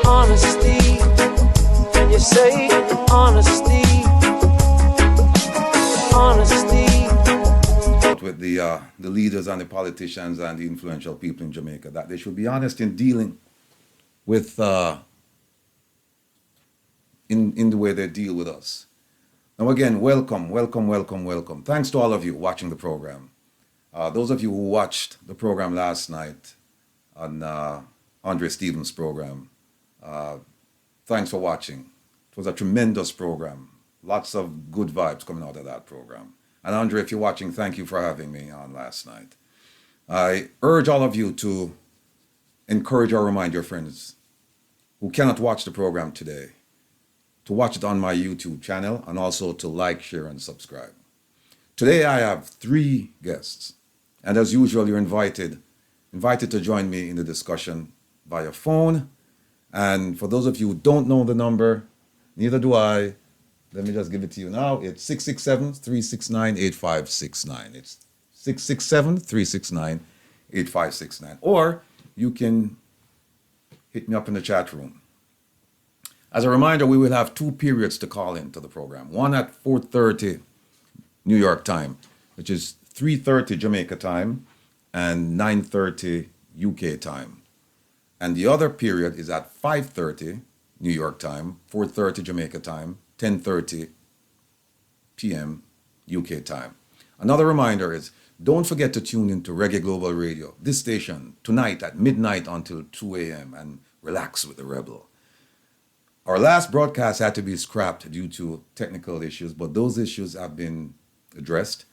honesty. Can you say honesty? Honesty. With the leaders and the politicians and the influential people in Jamaica, that they should be honest in dealing with in the way they deal with us. Now again, welcome. Thanks to all of you watching the program. Those of you who watched the program last night on Andre Stevens' program, thanks for watching. It was a tremendous program. Lots of good vibes coming out of that program. And Andre, if you're watching, thank you for having me on last night. I urge all of you to encourage or remind your friends who cannot watch the program today to watch it on my YouTube channel and also to like, share, and subscribe. Today I have 3 guests, and as usual, you're invited to join me in the discussion via phone. And for those of you who don't know the number, neither do I, let me just give it to you now. It's 667-369-8569. It's 667-369-8569. Or you can hit me up in the chat room. As a reminder, we will have 2 periods to call into the program. One at 4:30 New York time, which is 3:30 Jamaica time and 9:30 UK time. And the other period is at 5:30 New York time, 4:30 Jamaica time, 10:30 p.m. UK time. Another reminder is, don't forget to tune into Reggae Global Radio, this station, tonight at midnight until 2 a.m. and relax with the Rebel. Our last broadcast had to be scrapped due to technical issues, but those issues have been addressed,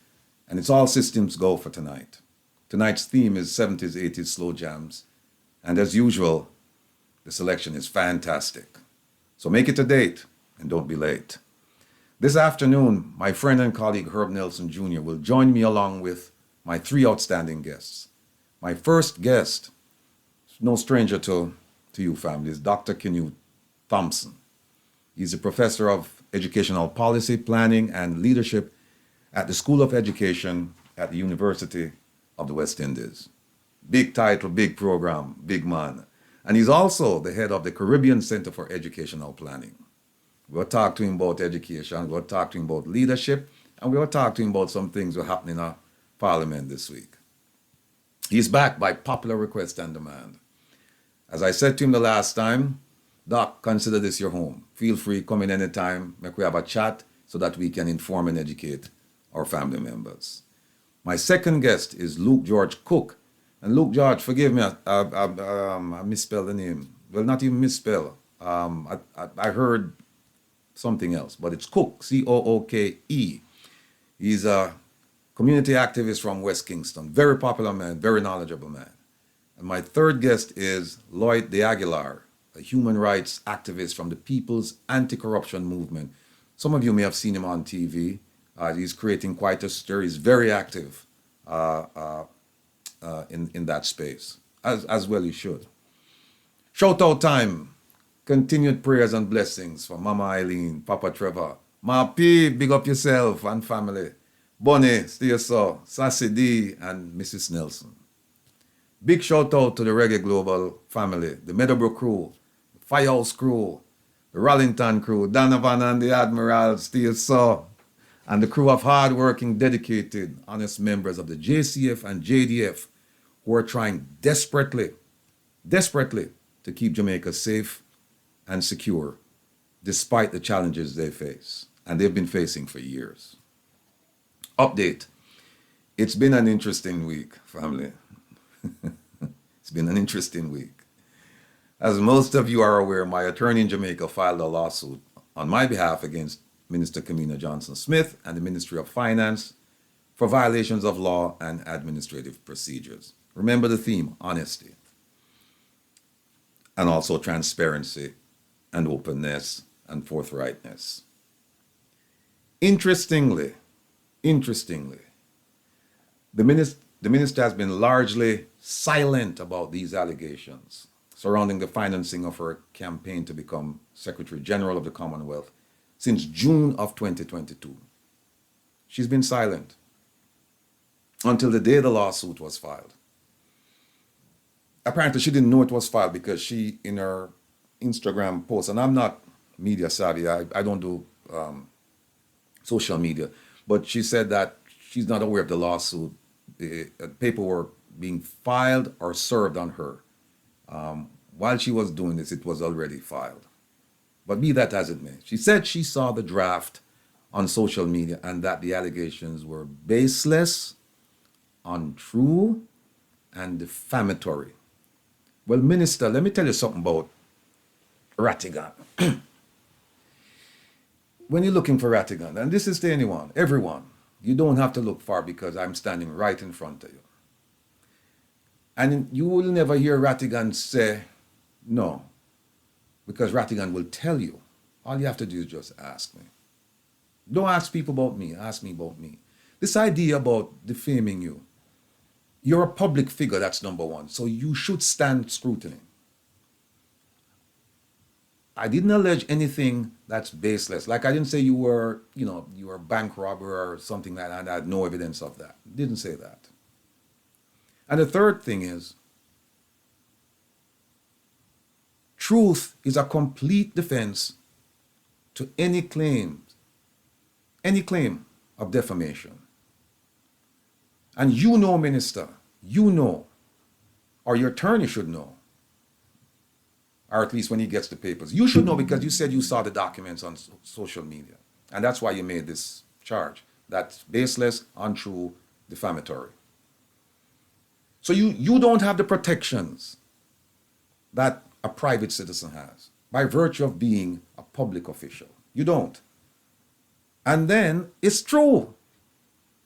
and it's all systems go for tonight. Tonight's theme is 70s, 80s slow jams, and as usual, the selection is fantastic. So make it a date, and don't be late. This afternoon, my friend and colleague Herb Nelson Jr. will join me along with my 3 outstanding guests. My first guest, no stranger to you family, is Dr. Canute Thomson. He's a professor of educational policy, planning, and leadership at the School of Education at the University of the West Indies. Big title, big program, big man. And he's also the head of the Caribbean Center for Educational Planning. We'll talk to him about education, we'll talk to him about leadership, and we'll talk to him about some things that are happening in Parliament this week. He's back by popular request and demand. As I said to him the last time, Doc, consider this your home. Feel free, come in anytime, make we have a chat so that we can inform and educate our family members. My second guest is Luke George Cooke. And Luke George, forgive me, I misspelled the name. Well, not even misspell. I heard something else, but it's Cooke, C-O-O-K-E. He's a community activist from West Kingston. Very popular man, very knowledgeable man. And my third guest is Lloyd de Aguilar, a human rights activist from the People's Anti-Corruption Movement. Some of you may have seen him on TV. He's creating quite a stir. He's very active in that space, as well he should. Shout out time. Continued prayers and blessings for Mama Eileen, Papa Trevor, Ma P, big up yourself and family, Bonnie, stay so, Sassy D, and Mrs. Nelson. Big shout out to the Reggae Global family, the Meadowbrook crew, the Firehouse crew, the Rollington crew, Donovan and the Admiral, stay so, and the crew of hard-working, dedicated, honest members of the JCF and JDF who are trying desperately to keep Jamaica safe and secure despite the challenges they face, and they've been facing for years. Update. It's been an interesting week, family. It's been an interesting week. As most of you are aware, my attorney in Jamaica filed a lawsuit on my behalf against Minister Kamina Johnson Smith and the Ministry of Finance for violations of law and administrative procedures. Remember the theme, honesty, and also transparency and openness and forthrightness. Interestingly, the minister has been largely silent about these allegations surrounding the financing of her campaign to become Secretary General of the Commonwealth since June of 2022. She's been silent until the day the lawsuit was filed. Apparently she didn't know it was filed because she, in her Instagram post, and I'm not media savvy. I don't do social media, but she said that she's not aware of the lawsuit, the paperwork being filed or served on her. While she was doing this, it was already filed. But be that as it may, she said she saw the draft on social media and that the allegations were baseless, untrue, and defamatory. Well, Minister, let me tell you something about Rattigan. When you're looking for Rattigan, and this is to anyone, everyone, you don't have to look far because I'm standing right in front of you. And you will never hear Rattigan say no, because Rattigan will tell you. All you have to do is just ask me. Don't ask people about me, ask me about me. This idea about defaming you, you're a public figure, that's number one, so you should stand scrutiny. I didn't allege anything that's baseless. Like I didn't say you were a bank robber or something like that, and I had no evidence of that. Didn't say that. And the third thing is, truth is a complete defense to any claim of defamation. And you know, Minister, you know, or your attorney should know, or at least when he gets the papers. You should know because you said you saw the documents on social media. And that's why you made this charge. That's baseless, untrue, defamatory. So you don't have the protections that a private citizen has by virtue of being a public official. You don't. And then it's true.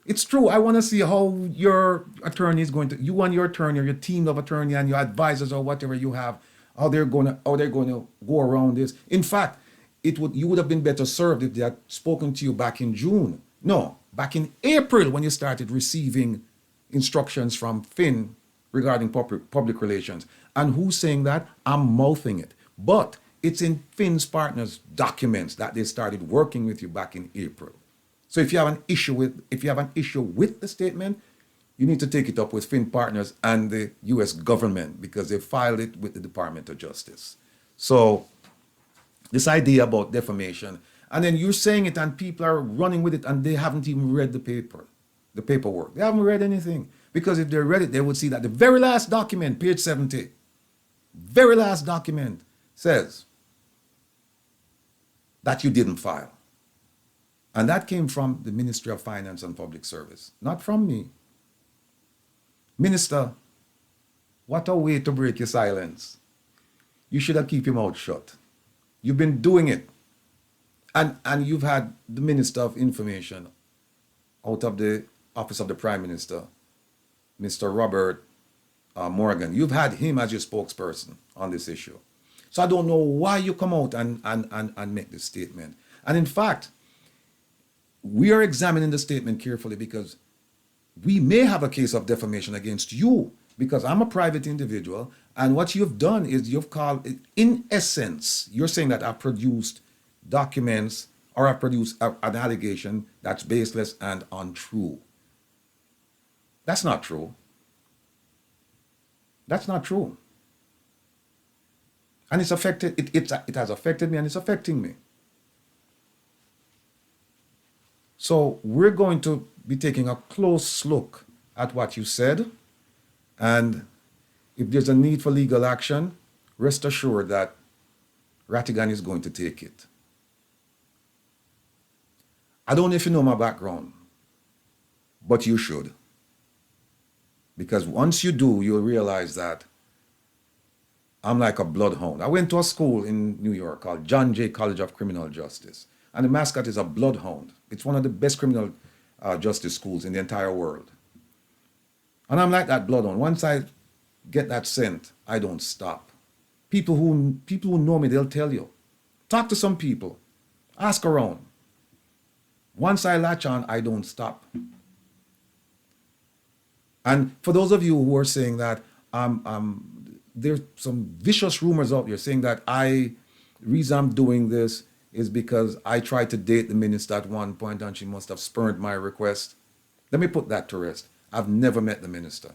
It's true. I want to see how your attorney is going to, you and your attorney or your team of attorney and your advisors or whatever you have, how they're going to go around this. In fact, you would have been better served if they had spoken to you back in June. No, back in April when you started receiving instructions from Finn regarding public relations. And who's saying that? I'm mouthing it. But it's in Finn's partners' documents that they started working with you back in April. So if you have an issue with the statement, you need to take it up with Finn Partners and the U.S. government because they filed it with the Department of Justice. So this idea about defamation, and then you're saying it and people are running with it and they haven't even read the paperwork. They haven't read anything. Because if they read it, they would see that the very last document, page 70, very last document says that you didn't file. And that came from the Ministry of Finance and Public Service, not from me. Minister, what a way to break your silence. You should have kept your mouth shut. You've been doing it. And you've had the Minister of Information out of the Office of the Prime Minister, Mr. Robert Morgan. You've had him as your spokesperson on this issue. So I don't know why you come out and make this statement. And in fact, we are examining the statement carefully because we may have a case of defamation against you because I'm a private individual. And what you've done is you've called, in essence, you're saying that I've produced documents or I've produced an allegation that's baseless and untrue. That's not true. That's not true. And it's affected, it has affected me and it's affecting me. So we're going to be taking a close look at what you said. And if there's a need for legal action, rest assured that Rattigan is going to take it. I don't know if you know my background, but you should. Because once you do, you'll realize that I'm like a bloodhound. I went to a school in New York called John Jay College of Criminal Justice. And the mascot is a bloodhound. It's one of the best criminal justice schools in the entire world. And I'm like that bloodhound. Once I get that scent, I don't stop. People who know me, they'll tell you. Talk to some people. Ask around. Once I latch on, I don't stop. And for those of you who are saying that there's some vicious rumors out there saying that the reason I'm doing this is because I tried to date the minister at one point and she must have spurned my request. Let me put that to rest. I've never met the minister.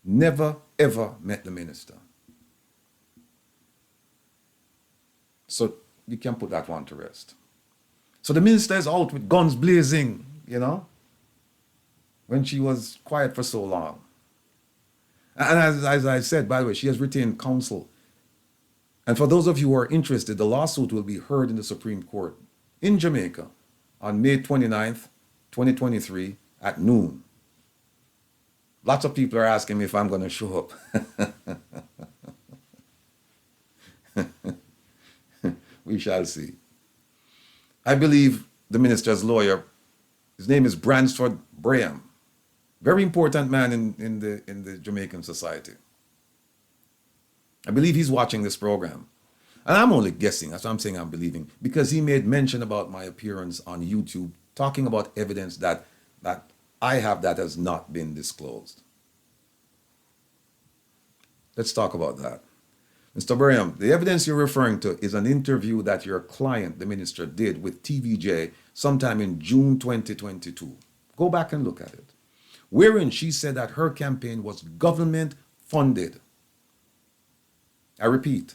Never, ever met the minister. So you can put that one to rest. So the minister is out with guns blazing, you know, when she was quiet for so long. And as I said, by the way, she has retained counsel. And for those of you who are interested, the lawsuit will be heard in the Supreme Court in Jamaica on May 29th, 2023 at noon. Lots of people are asking me if I'm going to show up. We shall see. I believe the minister's lawyer, his name is Bransford Braham, very important man in the Jamaican society. I believe he's watching this program. And I'm only guessing, that's what I'm saying I'm believing, because he made mention about my appearance on YouTube, talking about evidence that I have that has not been disclosed. Let's talk about that. Mr. Braham, the evidence you're referring to is an interview that your client, the minister, did with TVJ sometime in June 2022. Go back and look at it. Wherein she said that her campaign was government funded. I repeat,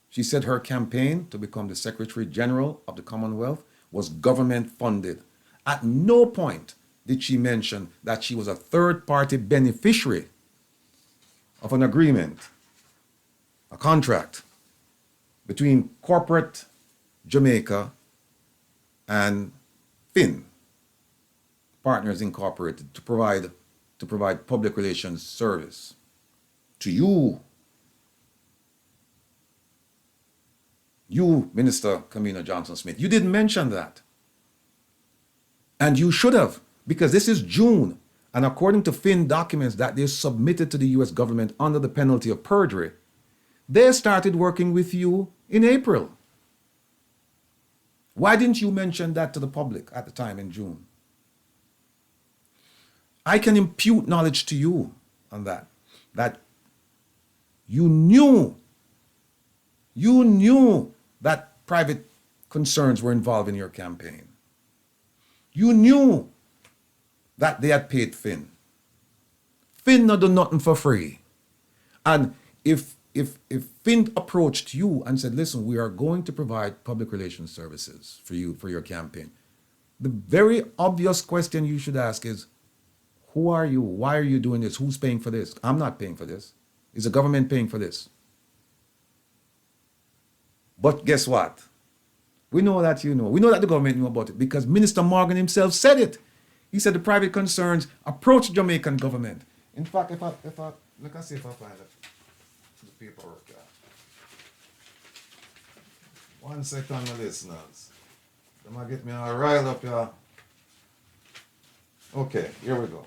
she said her campaign to become the Secretary General of the Commonwealth was government funded. At no point did she mention that she was a third-party beneficiary of an agreement, a contract between corporate Jamaica and Fin Partners Incorporated to provide public relations service to you, Minister Kamina Johnson Smith. You didn't mention that. And you should have, because this is June. And according to Fin documents that they submitted to the US government under the penalty of perjury, they started working with you in April. Why didn't you mention that to the public at the time in June? I can impute knowledge to you on that you knew that private concerns were involved in your campaign. You knew that they had paid Fin. Fin not do nothing for free. And if Fin approached you and said, listen, we are going to provide public relations services for you, for your campaign, the very obvious question you should ask is, who are you? Why are you doing this? Who's paying for this? I'm not paying for this. Is the government paying for this? But guess what? We know that you know. We know that the government knew about it because Minister Morgan himself said it. He said the private concerns approached Jamaican government. In fact, if I look and see if I find it, the paperwork. Yeah. 1 second, my listeners. They might get me all riled up here. Okay, here we go.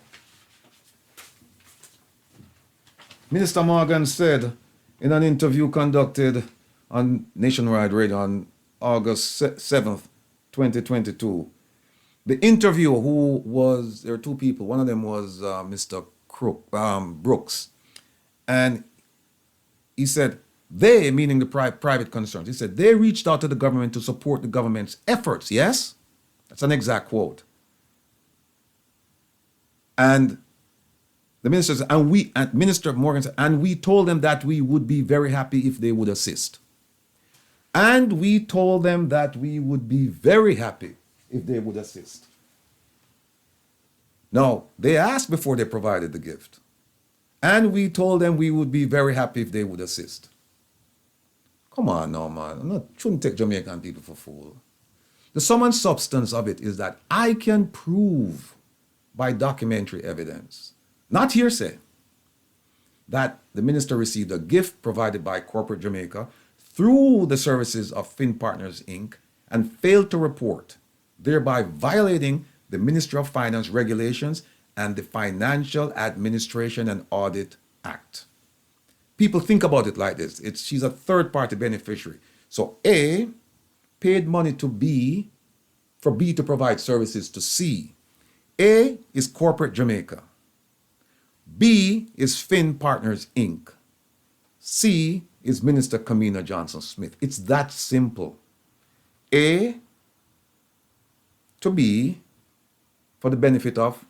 Minister Morgan said in an interview conducted on Nationwide Radio on August 7th, 2022. The interviewer there were two people. One of them was Mr. Brooks. And he said, they, meaning the private concerns, he said, they reached out to the government to support the government's efforts, yes? That's an exact quote. And the minister said, and Minister Morgan said, and we told them that we would be very happy if they would assist. And we told them that we would be very happy if they would assist. No, they asked before they provided the gift. And we told them we would be very happy if they would assist. Come on now, man. Shouldn't take Jamaican people for fool. The sum and substance of it is that I can prove by documentary evidence, not hearsay, that the minister received a gift provided by corporate Jamaica through the services of Fin Partners Inc. and failed to report, thereby violating the Ministry of Finance regulations and the Financial Administration and Audit Act. People think about it like this. She's a third-party beneficiary. So A paid money to B for B to provide services to C. A is corporate Jamaica. B is Fin Partners Inc. C is Minister Kamina Johnson Smith. It's that simple. A to B for the benefit of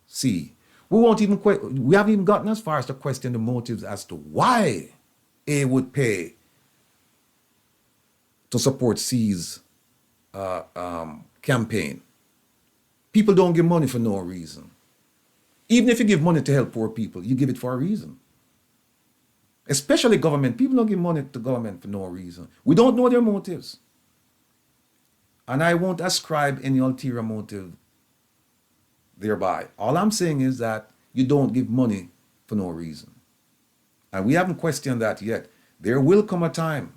C. We haven't even gotten as far as to question the motives as to why A would pay to support C's campaign. People don't give money for no reason. Even if you give money to help poor people, you give it for a reason. Especially government. People don't give money to government for no reason. We don't know their motives. And I won't ascribe any ulterior motive thereby. All I'm saying is that you don't give money for no reason. And we haven't questioned that yet. There will come a time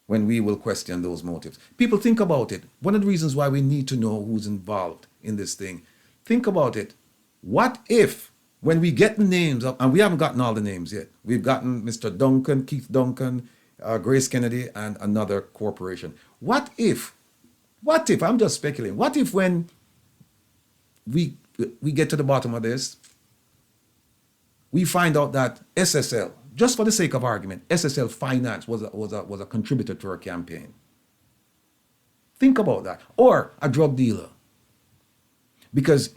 when we will question those motives. People, think about it. One of the reasons why we need to know who's involved in this thing, think about it. What if, when we get the names up, and we haven't gotten all the names yet, we've gotten Mr. Duncan, Keith Duncan, Grace Kennedy, and another corporation. What if, I'm just speculating, what if when we get to the bottom of this, we find out that SSL, just for the sake of argument, SSL Finance was a contributor to our campaign. Think about that. Or a drug dealer. Because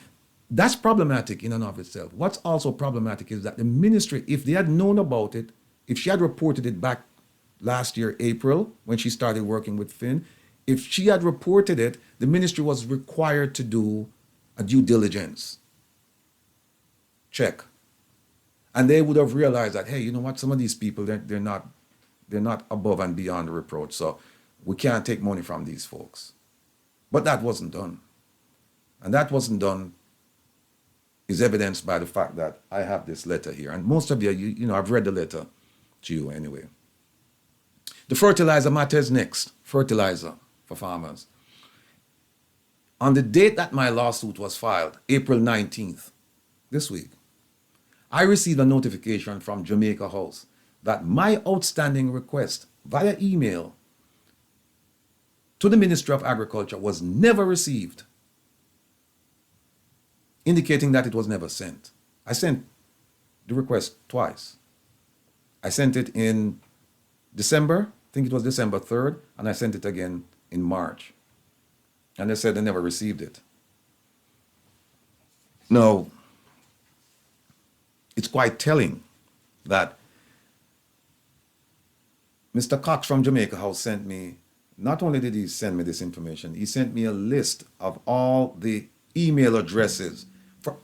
that's problematic in and of itself. What's also problematic is that the ministry, if they had known about it, if she had reported it back last year, April, when she started working with Finn, if she had reported it, the ministry was required to do a due diligence check. And they would have realized that, hey, you know what, some of these people, they're not above and beyond the reproach, so we can't take money from these folks. But that wasn't done. And that wasn't done is evidenced by the fact that I have this letter here. And most of you, I've read the letter to you anyway. The fertilizer matter is next. Fertilizer for farmers. On the date that my lawsuit was filed, April 19th, this week, I received a notification from Jamaica House that my outstanding request via email to the Ministry of Agriculture was never received, indicating that it was never sent. I sent the request twice. I sent it in December, I think it was December 3rd, and I sent it again in March. And they said they never received it. Now, it's quite telling that Mr. Cox from Jamaica House sent me, not only did he send me this information, he sent me a list of all the email addresses for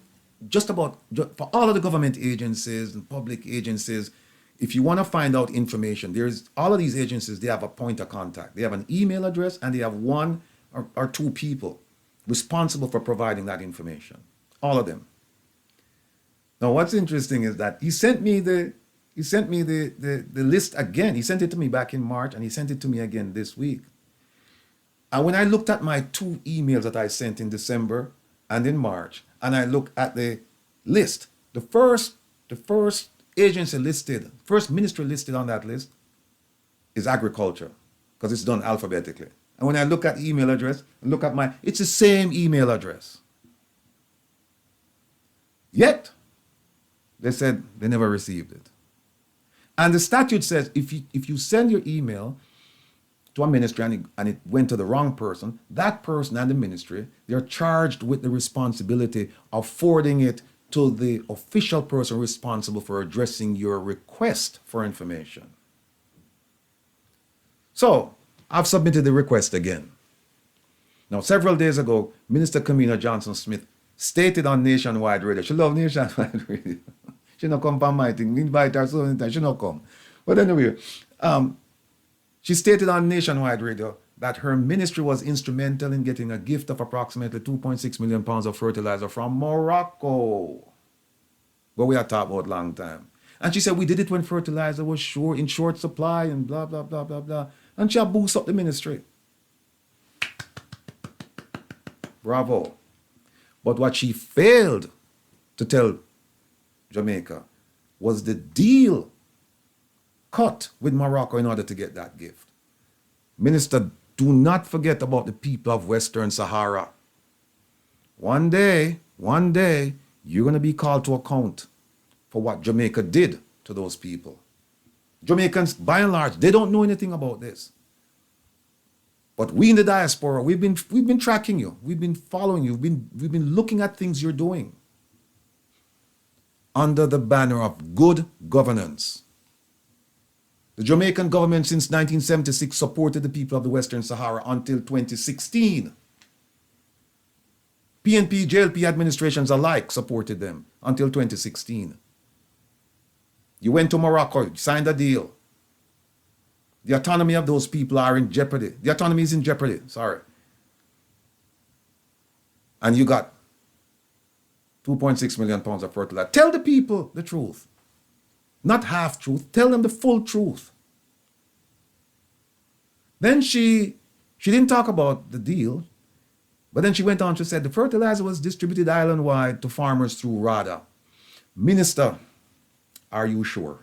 all of the government agencies and public agencies. If you want to find out information, there's all of these agencies, they have a point of contact. They have an email address and they have one or two people responsible for providing that information. All of them. Now, what's interesting is that he sent me the list again. He sent it to me back in March and he sent it to me again this week. And when I looked at my two emails that I sent in December and in March, and I looked at the list, the first agency listed, first ministry listed on that list is agriculture, because it's done alphabetically. And when I look at the email address, and look at it's the same email address. Yet, they said they never received it. And the statute says if you send your email to a ministry and it went to the wrong person, that person and the ministry, they're charged with the responsibility of forwarding it to the official person responsible for addressing your request for information. So, I've submitted the request again. Now, several days ago, Hon.Kamina Johnson Smith stated on Nationwide Radio, she loves Nationwide Radio. She not come from my thing. We invite her so many times, she not come. But anyway, she stated on Nationwide Radio that her ministry was instrumental in getting a gift of approximately 2.6 million pounds of fertilizer from Morocco. But we had talked about long time. And she said, we did it when fertilizer was in short supply and blah, blah, blah, blah, blah. And she boosts up the ministry. Bravo. But what she failed to tell Jamaica was the deal cut with Morocco in order to get that gift. Minister, do not forget about the people of Western Sahara. One day, you're going to be called to account for what Jamaica did to those people. Jamaicans, by and large, they don't know anything about this. But we in the diaspora, we've been tracking you. We've been following you. We've been looking at things you're doing under the banner of good governance. The Jamaican government since 1976 supported the people of the Western Sahara until 2016. PNP, JLP administrations alike supported them until 2016. You went to Morocco, you signed a deal. The autonomy of those people are in jeopardy. The autonomy is in jeopardy, sorry. And you got 2.6 million pounds of fertilizer. Tell the people the truth. Not half truth. Tell them the full truth. Then she didn't talk about the deal, but then she went on to say the fertilizer was distributed island-wide to farmers through RADA. Minister, are you sure?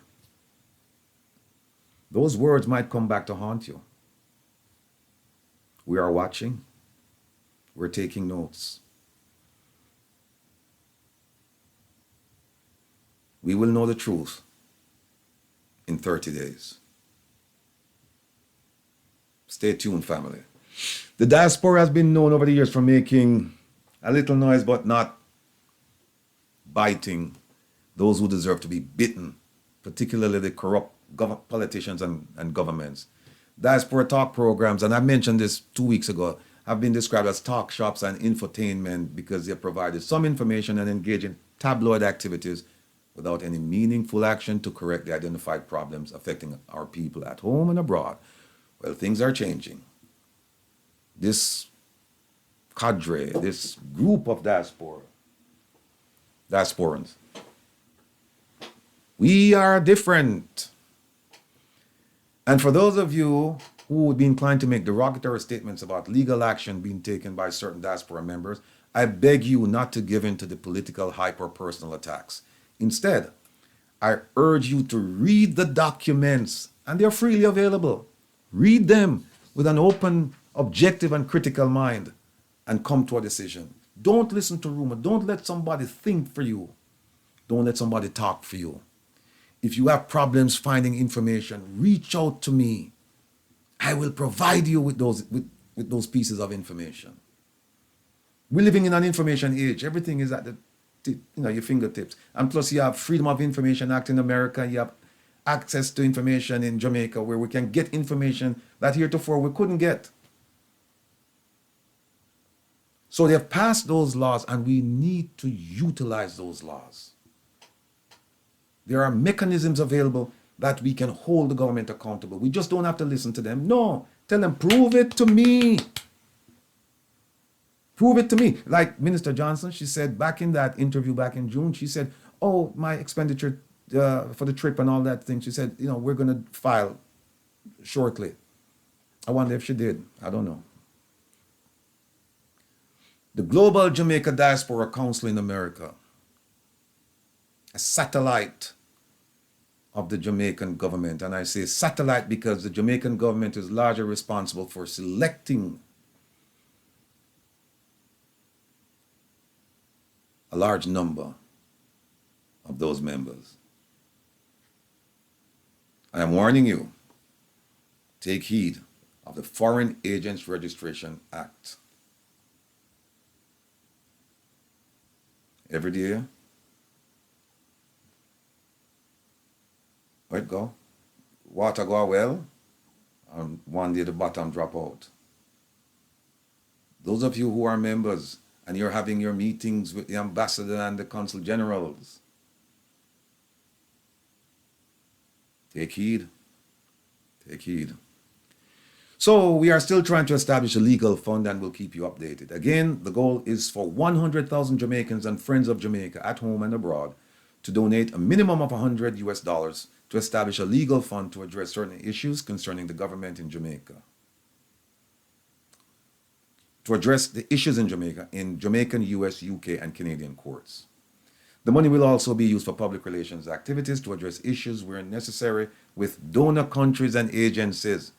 Those words might come back to haunt you. We are watching. We're taking notes. We will know the truth in 30 days. Stay tuned, family. The diaspora has been known over the years for making a little noise, but not biting those who deserve to be bitten, particularly the corrupt politicians and governments. Diaspora talk programs, and I mentioned this 2 weeks ago, have been described as talk shops and infotainment because they provided some information and engage in tabloid activities without any meaningful action to correct the identified problems affecting our people at home and abroad. Well, things are changing. This cadre, this group of diasporans, we are different. And for those of you who would be inclined to make derogatory statements about legal action being taken by certain diaspora members, I beg you not to give in to the political hyper-personal attacks. Instead, I urge you to read the documents, and they're freely available. Read them with an open, objective, and critical mind, and come to a decision. Don't listen to rumor. Don't let somebody think for you. Don't let somebody talk for you. If you have problems finding information, reach out to me. I will provide you with those pieces of information. We're living in an information age. Everything is at your fingertips. And plus you have Freedom of Information Act in America. You have access to information in Jamaica where we can get information that heretofore we couldn't get. So they have passed those laws and we need to utilize those laws. There are mechanisms available that we can hold the government accountable. We just don't have to listen to them. No, tell them, prove it to me. Prove it to me. Like Minister Johnson, she said back in that interview back in June, she said, oh, my expenditure for the trip and all that thing. She said, we're going to file shortly. I wonder if she did. I don't know. The Global Jamaica Diaspora Council in America, a satellite of the Jamaican government. And I say satellite because the Jamaican government is largely responsible for selecting a large number of those members. I am warning you, take heed of the Foreign Agents Registration Act. Every day, where it go? Water go well, and one day the bottom drop out. Those of you who are members and you're having your meetings with the ambassador and the consul generals, take heed. Take heed. So we are still trying to establish a legal fund and we'll keep you updated. Again, the goal is for 100,000 Jamaicans and friends of Jamaica at home and abroad to donate a minimum of $100 to establish a legal fund to address certain issues concerning the government in Jamaica. To address the issues in Jamaica in Jamaican, US, UK, and Canadian courts. The money will also be used for public relations activities to address issues where necessary with donor countries and agencies.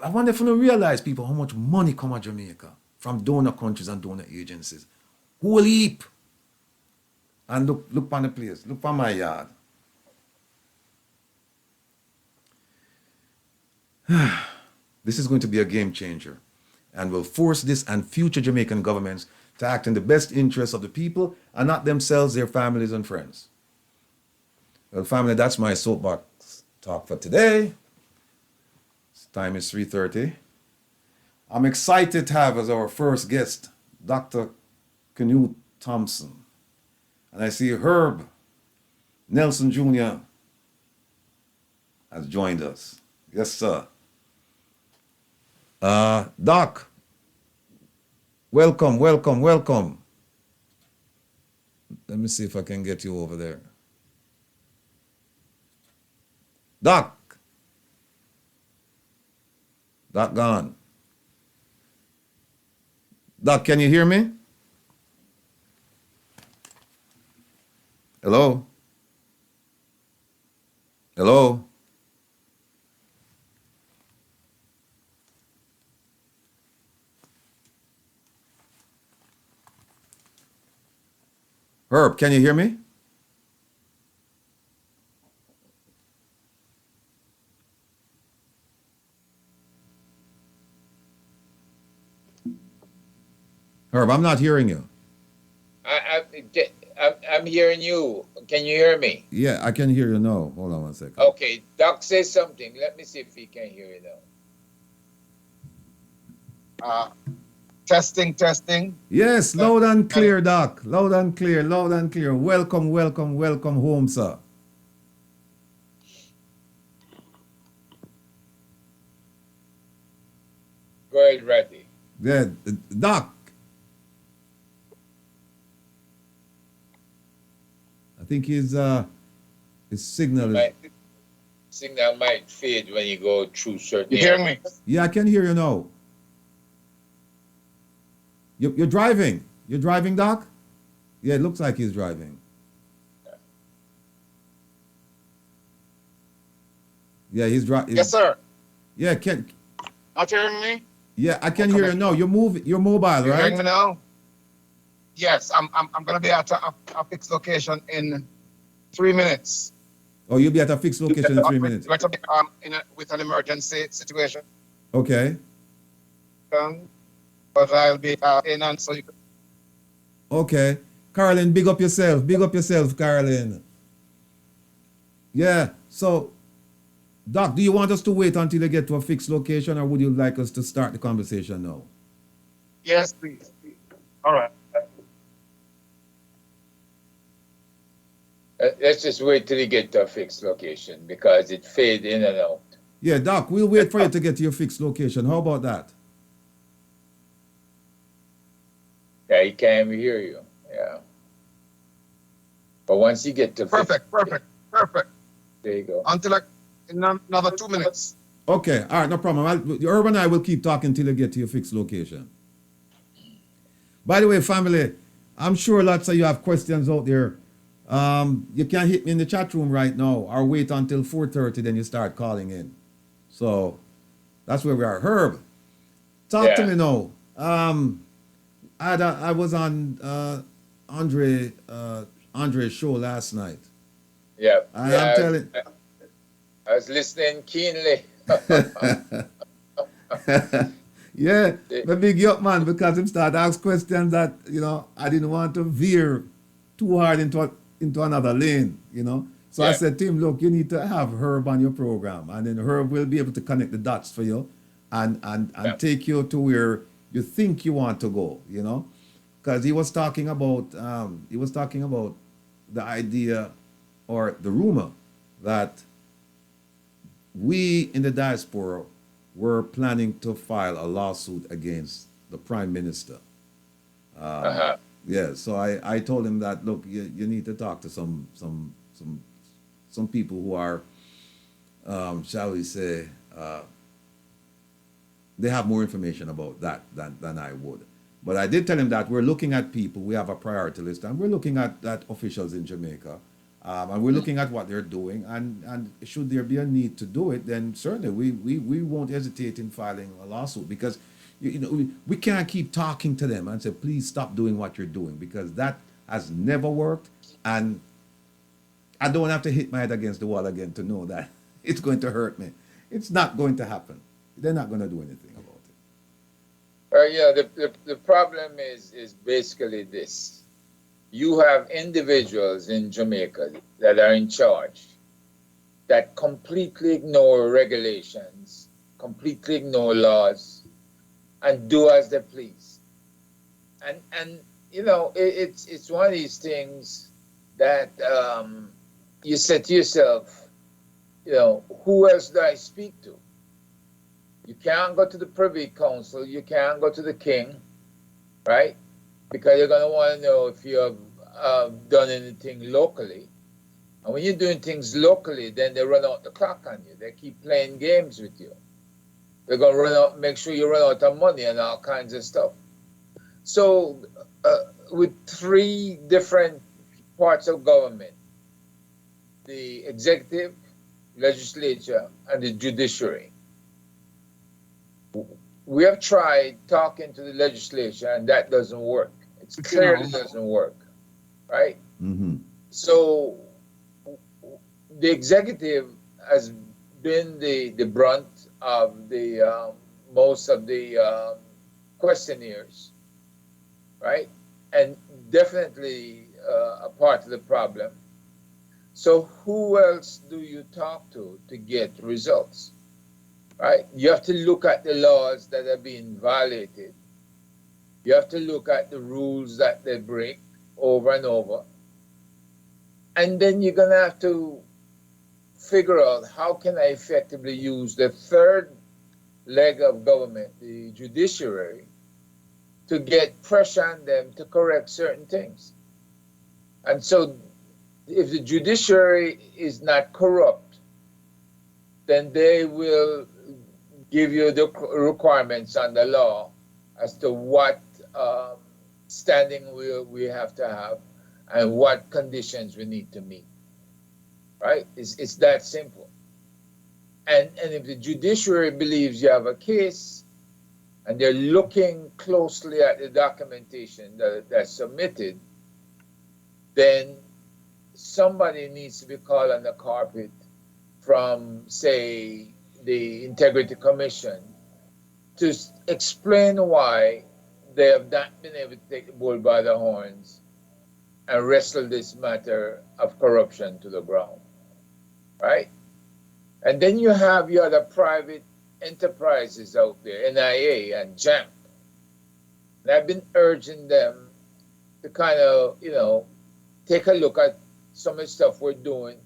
I wonder if you don't realize, people, how much money come out of Jamaica from donor countries and donor agencies. Whole heap. And look on the place. Look on my yard. This is going to be a game changer and will force this and future Jamaican governments to act in the best interests of the people and not themselves, their families, and friends. Well, family, that's my soapbox talk for today. Time is 3:30. I'm excited to have as our first guest Dr. Canute Thomson. And I see Herb Nelson Jr. has joined us. Yes, sir. Doc, welcome. Let me see if I can get you over there. Doc gone. Doc, can you hear me? Hello? Herb, can you hear me? Herb, I'm not hearing you. I'm hearing you. Can you hear me? Yeah, I can hear you now. Hold on one second. Okay, Doc says something. Let me see if he can hear you now. Testing. Yes, loud and clear, Doc. Loud and clear. Welcome home, sir. Go ahead, Ratty. Yeah, Doc. I think his signal is... Signal might fade when you go through certain You hear me? Yeah, I can hear you now. You're driving. You're driving, Doc? Yeah, it looks like he's driving. Yeah, he's driving. Yes, sir. Yeah, Not hearing me? yeah, I can hear you now. You're mobile, You hearing right? me now? Yes, I'm gonna be at a fixed location in 3 minutes. Oh, you'll be at a fixed location in 3 minutes. With an emergency situation, Okay. but I'll be in and so you can. Okay. Carolyn, big up yourself. Carolyn. Yeah. So, Doc, do you want us to wait until you get to a fixed location, or would you like us to start the conversation now? Yes, please. All right. Let's just wait till you get to a fixed location because it fades in and out. Yeah, Doc, we'll wait for you to get to your fixed location. How about that? Yeah, he can't even hear you. Yeah. But once you get to Perfect. there you go. Until in another 2 minutes. Okay, all right, no problem. Herb and I will keep talking till you get to your fixed location. By the way, family, I'm sure lots of you have questions out there. You can hit me in the chat room right now or wait until 4:30, then you start calling in. So that's where we are. Herb, talk to me now. I was on Andre's show last night. Yeah. I'm telling. I was listening keenly. Yeah, but big up, man, because him start ask questions that, I didn't want to veer too hard into another lane, So I said to him, look, you need to have Herb on your program, and then Herb will be able to connect the dots for you and take you to where you think you want to go, because he was talking about the idea or the rumor that we in the diaspora were planning to file a lawsuit against the Prime Minister. Yeah, so I told him that, look, you need to talk to some people who are, shall we say, they have more information about that than I would. But I did tell him that we're looking at people, we have a priority list, and we're looking at officials in Jamaica, and we're looking at what they're doing, and should there be a need to do it, then certainly we won't hesitate in filing a lawsuit, because we can't keep talking to them and say, please stop doing what you're doing, because that has never worked, and I don't have to hit my head against the wall again to know that it's going to hurt me. It's not going to happen. They're not going to do anything about it. The problem is basically this. You have individuals in Jamaica that are in charge. that completely ignore regulations, completely ignore laws, and do as they please. And you know, it's one of these things that you say to yourself, you know, who else do I speak to? You can't go to the Privy Council, you can't go to the King, right? Because you're going to want to know if you have done anything locally. And when you're doing things locally, then they run out the clock on you. They keep playing games with you. They're going to run out, make sure you run out of money and all kinds of stuff. So with three different parts of government, the executive, legislature, and the judiciary, we have tried talking to the legislature, and that doesn't work. It clearly doesn't work, right? Mm-hmm. So the executive has been the brunt of the most of the questionnaires, right? And definitely a part of the problem. So who else do you talk to get results? Right? You have to look at the laws that are being violated. You have to look at the rules that they break over and over. And then you're going to have to figure out how can I effectively use the third leg of government, the judiciary, to get pressure on them to correct certain things. And so if the judiciary is not corrupt, then they will give you the requirements on the law as to what standing we have to have and what conditions we need to meet. Right? It's that simple. And if the judiciary believes you have a case and they're looking closely at the documentation that's submitted, then somebody needs to be called on the carpet from, say, the Integrity Commission to explain why they have not been able to take the bull by the horns and wrestle this matter of corruption to the ground, right? And then you have your other private enterprises out there, NIA and JAMP. And I've been urging them to kind of, you know, take a look at some of the stuff we're doing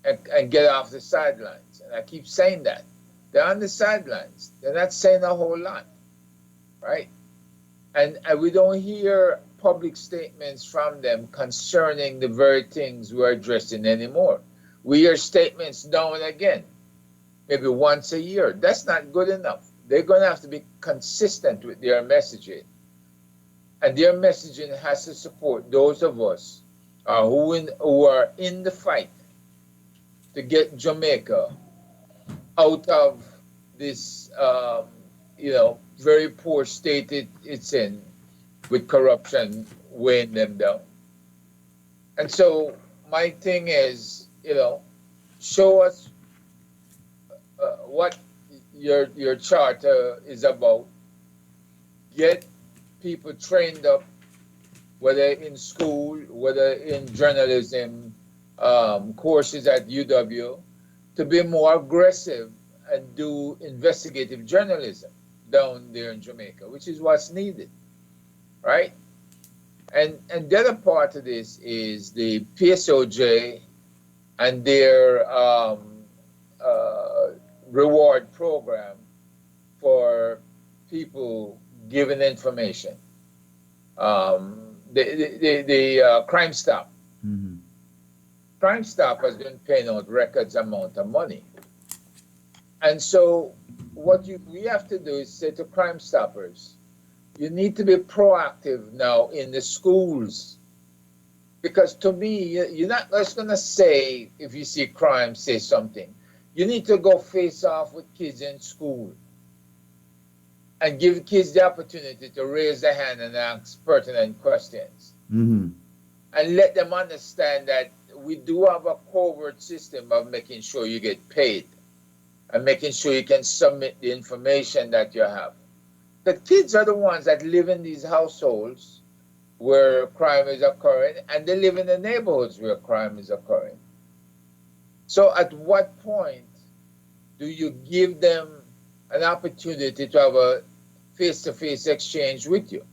and get off the sidelines. And I keep saying that. They're on the sidelines. They're not saying a whole lot, right? And we don't hear public statements from them concerning the very things we're addressing anymore. We hear statements now and again, maybe once a year. That's not good enough. They're going to have to be consistent with their messaging. And their messaging has to support those of us who are in the fight to get Jamaica out of this, you know, very poor state it's in, with corruption weighing them down. And so my thing is, you know, show us what your charter is about. Get people trained up, whether in school, whether in journalism, courses at UW, to be more aggressive and do investigative journalism down there in Jamaica, which is what's needed, right? And the other part of this is the PSOJ and their reward program for people giving information. The Crime Stop. Mm-hmm. Crime Stop has been paying out records amount of money. And so what we have to do is say to Crime Stoppers, you need to be proactive now in the schools. Because to me, you're not just going to say, if you see crime, say something. You need to go face off with kids in school and give kids the opportunity to raise their hand and ask pertinent questions. Mm-hmm. And let them understand that we do have a covert system of making sure you get paid and making sure you can submit the information that you have. The kids are the ones that live in these households where crime is occurring, and they live in the neighborhoods where crime is occurring. So at what point do you give them an opportunity to have a face-to-face exchange with you,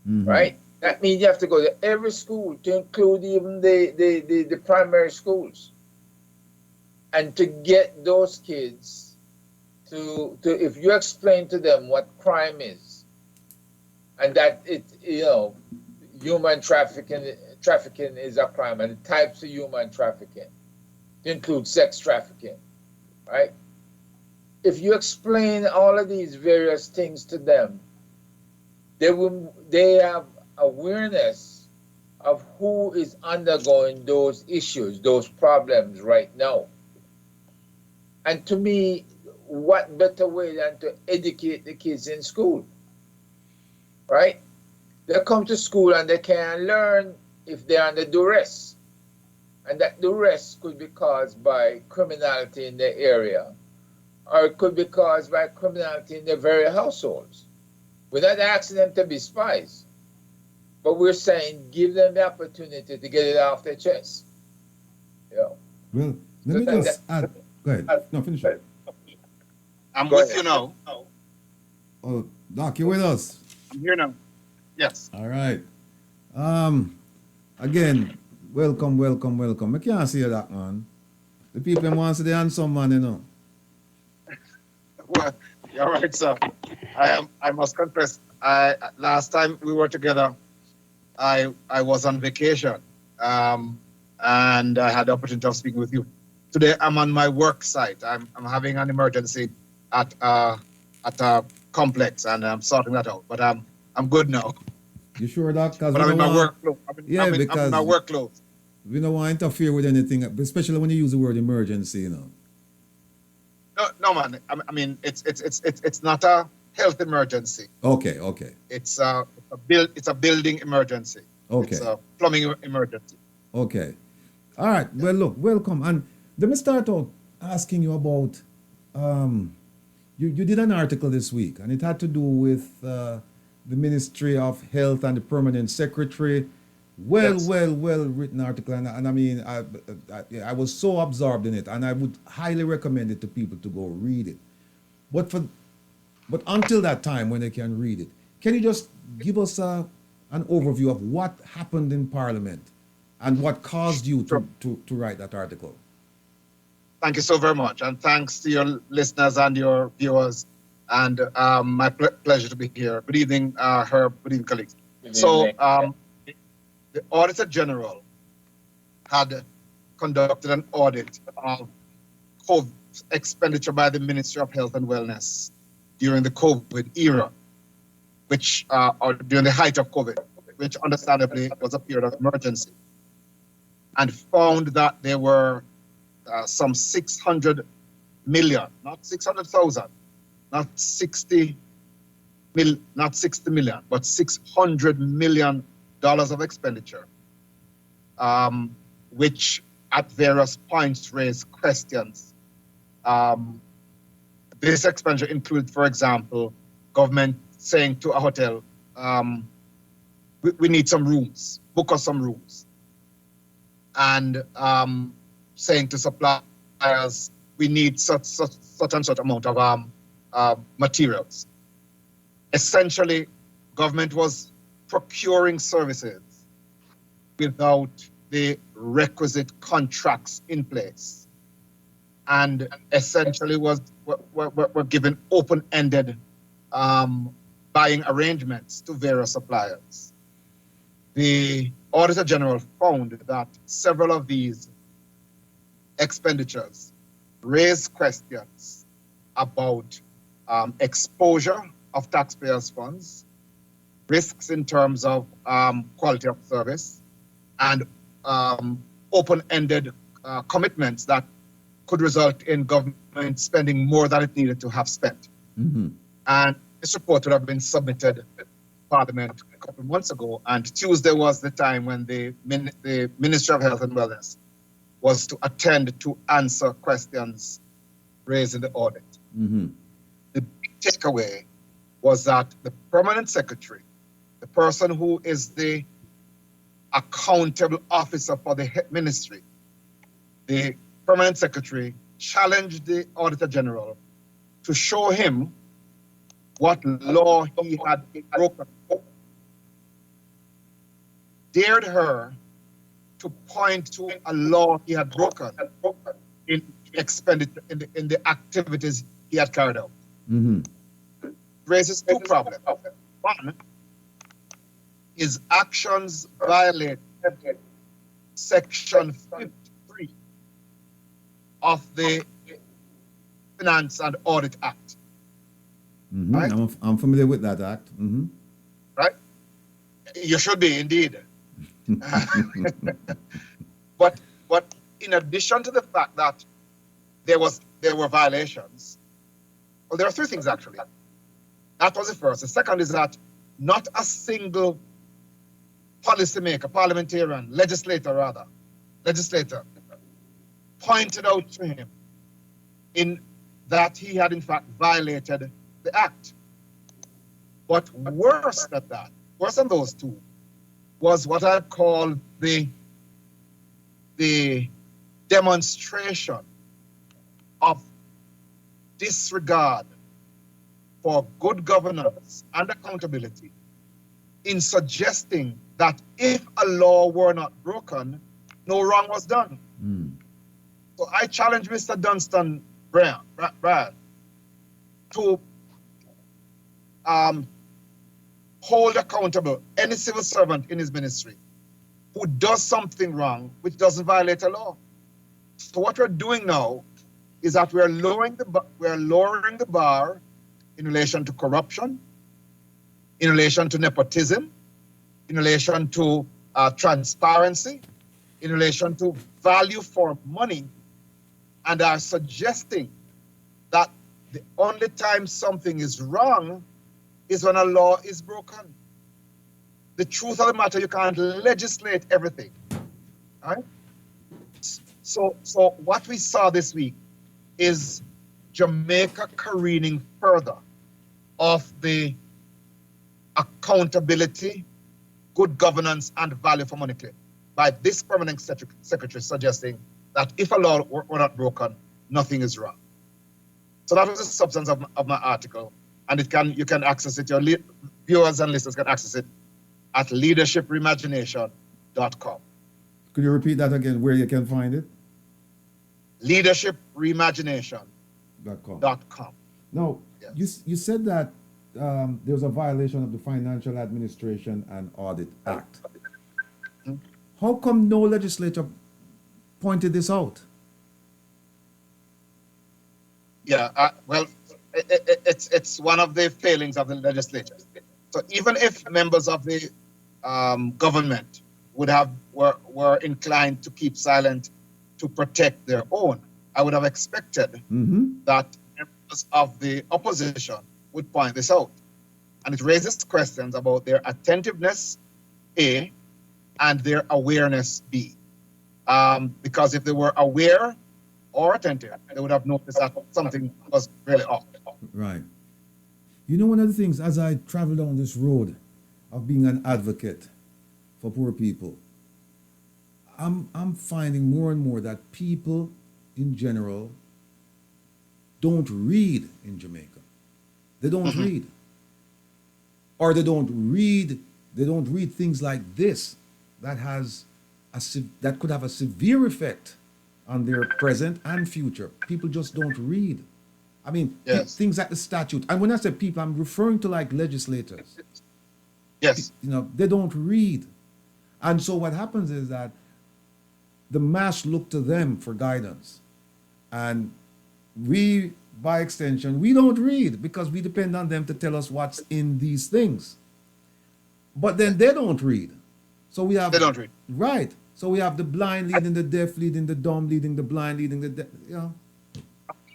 right? That means you have to go to every school, to include even the primary schools, and to get those kids to if you explain to them what crime is, and that human trafficking is a crime, and the types of human trafficking, to include sex trafficking, right? If you explain all of these various things to them, they have awareness of who is undergoing those issues, those problems right now. And to me, what better way than to educate the kids in school, right? They come to school and they can learn if they're under duress. And that duress could be caused by criminality in their area, or it could be caused by criminality in their very households. We're not asking them to be spies, but we're saying give them the opportunity to get it off their chest. Well, let me just add. Go ahead. No, finish it. I'm Go with ahead. you now. Oh, Doc, you with us? I'm here now. Yes. All right. Again, welcome. I can't see that, man. The people want to see the handsome man, you know. Well, you're right, sir. I must confess. Last time we were together, I was on vacation, and I had the opportunity of speaking with you. Today I'm on my work site. I'm having an emergency at a complex, and I'm sorting that out. But I'm good now. You sure, Doc? Because But I'm in my work clothes. I'm in my work clothes. we don't want to interfere with anything, especially when you use the word emergency, you know. No, man. I mean, it's not a health emergency. Okay. It's a building emergency. Okay. It's a plumbing emergency. Okay. All right. Well, look, welcome. And let me start out asking you about, you did an article this week, and it had to do with the Ministry of Health and the Permanent Secretary. Well written article, and I mean, I was so absorbed in it, and I would highly recommend it to people to go read it. But until that time when they can read it, can you just give us an overview of what happened in Parliament and what caused you to write that article? Thank you so very much, and thanks to your listeners and your viewers, and my pleasure to be here. Good evening, Herb. Good evening, colleagues. The Auditor General had conducted an audit of COVID expenditure by the Ministry of Health and Wellness during the COVID era, or during the height of COVID, which understandably was a period of emergency, and found that there were some 600 million, not 600,000, not 60 million, but $600 million of expenditure, which at various points raised questions. This expenditure included, for example, government saying to a hotel, we need some rooms, book us some rooms. And saying to suppliers, we need such and such amount of materials. Essentially, government was procuring services without the requisite contracts in place, and essentially were given open-ended buying arrangements to various suppliers. The Auditor General found that several of these expenditures raised questions about exposure of taxpayers' funds, risks in terms of quality of service, and open-ended commitments that could result in government spending more than it needed to have spent. Mm-hmm. And this report would have been submitted to Parliament a couple of months ago, and Tuesday was the time when the Ministry of Health and Wellness was to attend to answer questions raised in the audit. Mm-hmm. The big takeaway was that the permanent secretary, the person who is the accountable officer for the ministry, the permanent secretary challenged the Auditor General to show him what law he had broken, dared her to point to a law he had broken in expenditure in the activities he had carried out. Mm-hmm. Raises two problems. One, his actions violate Section 53 of the Finance and Audit Act. Mm-hmm. Right? I'm familiar with that act. Mm-hmm. Right? You should be indeed. But in addition to the fact that there were violations, well, there are three things actually. That was the first. The second is that not a single policymaker, parliamentarian, legislator, pointed out to him in that he had in fact violated the act. But worse than that, worse than those two, was what I call the demonstration of disregard for good governance and accountability in suggesting that if a law were not broken, no wrong was done. Mm. So I challenge Mr. Dunstan Brad to hold accountable any civil servant in his ministry who does something wrong which doesn't violate a law. So what we're doing now is that we're lowering the bar in relation to corruption, in relation to nepotism, in relation to transparency, in relation to value for money, and are suggesting that the only time something is wrong is when a law is broken. The truth of the matter, you can't legislate everything. All right? So what we saw this week is Jamaica careening further of the accountability, good governance, and value for money claim by this permanent secretary suggesting that if a law were not broken, nothing is wrong. So that was the substance of my article, and you can access it. Your viewers and listeners can access it at leadershipreimagination.com. Could you repeat that again, where you can find it? leadershipreimagination.com. Now, Yes. you said that there's a violation of the Financial Administration and Audit Act. Hmm? How come no legislator pointed this out? Yeah, well, it's one of the failings of the legislature. So even if members of the government were inclined to keep silent to protect their own, I would have expected that members of the opposition would point this out. And it raises questions about their attentiveness, A, and their awareness, B. Because if they were aware or attentive, they would have noticed that something was really off. Right. You know, one of the things, as I travel down this road of being an advocate for poor people, I'm finding more and more that people in general don't read in Jamaica. They don't read. Or they don't read things like this that could have a severe effect on their present and future. People just don't read. I mean, Yes. things like the statute. And when I say people, I'm referring to like legislators. Yes. You know, they don't read. And so what happens is that the mass look to them for guidance. And we, by extension, we don't read because we depend on them to tell us what's in these things. But then they don't read. So we have... They don't read. Right. So we have the blind leading the deaf, leading the dumb, leading the blind, leading the deaf, you know.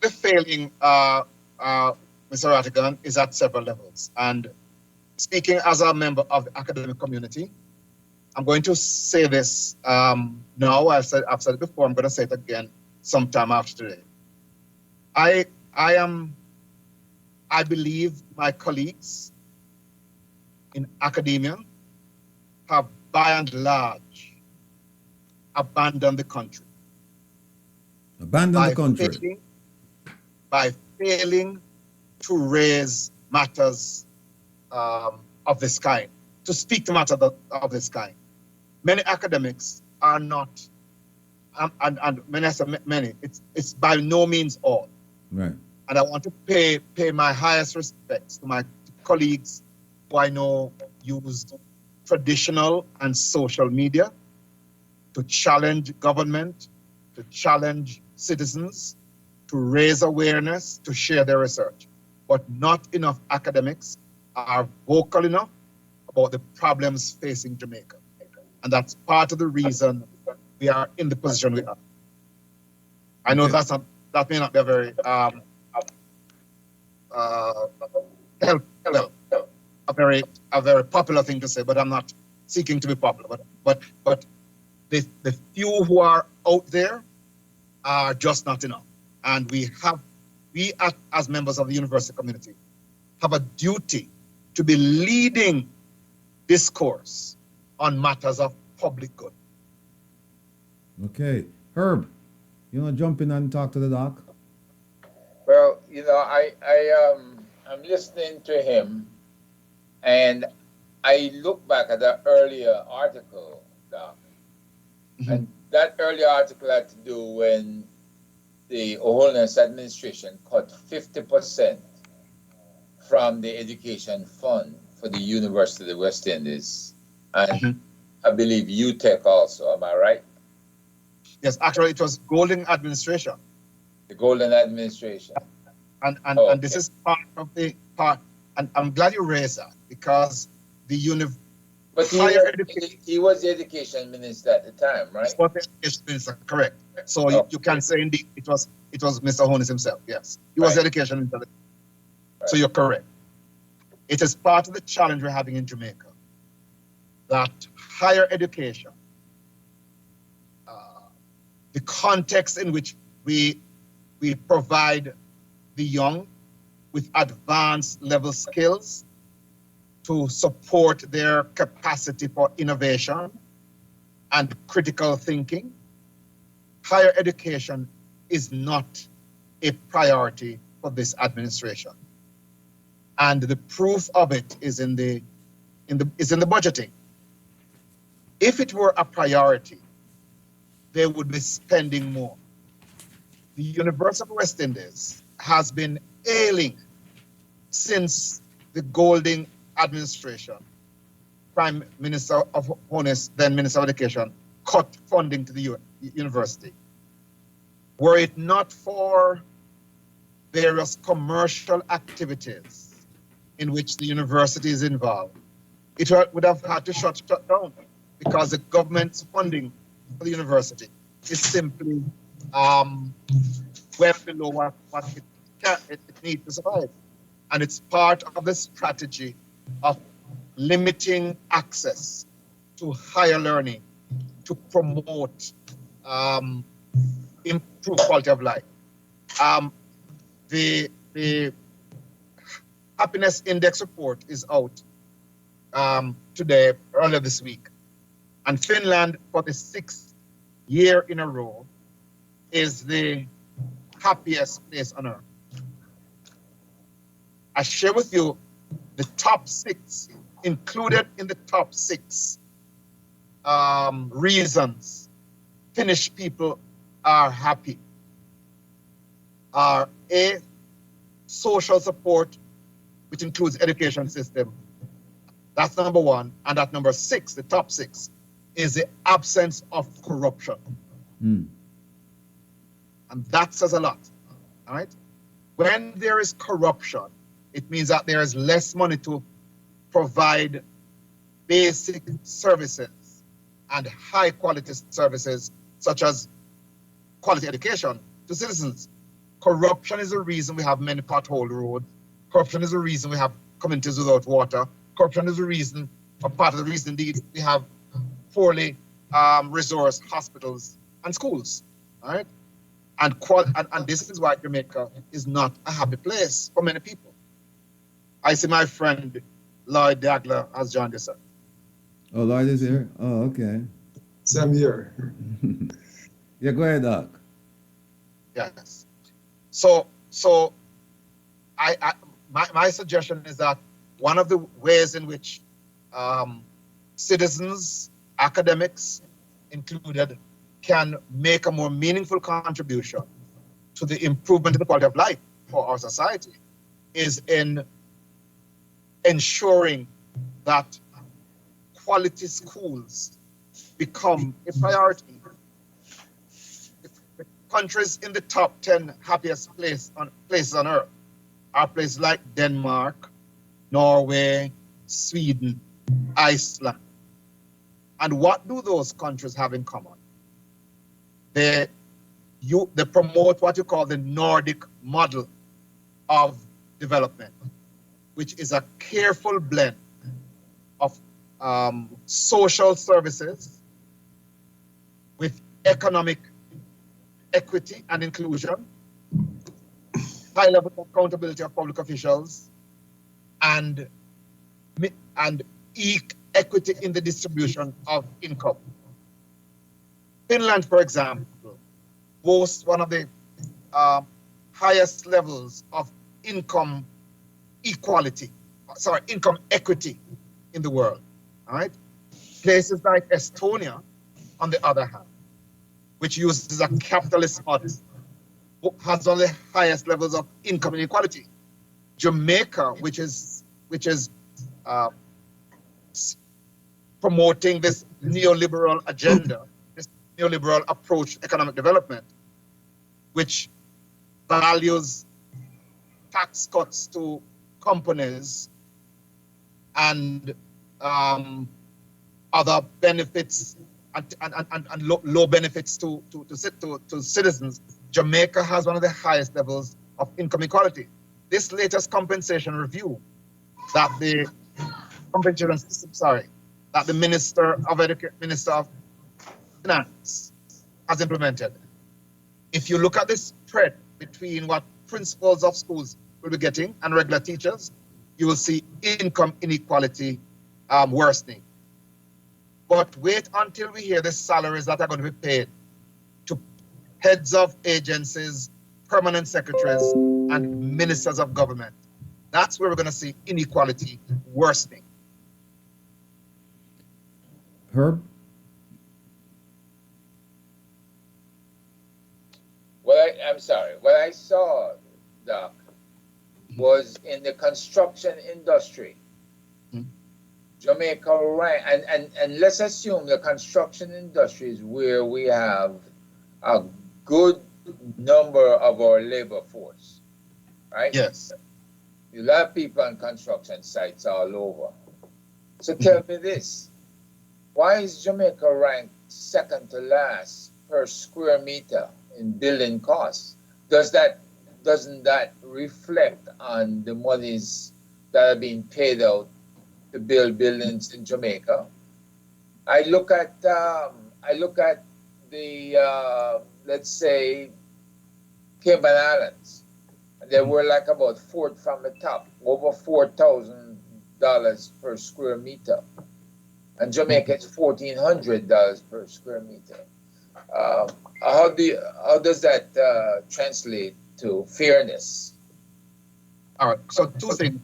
The failing, Mr. Rattigan, is at several levels. And speaking as a member of the academic community, I'm going to say this now. I've said it before. I'm going to say it again sometime after today. I believe my colleagues in academia have, by and large, abandoned the country. Abandon the by country. failing to raise matters of this kind, to speak to matters of this kind. Many academics are not, and when I say many, it's by no means all. Right. And I want to pay my highest respects to my colleagues who I know use traditional and social media to challenge government, to challenge citizens, to raise awareness, to share their research. But not enough academics are vocal enough about the problems facing Jamaica. And that's part of the reason we are in the position we are. I know Okay. that may not be a very a very popular thing to say, but I'm not seeking to be popular. But the few who are out there are just not enough. And we as members of the university community have a duty to be leading discourse on matters of public good. Okay. Herb, you want to jump in and talk to the doc? Well, I'm listening to him, and I look back at the earlier article, Doc, and that earlier article had to do when the O'Holness administration cut 50% from the education fund for the University of the West Indies, and I believe UTech also. Am I right? Yes, actually, it was Golden administration. The Golden administration. And Okay. this is part, and I'm glad you raised that, because the But higher education he was the education minister at the time, right? was the education minister, correct. So Okay. you can say indeed it was Mr. Holness himself, yes. He was Right. the education minister. So Right. you're correct. It is part of the challenge we're having in Jamaica, that higher education, the context in which we provide the young with advanced level skills to support their capacity for innovation and critical thinking. Higher education is not a priority for this administration. And the proof of it is in the budgeting. If it were a priority, they would be spending more. The University of West Indies has been ailing since the Golding administration. Prime Minister of Honest, then Minister of Education, cut funding to the university. Were it not for various commercial activities in which the university is involved, it would have had to shut down, because the government's funding for the university is simply well below what it needs to survive. And it's part of the strategy of limiting access to higher learning to promote improved quality of life. The happiness index report is out today, earlier this week. And Finland, for the 6th year in a row, is the happiest place on earth. I share with you the top 6, included in the top 6 reasons Finnish people are happy are A, social support, which includes education system. That's number 1. And at number 6, the top 6, is the absence of corruption. Mm. And that says a lot, all right? When there is corruption, it means that there is less money to provide basic services and high quality services, such as quality education to citizens. Corruption is the reason we have many pothole roads. Corruption is the reason we have communities without water. Corruption is the reason, or part of the reason indeed, we have poorly resourced hospitals and schools, all right? And this is why Jamaica is not a happy place for many people. I see my friend Lloyd Dagler has joined us. Oh, Lloyd is here? Oh, okay. Same here. Yeah, go ahead, Doc. Yes. So my suggestion is that one of the ways in which citizens, academics included, can make a more meaningful contribution to the improvement in the quality of life for our society is in ensuring that quality schools become a priority. The countries in the top 10 happiest places on earth are places like Denmark, Norway, Sweden, Iceland. And what do those countries have in common? They promote what you call the Nordic model of development, which is a careful blend of social services with economic equity and inclusion, high level of accountability of public officials, and equity in the distribution of income. Finland, for example, boasts one of the highest levels of income equity in the world. All right. Places like Estonia, on the other hand, which uses a capitalist model, has one of the highest levels of income inequality. Jamaica, which is promoting this neoliberal agenda, this neoliberal approach to economic development, which values tax cuts to companies and other benefits and low benefits to citizens. Jamaica has one of the highest levels of income equality. This latest compensation review that the Minister of Finance has implemented, if you look at the spread between what principals of schools will be getting and regular teachers, you will see income inequality worsening. But wait until we hear the salaries that are going to be paid to heads of agencies, permanent secretaries, and ministers of government. That's where we're going to see inequality worsening. Herb? I'm sorry. What I saw, Doc, was in the construction industry. Jamaica rank, and let's assume the construction industry is where we have a good number of our labor force, right? Yes. A lot of people on construction sites all over. So tell me this, why is Jamaica ranked second to last per square meter in building costs? Doesn't that reflect on the monies that are being paid out to build buildings in Jamaica? I look at the let's say Cayman Islands, and they were like about from the top, over $4,000 per square meter, and Jamaica is $1,400 per square meter. How does that translate to fairness? All right. So two things.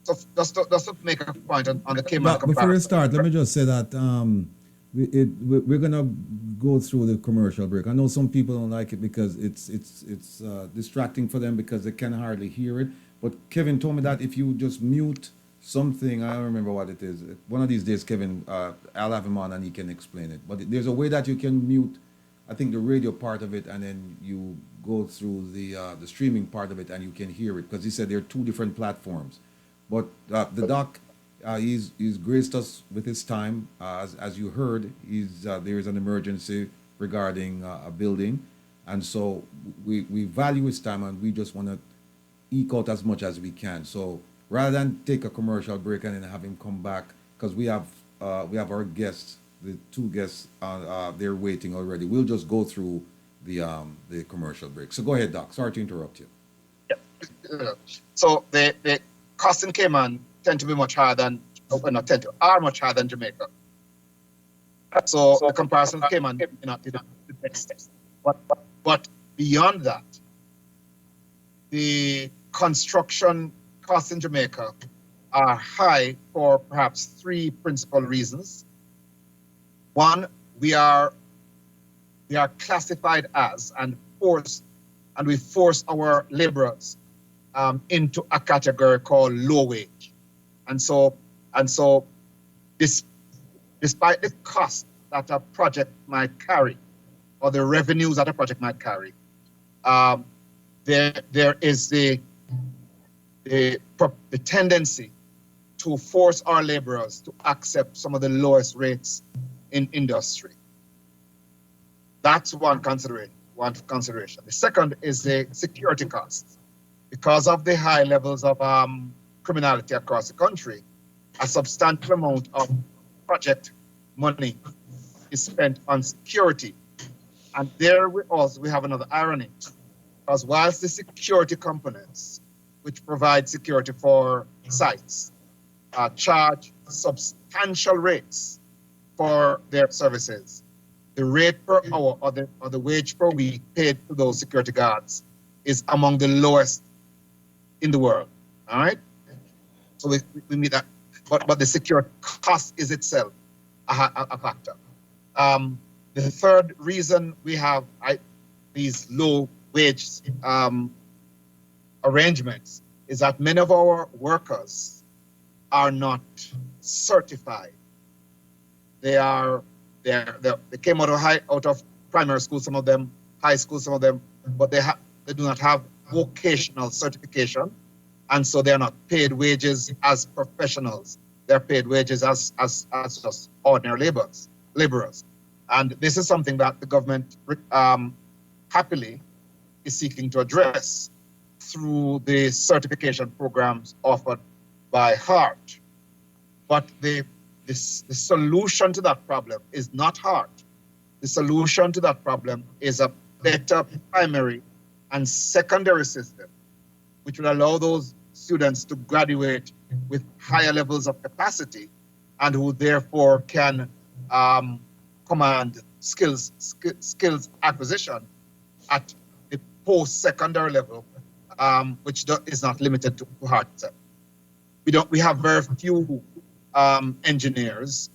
So just to make a point on the Cayman comparison. Before we start, let me just say that we're gonna go through the commercial break. I know some people don't like it because it's distracting for them because they can hardly hear it. But Kevin told me that if you just mute something, I don't remember what it is. One of these days, Kevin, I'll have him on and he can explain it. But there's a way that you can mute, I think, the radio part of it, and then you go through the streaming part of it and you can hear it, because he said there are two different platforms. But the doc, he's graced us with his time. As you heard, there is an emergency regarding a building, and so we value his time, and we just want to eke out as much as we can. So rather than take a commercial break and then have him come back, because we have our guests, the two guests, they're waiting already. We'll just go through the commercial break. So go ahead, Doc. Sorry to interrupt you. Yeah. So the costs in Cayman tend to be much higher than, are much higher than Jamaica. So the comparison with Cayman, not the best. But Beyond that, the construction costs in Jamaica are high for perhaps three principal reasons. One, we are classified as and we force our laborers into a category called low wage. And so despite the cost that a project might carry, or the revenues that a project might carry, there is the tendency to force our laborers to accept some of the lowest rates in industry. That's one consideration. The second is the security costs. Because of the high levels of criminality across the country, a substantial amount of project money is spent on security. And there we have another irony, because whilst the security components, which provide security for sites, charge substantial rates for their services, the rate per hour or the wage per week paid to those security guards is among the lowest in the world. All right, so we meet that, but the security cost is itself a factor. The third reason we have these low wage arrangements is that many of our workers are not certified. They came out of primary school, some of them, high school, some of them, but they do not have vocational certification, and so they are not paid wages as professionals. They're paid wages as just ordinary laborers. And this is something that the government happily is seeking to address through the certification programs offered by HEART. But the solution to that problem is not HEART. The solution to that problem is a better primary and secondary system, which will allow those students to graduate with higher levels of capacity and who therefore can command skills acquisition at the post-secondary level, which is not limited to HEART itself. We have very few engineers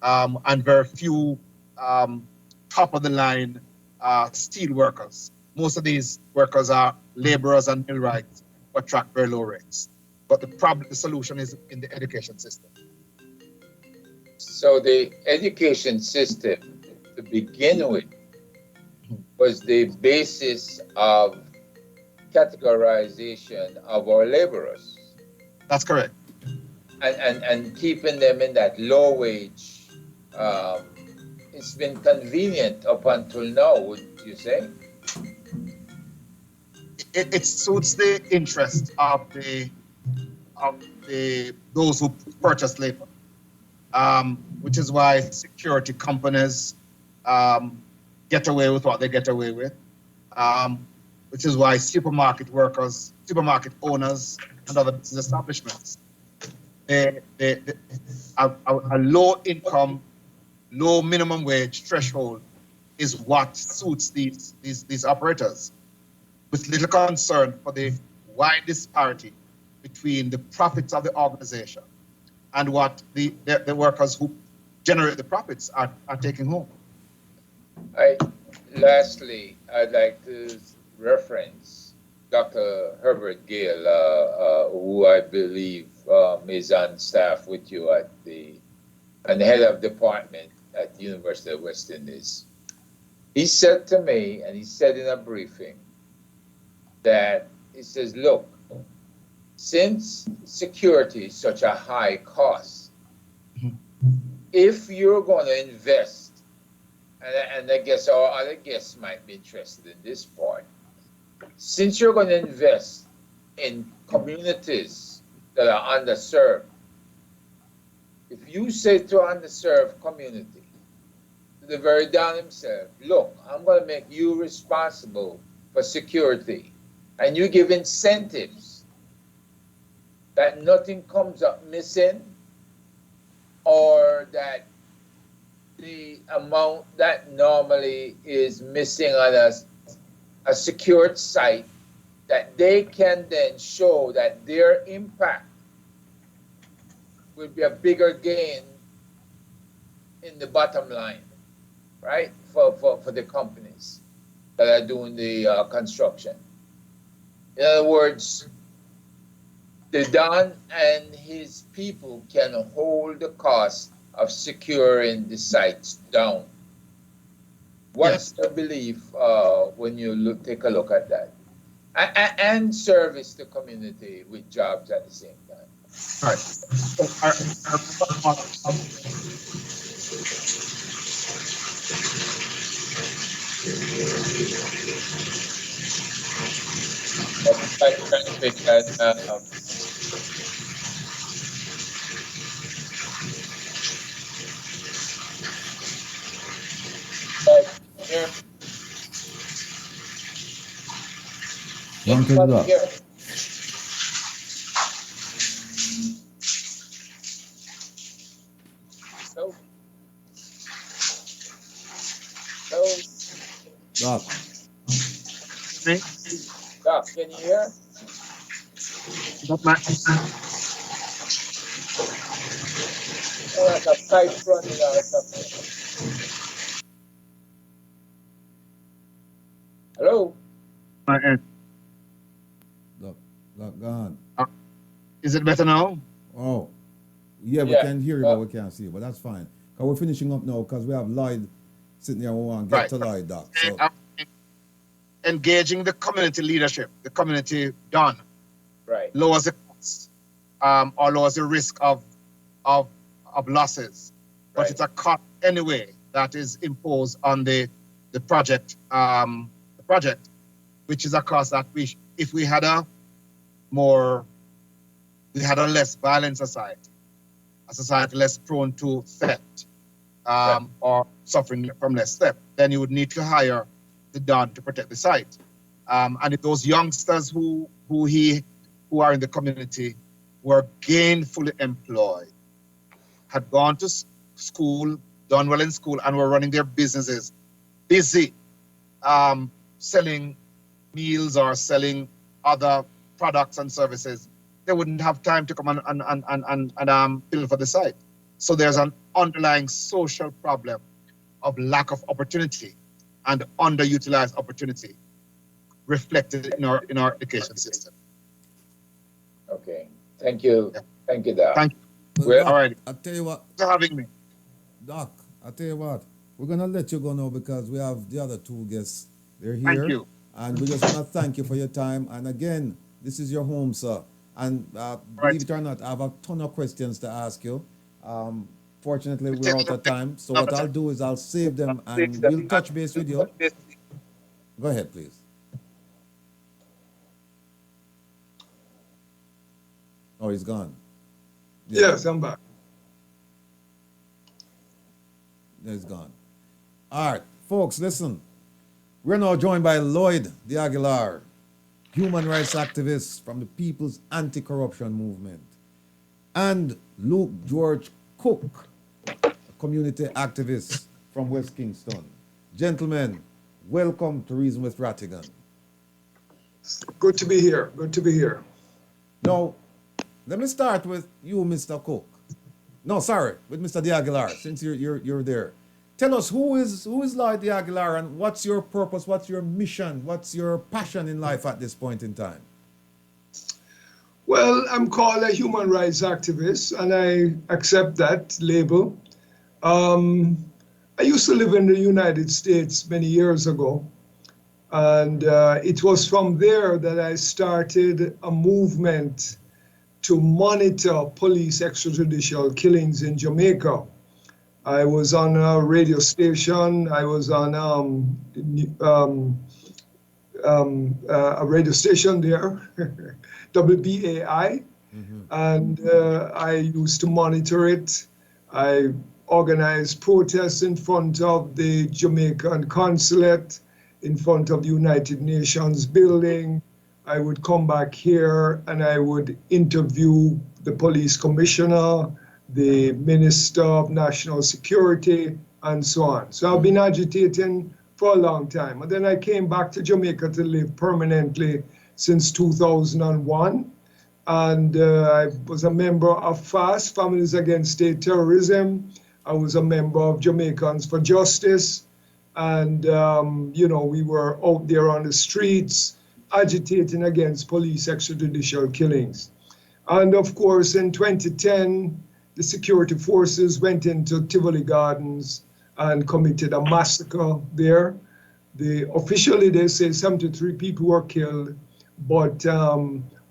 and very few top-of-the-line steel workers. Most of these workers are laborers and millwrights who attract very low rates. But the solution is in the education system. So the education system, to begin with, was the basis of categorization of our laborers. That's correct. And keeping them in that low wage, it's been convenient up until now, would you say? It suits the interest of those who purchase labor, which is why security companies get away with what they get away with, which is why supermarket workers, supermarket owners, and other business establishments, a low income, low minimum wage threshold is what suits these operators, with little concern for the wide disparity between the profits of the organization and what the workers who generate the profits are taking home. Lastly, I'd like to reference Dr. Herbert Gale, who I believe is on staff with you and the head of department at the University of West Indies. He said to me, and he said in a briefing, that he says, look, since security is such a high cost, if you're going to invest, and I guess our other guests might be interested in this part, since you're going to invest in communities that are underserved, if you say to an underserved community, to the very down himself, look, I'm going to make you responsible for security, and you give incentives that nothing comes up missing, or that the amount that normally is missing on a secured site that they can then show that their impact will be a bigger gain in the bottom line, right? For the companies that are doing the construction. In other words, the Don and his people can hold the cost of securing the sites down. What's the belief when you take a look at that? And service the community with jobs at the same time. All right. So Here. One to the Here. Doc, Doc, can you hear? Not my, Oh, like a pipe running or something. Hello? my end. Doc, gone. Is it better now? Oh, yeah, we Yeah, can hear you, but we can't see you, but that's fine. Because we're finishing up now, because we have Lloyd sitting there, we want to get to Lloyd, Doc. So, Engaging the community leadership, the community done, Right. lowers the cost, or lowers the risk of losses. But Right. it's a cost anyway that is imposed on the project, which is a cost that if we had a less violent society, a society less prone to theft, or suffering from less theft, then you would need to hire the Don to protect the site. And if those youngsters who are in the community were gainfully employed, had gone to school, done well in school, and were running their businesses, busy selling meals or selling other products and services, they wouldn't have time to come and fill for the site. So there's an underlying social problem of lack of opportunity and underutilized opportunity reflected in our education system. Okay. Thank you. Yeah. Thank you, Doc. Thank you Well, Doc, all right. I'll tell you what, for having me. Doc, I'll tell you what, we're going to let you go now because we have the other two guests. They're here. Thank you. And we just want to thank you for your time. And again, this is your home, sir. And believe it or not, I have a ton of questions to ask you. Fortunately, we're out of time. So what I'll do is I'll save them and we'll touch base with you. Go ahead, please. Oh, he's gone. Yeah. Yes, I'm back. He's gone. All right, folks, listen. We're now joined by Lloyd de Aguilar, human rights activist from the People's Anti-Corruption Movement, and Luke George Cooke, a community activist from West Kingston. Gentlemen, welcome to Reason with Rattigan. Good to be here. Good to be here. Now, let me start with you, Mr. Cooke. No, sorry, with Mr. de Aguilar, since you're there. Tell us who is Lloyd de Aguilar and what's your purpose, what's your mission, what's your passion in life at this point in time? Well, I'm called a human rights activist, and I accept that label. I used to live in the United States many years ago, and it was from there that I started a movement to monitor police extrajudicial killings in Jamaica. I was on a radio station. I was on a radio station there, WBAI, and I used to monitor it. I organized protests in front of the Jamaican consulate, in front of the United Nations building. I would come back here and I would interview the police commissioner, the Minister of National Security, and so on. So I've been agitating for a long time. And then I came back to Jamaica to live permanently since 2001. And I was a member of FAST, Families Against State Terrorism. I was a member of Jamaicans for Justice. And, we were out there on the streets agitating against police extrajudicial killings. And of course, in 2010, the security forces went into Tivoli Gardens and committed a massacre there. Officially, they say 73 people were killed, but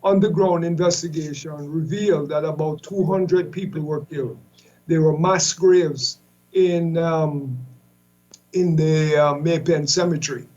underground investigation revealed that about 200 people were killed. There were mass graves in the Maypen Cemetery.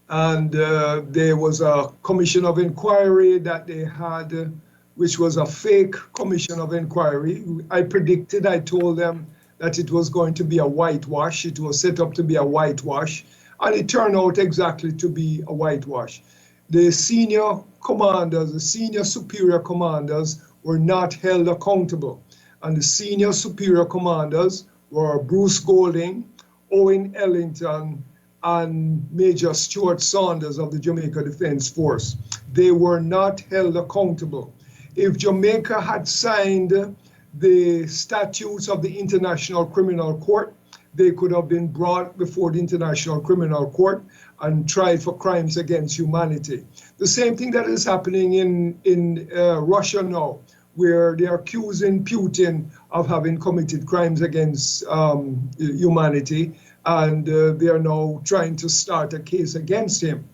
And there was a commission of inquiry that they had, which was a fake commission of inquiry. I told them that it was going to be a whitewash. It was set up to be a whitewash. And it turned out exactly to be a whitewash. The senior commanders, the senior superior commanders were not held accountable. And the senior superior commanders were Bruce Golding, Owen Ellington, and Major Stuart Saunders of the Jamaica Defense Force. They were not held accountable. If Jamaica had signed the statutes of the International Criminal Court, they could have been brought before the International Criminal Court and tried for crimes against humanity. The same thing that is happening in Russia now, where they are accusing Putin of having committed crimes against humanity, and they are now trying to start a case against him.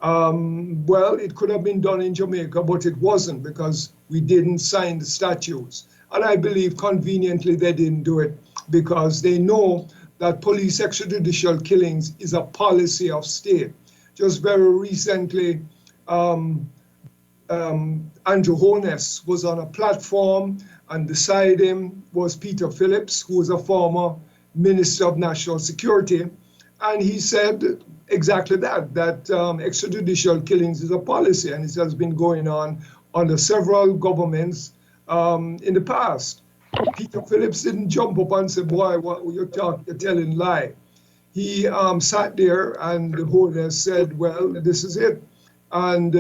Well, it could have been done in Jamaica, but it wasn't because we didn't sign the statutes. And I believe conveniently they didn't do it because they know that police extrajudicial killings is a policy of state. Just very recently, Andrew Holness was on a platform, and beside him was Peter Phillips, who was a former Minister of National Security. And he said exactly that extrajudicial killings is a policy, and it has been going on under several governments in the past. Peter Phillips didn't jump up and say, boy, what you're telling lie. He sat there and Holness said, well, this is it. And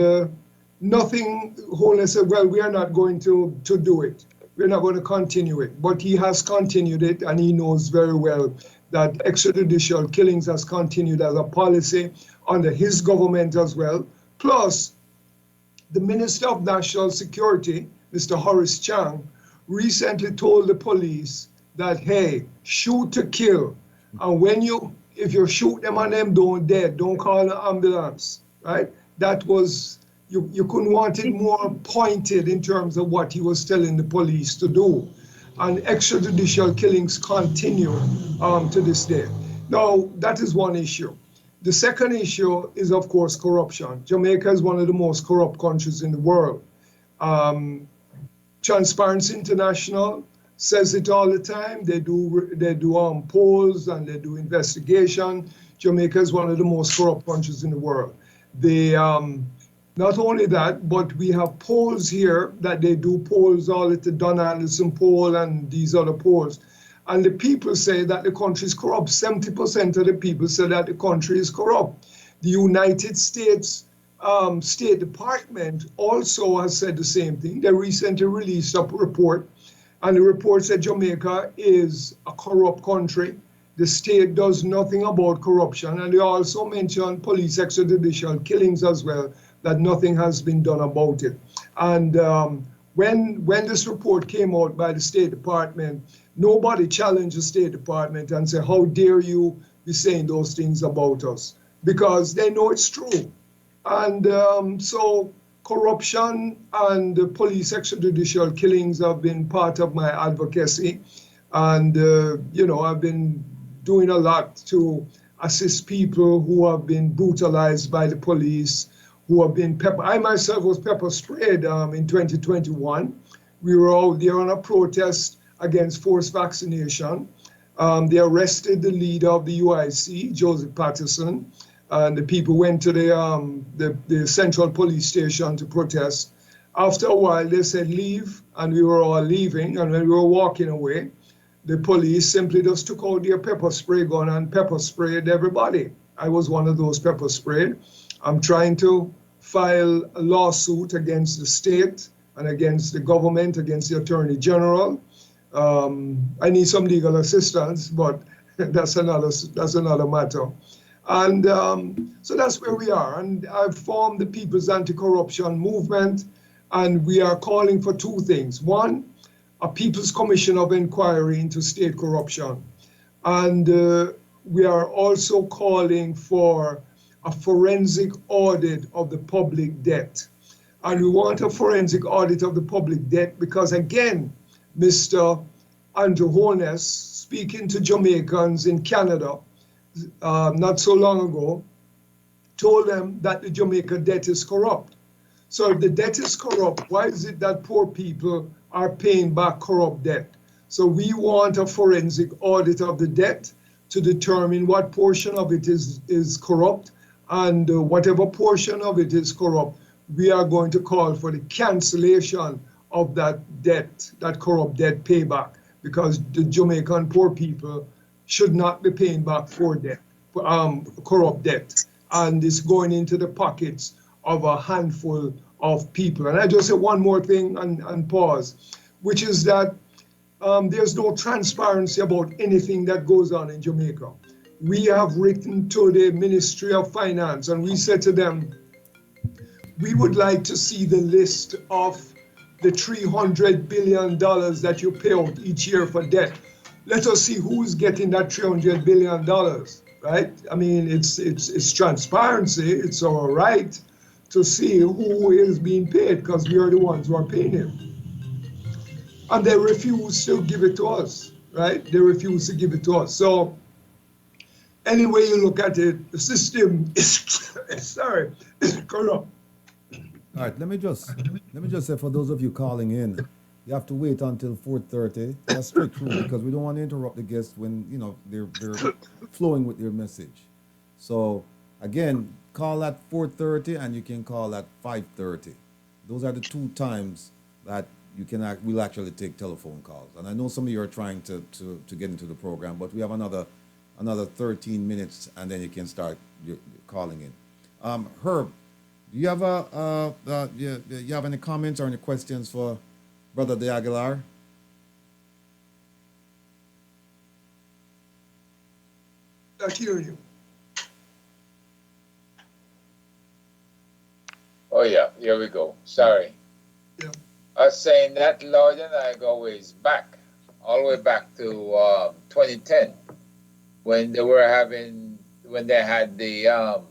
Holness said, well, we are not going to do it. We're not going to continue it. But he has continued it, and he knows very well that extrajudicial killings has continued as a policy under his government as well. Plus, the Minister of National Security, Mr. Horace Chang, recently told the police that, hey, shoot to kill. And if you shoot them and them don't dead, don't call an ambulance, right? That was, you couldn't want it more pointed in terms of what he was telling the police to do. And extrajudicial killings continue to this day. Now, that is one issue. The second issue is, of course, corruption. Jamaica is one of the most corrupt countries in the world. Transparency International says it all the time. They do polls and they do investigation. Jamaica is one of the most corrupt countries in the world. They not only that, but we have polls here that they do polls, all at the Don Anderson poll and these other polls. And the people say that the country is corrupt. 70% of the people say that the country is corrupt. The United States State Department also has said the same thing. They recently released a report, and the report said Jamaica is a corrupt country. The state does nothing about corruption, and they also mentioned police extrajudicial killings as well, that nothing has been done about it. And when this report came out by the State Department, nobody challenged the State Department and said, how dare you be saying those things about us? Because they know it's true. And so corruption and police extrajudicial killings have been part of my advocacy. And, I've been doing a lot to assist people who have been brutalized by the police, who have been I myself was pepper sprayed in 2021. We were out there on a protest against forced vaccination. They arrested the leader of the UIC, Joseph Patterson, and the people went to the central police station to protest. After a while, they said leave, and we were all leaving. And when we were walking away, the police simply just took out their pepper spray gun and pepper sprayed everybody. I was one of those pepper sprayed. I'm trying to file a lawsuit against the state and against the government, against the Attorney General. I need some legal assistance, but that's another matter. And so that's where we are. And I've formed the People's Anti-Corruption Movement, and we are calling for two things. One, a People's Commission of Inquiry into state corruption. And we are also calling for a forensic audit of the public debt. And we want a forensic audit of the public debt because, again, Mr. Andrew Holness, speaking to Jamaicans in Canada not so long ago, told them that the Jamaica debt is corrupt. So if the debt is corrupt, why is it that poor people are paying back corrupt debt? So we want a forensic audit of the debt to determine what portion of it is corrupt, and whatever portion of it is corrupt, we are going to call for the cancellation of that debt, that corrupt debt payback, because the Jamaican poor people should not be paying back for debt, corrupt debt, and it's going into the pockets of a handful of people. And I just say one more thing and pause, which is that there's no transparency about anything that goes on in Jamaica. We have written to the Ministry of Finance and we said to them, we would like to see the list of the $300 billion that you pay out each year for debt. Let us see who's getting that $300 billion, right? I mean, it's transparency. It's our right to see who is being paid because we are the ones who are paying him. And they refuse to give it to us, right? They refuse to give it to us. So any way you look at it, the system is, is corrupt. All right, let me just say for those of you calling in, you have to wait until 4:30. That's straight through because we don't want to interrupt the guests when they're flowing with their message. So again, call at 4:30 and you can call at 5:30. Those are the two times that we'll actually take telephone calls. And I know some of you are trying to get into the program, but we have another 13 minutes and then you can start calling in. Herb, do you have you have any comments or any questions for Brother De Aguilar? I hear you. Oh yeah, here we go. Sorry. Yeah. I was saying that Lloyd and I go ways back, all the way back to 2010, when they had the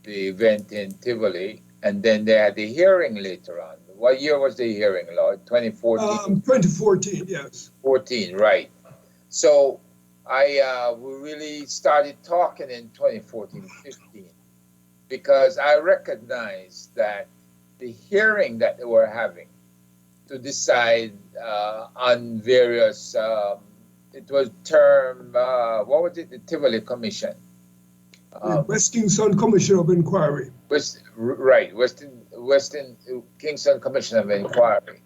event in Tivoli, and then they had the hearing later on. What year was the hearing, Lloyd? 2014? 2014, yes. 14, right. So we really started talking in 2014, 15, because I recognized that the hearing that they were having to decide on various, it was termed, what was it, the Tivoli Commission. West Kingston Commission of Inquiry. Western Kingston Commission of Inquiry.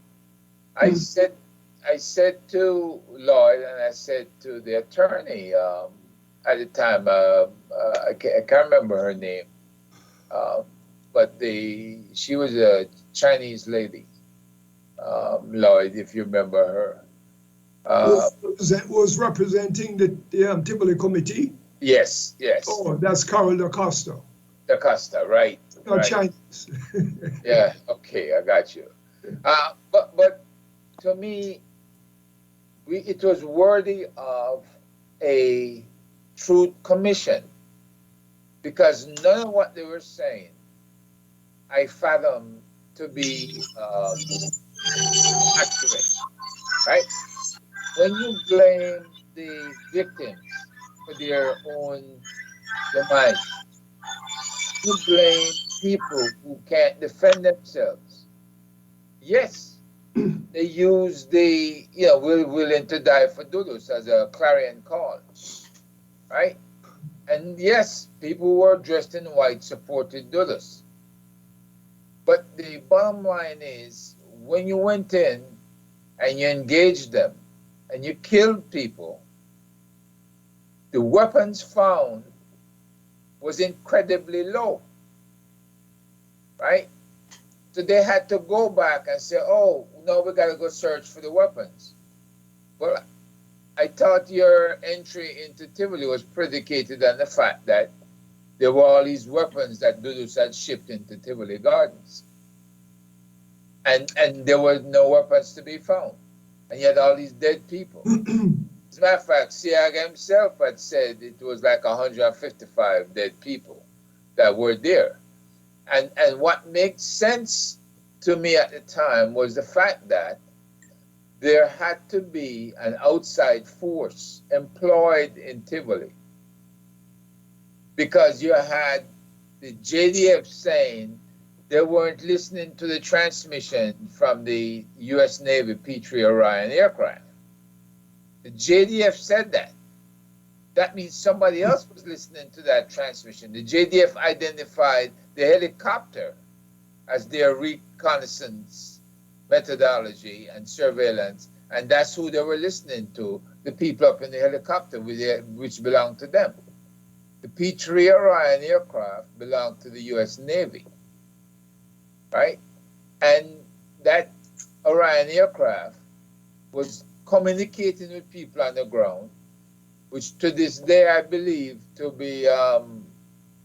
I said to Lloyd and I said to the attorney at the time, I can't remember her name, but she was a Chinese lady, Lloyd, if you remember her. Was representing the Tivoli Committee? Yes. Oh, that's Carol Da Costa. Da Costa, right. Not right. Chinese. Yeah, okay, I got you. But to me, it was worthy of a truth commission because none of what they were saying I fathom to be accurate, right? When you blame the victims for their own demise, you blame people who can't defend themselves. Yes, they use the, we're willing to die for Dulus as a clarion call, right? And yes, people who were dressed in white supported Dulus. But the bottom line is, when you went in and you engaged them and you killed people, the weapons found was incredibly low, right? So they had to go back and say, oh, no, we got to go search for the weapons. Well, I thought your entry into Tivoli was predicated on the fact that there were all these weapons that Dudus had shipped into Tivoli Gardens. And there were no weapons to be found. And you had all these dead people. As a matter of fact, Siaga himself had said it was like 155 dead people that were there. And what made sense to me at the time was the fact that there had to be an outside force employed in Tivoli, because you had the JDF saying they weren't listening to the transmission from the U.S. Navy P-3 Orion aircraft. The JDF said that. That means somebody else was listening to that transmission. The JDF identified the helicopter as their reconnaissance methodology and surveillance, and that's who they were listening to, the people up in the helicopter which belonged to them. The P-3 Orion aircraft belonged to the U.S. Navy, right? And that Orion aircraft was communicating with people on the ground, which to this day I believe to be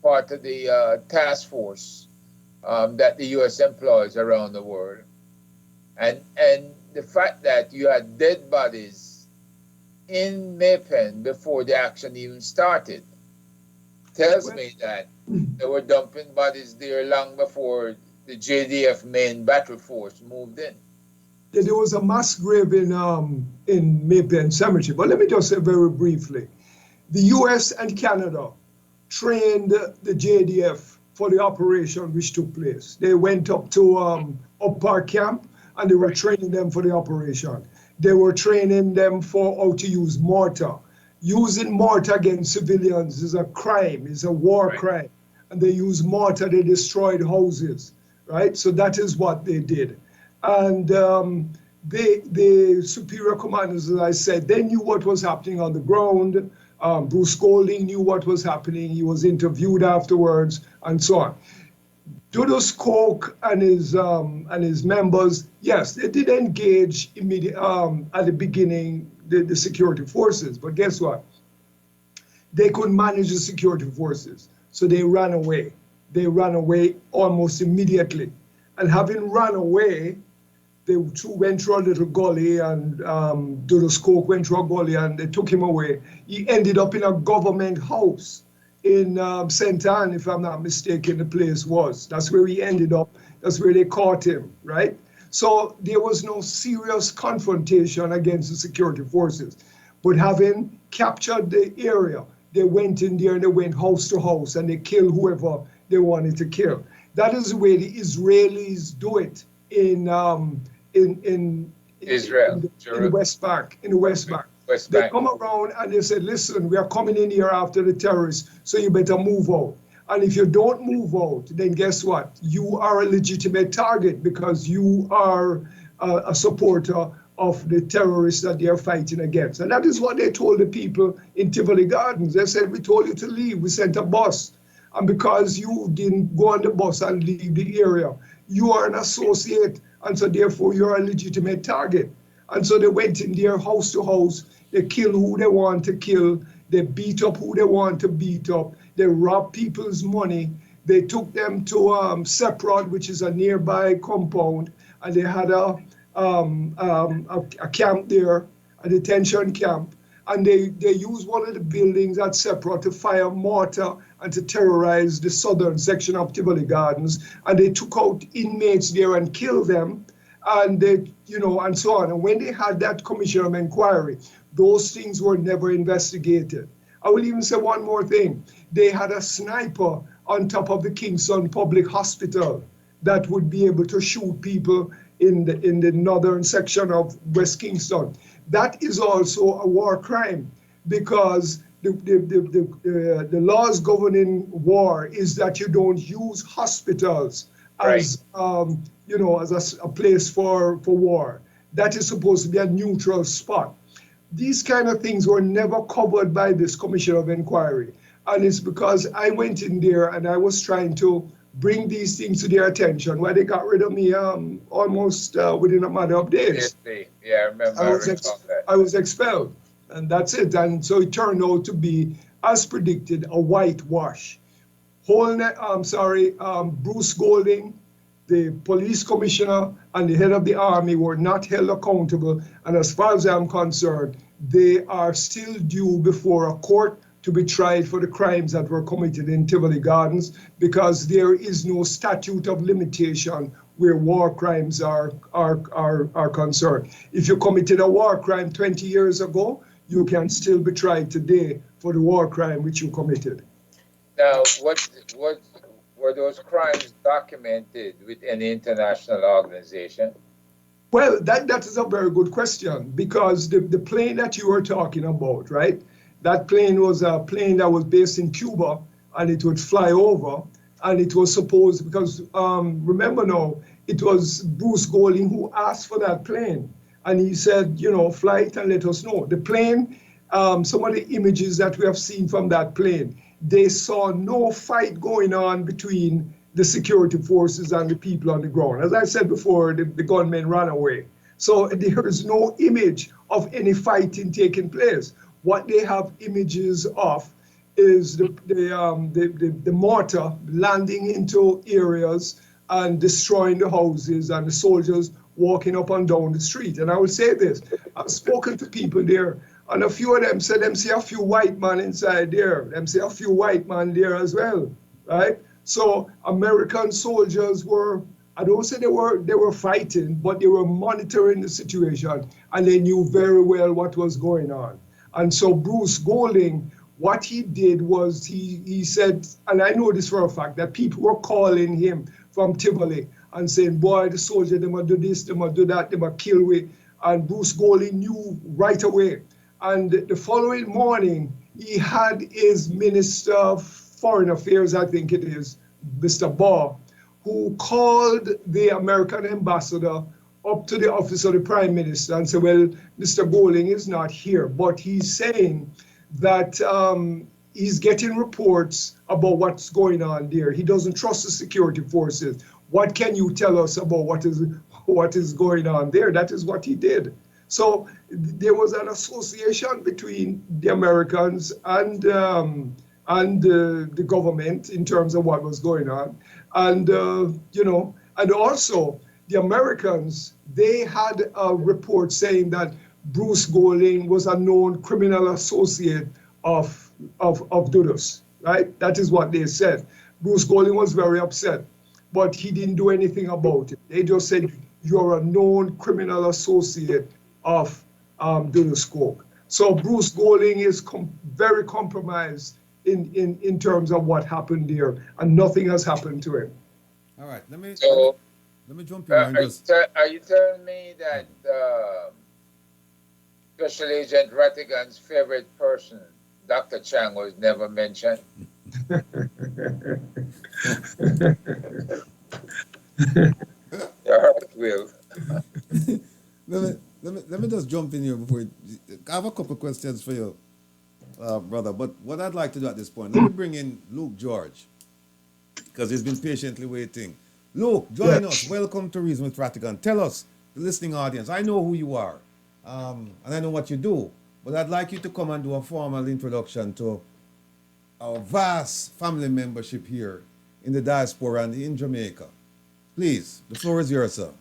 part of the task force that the U.S. employs around the world. And the fact that you had dead bodies in Maypen before the action even started tells me that they were dumping bodies there long before the JDF main battle force moved in. Yeah, there was a mass grave in Maypen Cemetery, but let me just say very briefly, the US and Canada trained the JDF for the operation which took place. They went up to Up Park Camp and they were training them for the operation. They were training them for how to use mortar. Using mortar against civilians is a crime, is a war crime. And they used mortar, they destroyed houses, right? So that is what they did. And the superior commanders, as I said, they knew what was happening on the ground. Bruce Golding knew what was happening. He was interviewed afterwards and so on. Dudus Cooke and his members, yes, they did engage at the beginning, the security forces, but guess what? They couldn't manage the security forces, so they ran away. They ran away almost immediately. And having run away, they two went through a little gully, and Dudus Cooke went through a gully, and they took him away. He ended up in a government house in St. Anne, if I'm not mistaken, the place was. That's where he ended up. That's where they caught him, right? So there was no serious confrontation against the security forces. But having captured the area, they went in there and they went house to house and they killed whoever they wanted to kill. That is the way the Israelis do it in Israel, in the West Bank. They come around and they say, listen, we are coming in here after the terrorists, so you better move out. And if you don't move out, then guess what? You are a legitimate target because you are a supporter of the terrorists that they are fighting against. And that is what they told the people in Tivoli Gardens. They said, we told you to leave. We sent a bus. And because you didn't go on the bus and leave the area, you are an associate. And so therefore, you're a legitimate target. And so they went in there house to house. They killed who they want to kill. They beat up who they want to beat up. They robbed people's money. They took them to Seprod, which is a nearby compound, and they had a camp there, a detention camp. And they used one of the buildings at Seprod to fire mortar and to terrorize the southern section of Tivoli Gardens. And they took out inmates there and killed them, and they, and so on. And when they had that commission of inquiry, those things were never investigated. I will even say one more thing. They had a sniper on top of the Kingston Public Hospital that would be able to shoot people in the northern section of West Kingston. That is also a war crime, because the laws governing war is that you don't use hospitals as as a place for war. That is supposed to be a neutral spot. These kind of things were never covered by this commission of inquiry. And it's because I went in there and I was trying to bring these things to their attention. Why they got rid of me almost within a matter of days. Yeah, I remember. I recall that. I was expelled, and that's it. And so it turned out to be, as predicted, a whitewash. Bruce Golding, the police commissioner, and the head of the army were not held accountable. And as far as I'm concerned, they are still due before a court to be tried for the crimes that were committed in Tivoli Gardens, because there is no statute of limitation where war crimes are concerned. If you committed a war crime 20 years ago, you can still be tried today for the war crime which you committed. Now, what were those crimes documented with any international organization? Well, that is a very good question, because the plane that you were talking about, right? That plane was a plane that was based in Cuba, and it would fly over, and it was supposed, because remember now, it was Bruce Golding who asked for that plane, and he said, fly it and let us know. The plane, some of the images that we have seen from that plane, they saw no fight going on between the security forces and the people on the ground. As I said before, the gunmen ran away. So there is no image of any fighting taking place. What they have images of is the mortar landing into areas and destroying the houses, and the soldiers walking up and down the street. And I will say this, I've spoken to people there, and a few of them said them see a few white men inside there. Them see a few white men there as well, right? So American soldiers were, I don't say they were fighting, but they were monitoring the situation, and they knew very well what was going on. And so Bruce Golding, what he did was he said, and I know this for a fact, that people were calling him from Tivoli and saying, boy, the soldier, they might do this, they might do that, they might kill we. And Bruce Golding knew right away. And the following morning, he had his Minister of Foreign Affairs, I think it is, Mr. Barr, who called the American ambassador up to the office of the Prime Minister and said, well, Mr. Golding is not here, but he's saying that he's getting reports about what's going on there. He doesn't trust the security forces. What can you tell us about what is going on there? That is what he did. So there was an association between the Americans and the government in terms of what was going on. And, and also the Americans, they had a report saying that Bruce Golding was a known criminal associate of Dudus, right? That is what they said. Bruce Golding was very upset, but he didn't do anything about it. They just said, you're a known criminal associate of Dudus Cooke. So Bruce Golding is very compromised in terms of what happened there, and nothing has happened to him. All right, let me jump in. Are you telling me that Special Agent Rattigan's favorite person, Dr. Chang, was never mentioned? All right, Will. Let me just jump in here before I have a couple of questions for you, brother. But what I'd like to do at this point, let me bring in Luke George, because he's been patiently waiting. Luke, join us. Welcome to Reason with Rattigan. Tell us, the listening audience, I know who you are, and I know what you do, but I'd like you to come and do a formal introduction to our vast family membership here in the diaspora and in Jamaica. Please, the floor is yours, sir.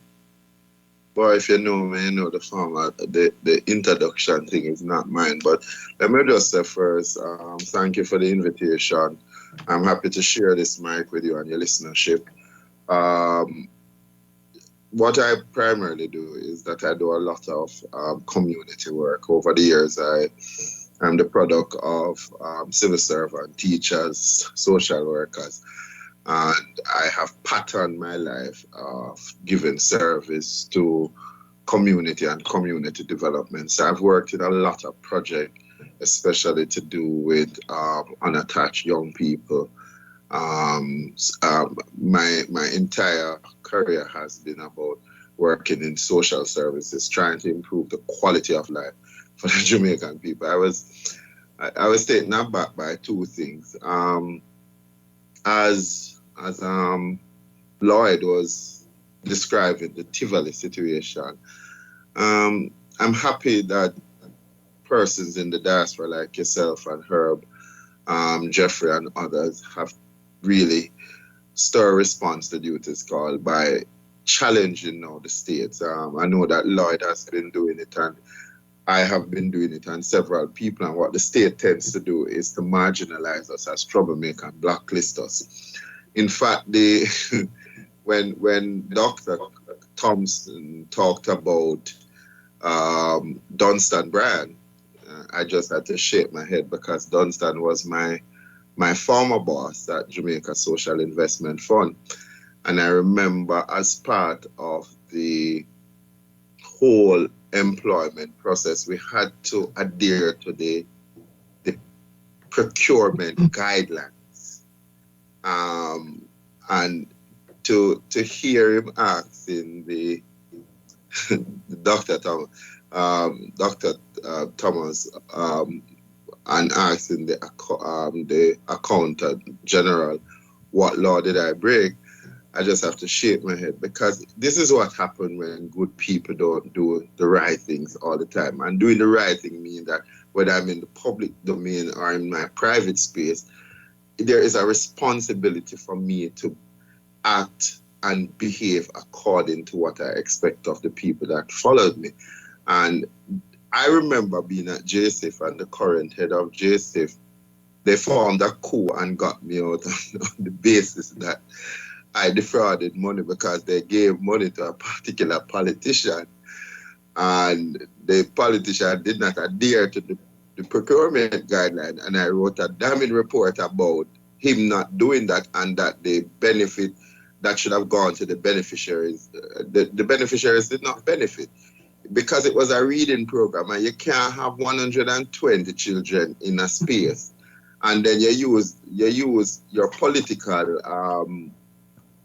Boy, if you know me, you know the format. The introduction thing is not mine. But let me just say first, thank you for the invitation. I'm happy to share this mic with you and your listenership. What I primarily do is that I do a lot of community work. Over the years, I'm the product of civil servants, teachers, social workers. And I have patterned my life of giving service to community and community development. So I've worked in a lot of projects, especially to do with unattached young people. My entire career has been about working in social services, trying to improve the quality of life for the Jamaican people. I was taken aback by two things. As Lloyd was describing the Tivoli situation, I'm happy that persons in the diaspora like yourself and Herb, Jeffrey and others have really stir response to duties called by challenging now the states. I know that Lloyd has been doing it and I have been doing it and several people, and what the state tends to do is to marginalize us as troublemaker and blacklist us. In fact, when Dr. Thomson talked about Dunstan Bryan, I just had to shake my head because Dunstan was my former boss at Jamaica Social Investment Fund. And I remember as part of the whole employment process, we had to adhere to the procurement guidelines. And to hear him asking the Dr. Thomas and asking the accountant general, what law did I break? I just have to shake my head because this is what happens when good people don't do the right things all the time. And doing the right thing means that whether I'm in the public domain or in my private space, there is a responsibility for me to act and behave according to what I expect of the people that followed me. And I remember being at JSIF and the current head of JSIF, they formed a coup and got me out on the basis that I defrauded money because they gave money to a particular politician and the politician did not adhere to the procurement guideline, and I wrote a damning report about him not doing that and that the benefit that should have gone to the beneficiaries, the beneficiaries did not benefit because it was a reading program and you can't have 120 children in a space and then you use your political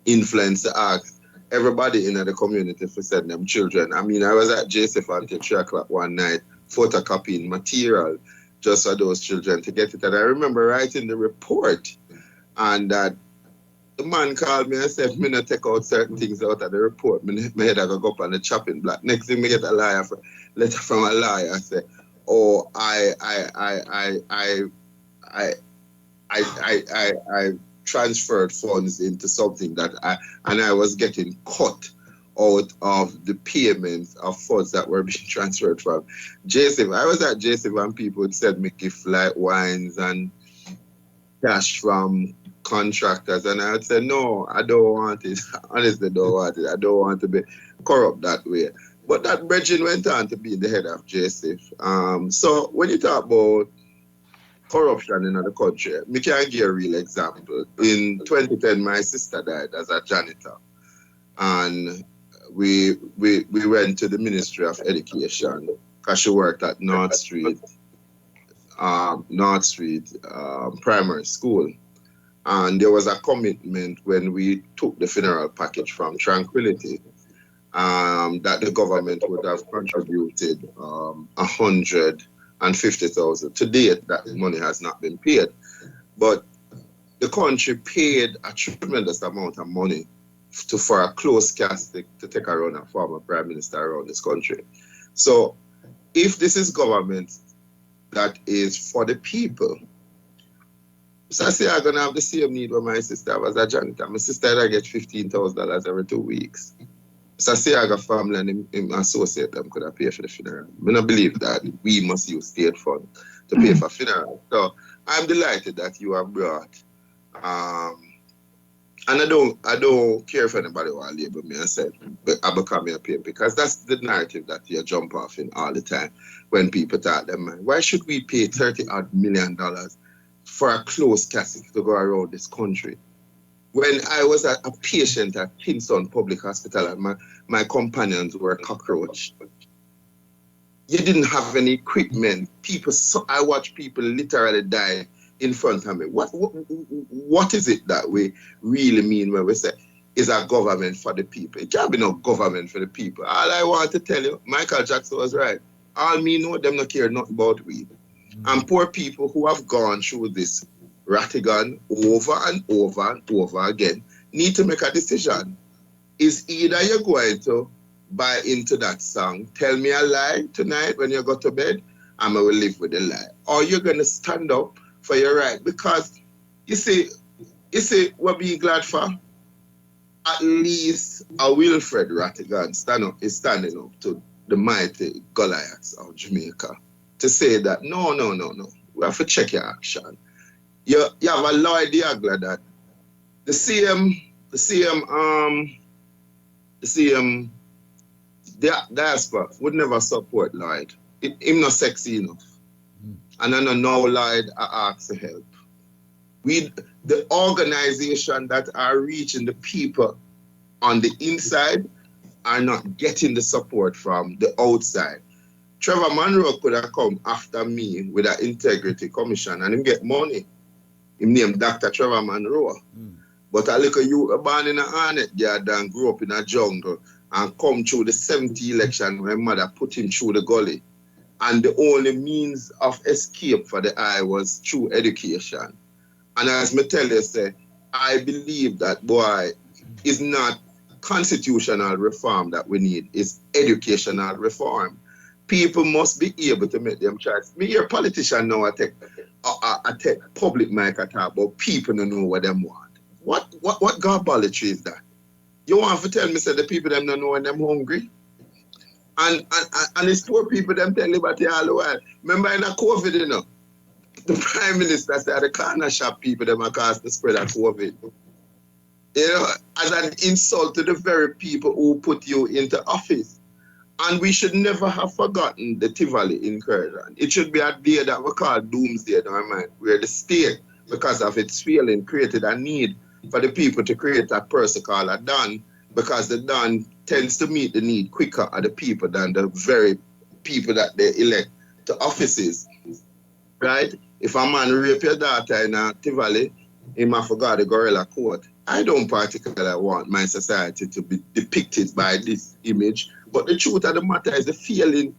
influence to ask everybody in the community to send them children. I mean, I was at JSF until 3 o'clock one night photocopying material just for those children to get it. And I remember writing the report and that the man called me and said, me not take out certain things out of the report. My head I go up on the chopping block. Next thing me get a letter from a lawyer and say, oh, I transferred funds into something that I was getting cut out of the payments of funds that were being transferred from JSIF. I was at JSIF and people would send me gift like wines and cash from contractors, and I would say, no, I don't want it. Honestly, don't want it. I don't want to be corrupt that way. But that brethren went on to be the head of JSIF. So when you talk about corruption in the country, me can give a real example. In 2010, my sister died as a janitor, and we went to the Ministry of Education because she worked at North Street Primary School, and there was a commitment when we took the funeral package from Tranquility that the government would have contributed 150,000. To date, that money has not been paid. But the country paid a tremendous amount of money for a close casket to take around a former prime minister around this country. So if this is government that is for the people, so I say I'm going to have the same need when my sister was a janitor. My sister I get $15,000 every 2 weeks. So I say I got family and him associate them could have paid for the funeral. I don't believe that we must use state fund to pay for funeral. So I'm delighted that you have brought, and I don't care if anybody will label me and say I become a pain, because that's the narrative that you jump off in all the time when people talk them, man, why should we pay $30 million for a closed casket to go around this country? When I was a patient at Kingston Public Hospital and my companions were cockroached, you didn't have any equipment. I watched people literally die in front of me. What is it that we really mean when we say is a government for the people? It can't be no government for the people. All I want to tell you, Michael Jackson was right. All me know, them not care nothing about we. And poor people who have gone through this rattigan over and over and over again need to make a decision. Is either you're going to buy into that song, tell me a lie tonight when you go to bed, and I will live with the lie. Or you're going to stand up for your right. Because, you see, what being glad for? At least a Wilfred Rattigan is standing up to the mighty Goliaths of Jamaica to say that, no. We have to check your action. You have a Lloyd that the CM diaspora would never support Lloyd. Him not sexy enough. And I don't know Lloyd I ask for help. The organization that are reaching the people on the inside are not getting the support from the outside. Trevor Monroe could have come after me with an integrity commission and him get money. Him named Dr. Trevor Monroe. But I look at you born in a hornet yard and grew up in a jungle and come through the 70th election when mother put him through the gully. And the only means of escape for the eye was through education. And as me tell you, say, I believe that, boy, is not constitutional reform that we need, it's educational reform. People must be able to make them choice. Me hear politician now I take public mic at talk, but people don't know what them want. What garbolatry is that? You want to tell me say the people them don't know when them hungry? And it's poor people them tell liberty all the while. Remember in a COVID, you know, the Prime Minister said the corner shop people them are cause the spread of COVID. You know, as an insult to the very people who put you into office. And we should never have forgotten the Tivoli incursion. It should be a day that we call doomsday, where the state, because of its failing, created a need for the people to create a person called a Don, because the Don tends to meet the need quicker of the people than the very people that they elect to offices. Right? If a man rape your daughter in a Tivoli, he might forget the gorilla court. I don't particularly want my society to be depicted by this image, but the truth of the matter is the feeling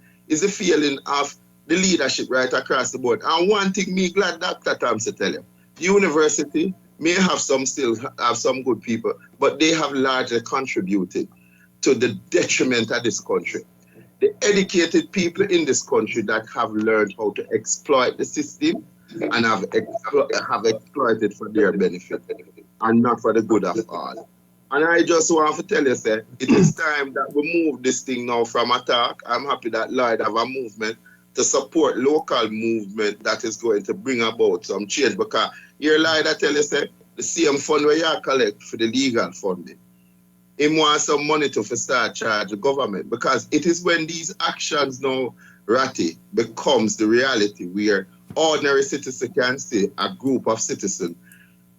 of the leadership right across the board. And one thing me glad Dr. Thomson tell you, university may have some good people, but they have largely contributed to the detriment of this country. The educated people in this country that have learned how to exploit the system and have exploited for their benefit and not for the good of all. And I just want to tell you, sir, it is time that we move this thing now from attack. I'm happy that Lloyd have a movement to support local movement that is going to bring about some change. Because here, Lloyd, I tell you, sir, the same fund where you collect for the legal funding, he wants some money to start charge the government. Because it is when these actions now, Ratty, becomes the reality where ordinary citizens can see a group of citizens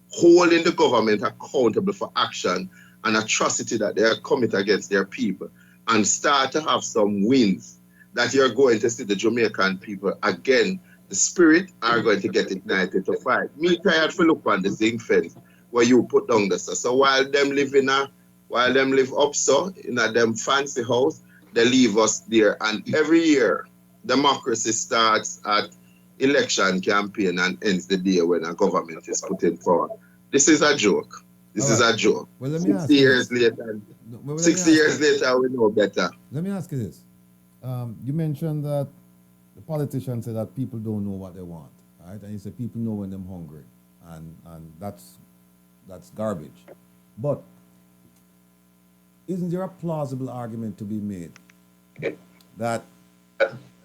holding the government accountable for action and atrocity that they are commit against their people, and start to have some wins that you're going to see the Jamaican people again. The spirit are going to get ignited to fight. Me tired for look on the zinc fence where you put down the so while them live up so in a them fancy house, they leave us there. And every year democracy starts at election campaign and ends the day when a government is put in power. This is a joke. This is a joke. Well, let me 60 ask you years this. later, No, well, let 60 me ask years later, we know better. Let me ask you this. You mentioned that the politicians say that people don't know what they want, right? And you say people know when they're hungry, and that's garbage. But isn't there a plausible argument to be made that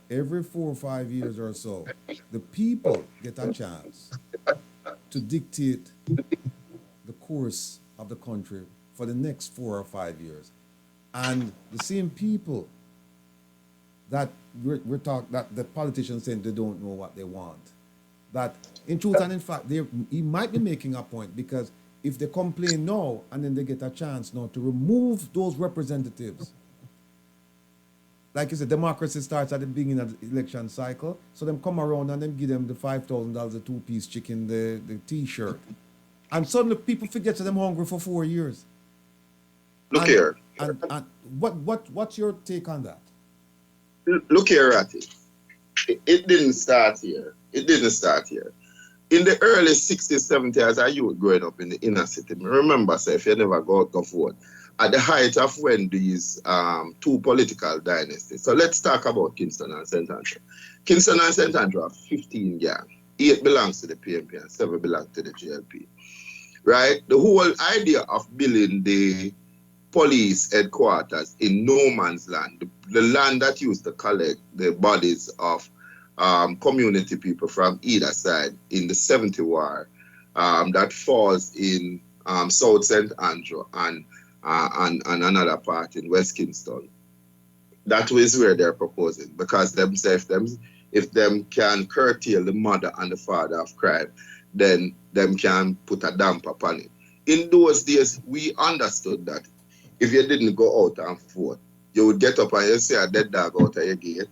every 4 or 5 years or so, the people get a chance to dictate the course of the country for the next 4 or 5 years, and the same people that we're talking, that the politicians saying they don't know what they want, that in truth and in fact he might be making a point, because if they complain now and then they get a chance now to remove those representatives, like you said, democracy starts at the beginning of the election cycle, so them come around and then give them the $5,000, the 2-piece chicken, the T-shirt, and suddenly people forget that them hungry for 4 years. Look here. And what's your take on that? Look here, Ratty. it didn't start here. It didn't start here. In the early 60s, 70s, as a youth growing up in the inner city, remember, say, if you never go out to vote, at the height of when these two political dynasties. So let's talk about Kingston and St. Andrew. Kingston and St. Andrew have 15 gangs. 8 belongs to the PNP and 7 belong to the GLP. Right? The whole idea of building the police headquarters in no man's land, the land that used to collect the bodies of community people from either side in the 70 war, that falls in South St. Andrew and another part in West Kingston. That is where they're proposing, because them say if them can curtail the mother and the father of crime, then them can put a damper upon it. In those days, we understood that if you didn't go out and vote, you would get up and you see a dead dog out of your gate.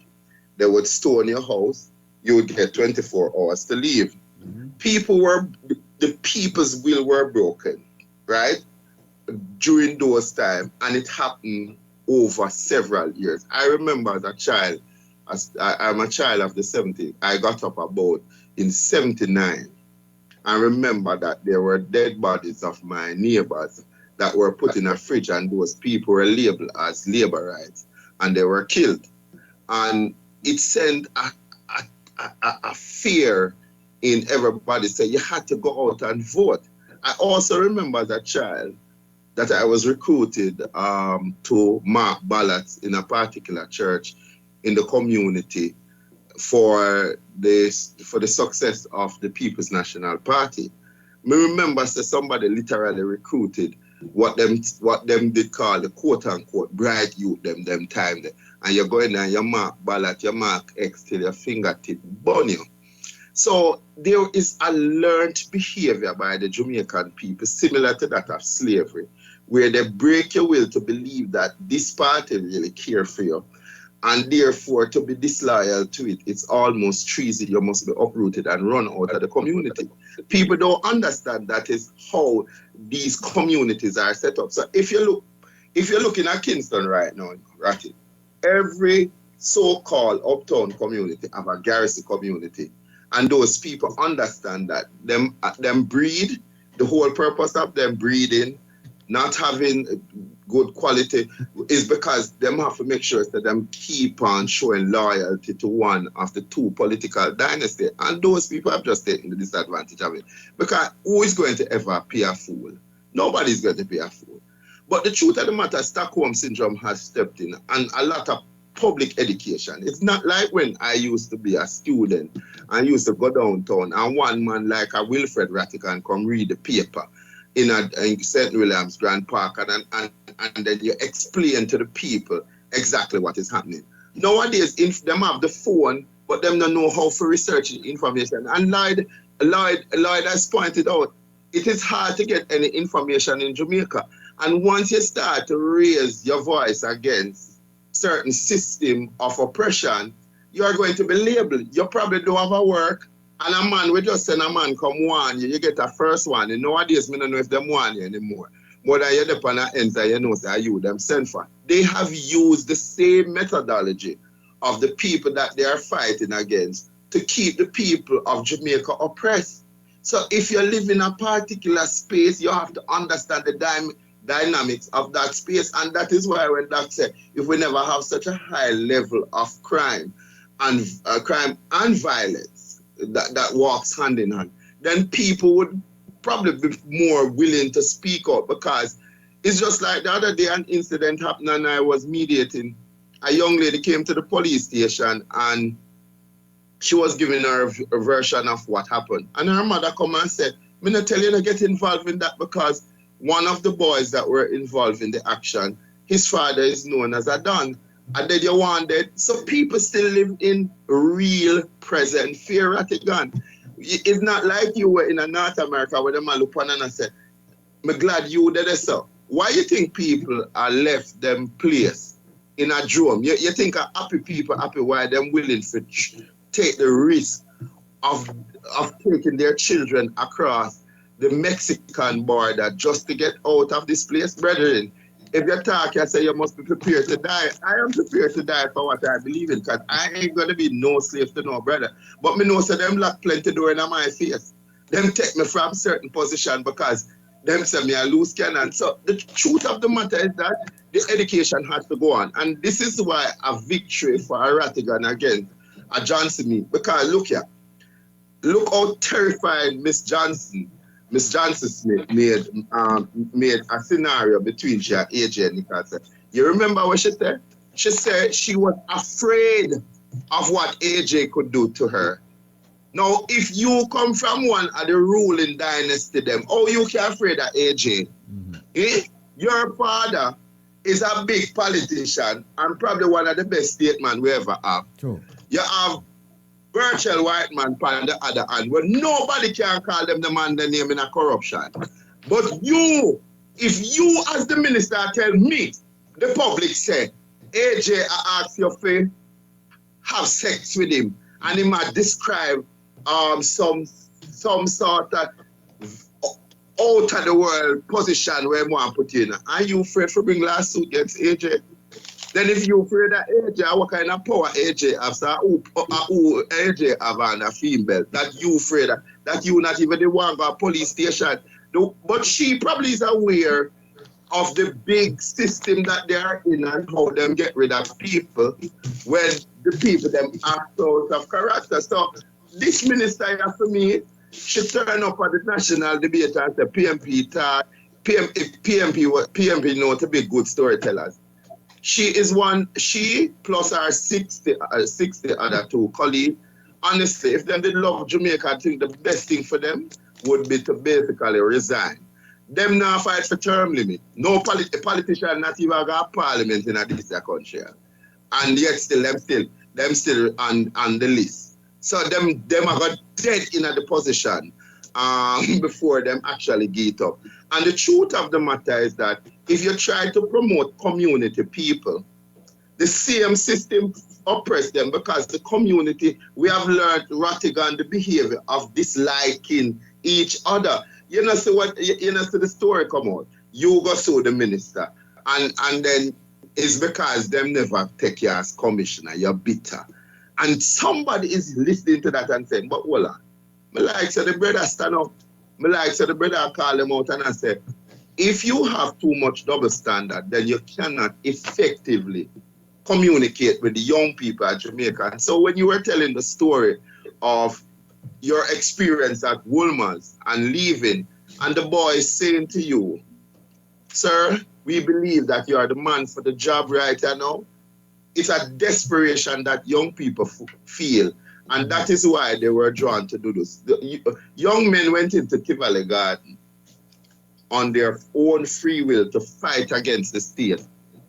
They would stone your house. You would get 24 hours to leave. Mm-hmm. The people's will were broken, right? During those times, and it happened over several years. I remember as a child, I'm a child of the 70s. I got up about in 79. I remember that there were dead bodies of my neighbors that were put in a fridge, and those people were labeled as laborites, and they were killed. And it sent a fear in everybody, say you had to go out and vote. I also remember as a child that I was recruited to mark ballots in a particular church in the community for the success of the People's National Party. Me remember somebody literally recruited what them did call the quote-unquote bright youth them time there. And you go in there and you mark ballot, you mark X till your fingertip burn you. So there is a learned behavior by the Jamaican people similar to that of slavery, where they break your will to believe that this party really care for you, and therefore to be disloyal to it, it's almost treason. You must be uprooted and run out of the community. People don't understand that is how these communities are set up. So if you're looking at Kingston right now, Ratty, every so-called uptown community have a garrison community, and those people understand that them breed, the whole purpose of them breeding, not having good quality, is because them have to make sure that them keep on showing loyalty to one of the two political dynasties. And those people have just taken the disadvantage of it. Because who is going to ever pay a fool? Nobody's going to pay a fool. But the truth of the matter, Stockholm Syndrome has stepped in, and a lot of public education. It's not like when I used to be a student and used to go downtown and one man like a Wilfred Rattigan come read the paper in St. William's Grand Park, and then you explain to the people exactly what is happening. Nowadays, them have the phone, but them don't know how to research information. And Lloyd has pointed out, it is hard to get any information in Jamaica. And once you start to raise your voice against certain system of oppression, you are going to be labeled. You probably don't have a work. And a man, we just send a man come warn you, you get a first one. And nowadays, I don't know if them warn you anymore. More than you're the pan and enter, you know, say you them send for. They have used the same methodology of the people that they are fighting against to keep the people of Jamaica oppressed. So if you live in a particular space, you have to understand the dynamics of that space. And that is why when Doc said, if we never have such a high level of crime and violence, that walks hand in hand, then people would probably be more willing to speak up, because it's just like the other day an incident happened and I was mediating. A young lady came to the police station and she was giving her a version of what happened. And her mother come and said, I'm not telling you to get involved in that, because one of the boys that were involved in the action, his father is known as a Don. And then you wanted, so people still live in real present fear at a gun. It's not like you were in North America where the man look on and said, I'm glad you did it, so. Why you think people are left them place in a drum? You think happy people happy why them willing to take the risk of taking their children across the Mexican border just to get out of this place? Brethren, if you talk, you say you must be prepared to die. I am prepared to die for what I believe in, because I ain't gonna be no slave to no brother. But me know so them lock plenty door in my face. Them take me from certain position because them say me a loose cannon. So the truth of the matter is that the education has to go on. And this is why a victory for a Rattigan against a Johnson me. Because look here, look how terrified Miss Johnson Smith made a scenario between she and AJ and Nicole. You remember what she said? She said she was afraid of what AJ could do to her. Now, if you come from one of the ruling dynasty, them, oh, you can afraid of AJ. Your father is a big politician and probably one of the best statesmen we ever have. True. You have virtual white man on the other hand, where nobody can call them the man the name in a corruption. But you, if you as the minister tell me, the public say, AJ asked you to have sex with him, and he might describe some sort of out of the world position where he want to put you in. Are you afraid to bring lawsuit against AJ? Then if you're afraid of AJ, what kind of power AJ has, who AJ have on a female, that you afraid of, that you not even the one go police station. But she probably is aware of the big system that they are in and how them get rid of people when the people them act out of character. So this minister for me should turn up at the national debate and say PMP talk. PMP know to be good storytellers. She is one, she plus her 60 other two colleagues. Honestly, if them did love Jamaica, I think the best thing for them would be to basically resign. Them now fight for term limit. No politician not even got parliament in this country. And yet them still on the list. So them are got dead in the position before them actually get up. And the truth of the matter is that if you try to promote community people, the same system oppress them, because the community, we have learned Rattigan the behavior of disliking each other. You know, so what you know, so the story come out. You go sue the minister, and then it's because them never take you as commissioner, you're bitter. And somebody is listening to that and saying, but hold on. Me like so the brother stand up. Me like so the brother call them out and I say, if you have too much double standard, then you cannot effectively communicate with the young people at Jamaica. And so when you were telling the story of your experience at Woolman's and leaving, and the boy is saying to you, sir, we believe that you are the man for the job right now. It's a desperation that young people feel. And that is why they were drawn to do this. The young men went into Tivoli Garden on their own free will to fight against the state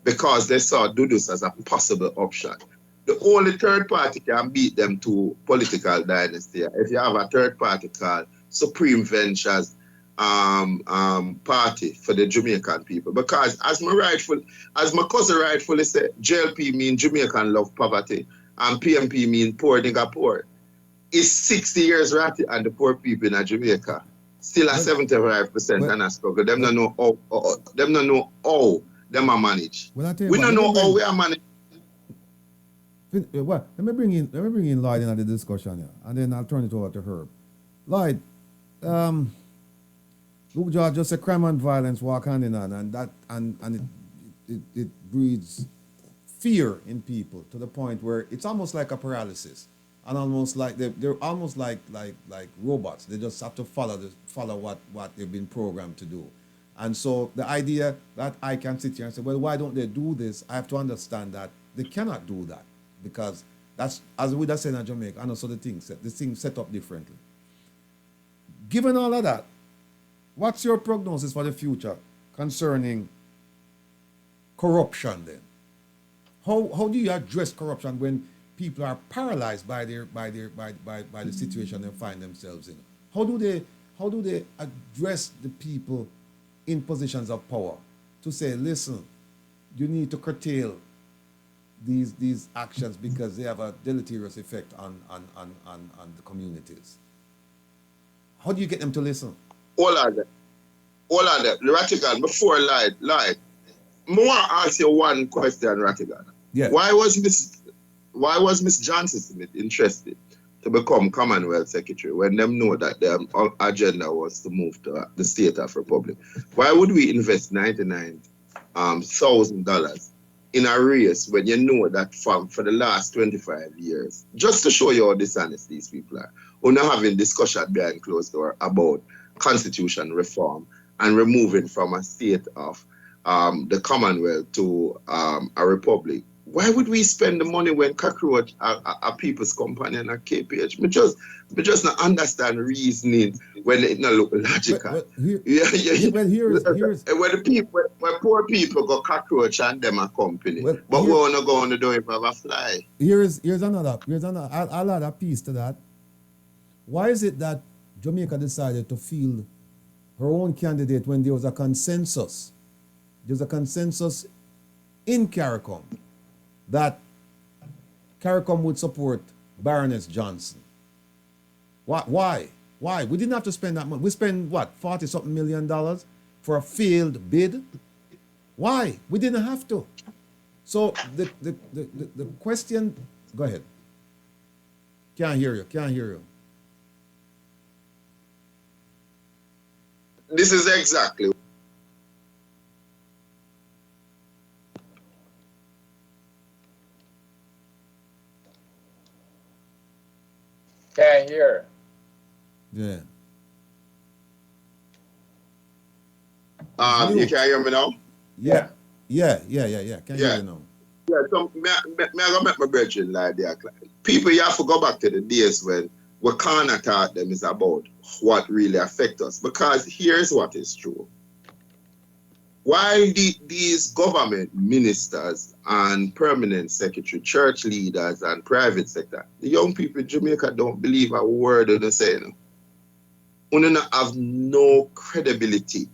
because they saw Dudus as a possible option. The only third party can beat them to political dynasty if you have a third party called Supreme Ventures party for the Jamaican people. Because as my cousin rightfully said, JLP means Jamaican love poverty and PMP means poor nigga poor. It's 60 years ratty and the poor people in Jamaica still at 75% and a struggle. Them don't know how them are managed. Well, we don't know how we are managed. Well, let me bring in Lloyd into the discussion here, and then I'll turn it over to Herb. Lloyd, Luke George just said crime and violence walk hand in hand, and that and it breeds fear in people to the point where it's almost like a paralysis, and almost like they're almost like robots. They just have to follow what they've been programmed to do. And so the idea that I can sit here and say, well, why don't they do this? I have to understand that they cannot do that, because that's, as we just said in Jamaica, and also the things set up differently. Given all of that, what's your prognosis for the future concerning corruption then? How do you address corruption when people are paralyzed by the situation they find themselves in? How do they address the people in positions of power to say, listen, you need to curtail these actions because they have a deleterious effect on the communities? How do you get them to listen? All of that. Rattigan, before Lloyd, I want to ask you one question, Rattigan. Yeah. Why was Miss Johnson Smith interested to become Commonwealth Secretary when them know that their agenda was to move to the state of Republic? Why would we invest $99,000 in a race when you know that for the last 25 years, just to show you how dishonest these people are, we're not having discussion behind closed door about constitution reform and removing from a state of the Commonwealth to a republic? Why would we spend the money when cockroach are people's companion at KPH? Me just not understand reasoning when it not look logical. Well, here's when poor people go cockroach and them a company, Well, but we here- wanna go on the door if I have a fly. here's another. I'll add a piece to that. Why is it that Jamaica decided to field her own candidate when there was a consensus? There's a consensus in CARICOM that CARICOM would support Baroness Johnson. Why? We didn't have to spend that money. We spent what, $40-something million for a failed bid? Why? We didn't have to. So the question, go ahead. Can't hear you. This is exactly. Can't hear. Yeah. You can hear me now? Yeah. Can hear you now. Yeah, so me I go make my brethren like there. People, you have to go back to the days when we can't talk them is about what really affects us. Because here's what is true. While these government ministers and permanent secretary, church leaders and private sector, the young people in Jamaica don't believe a word they say. We don't have no credibility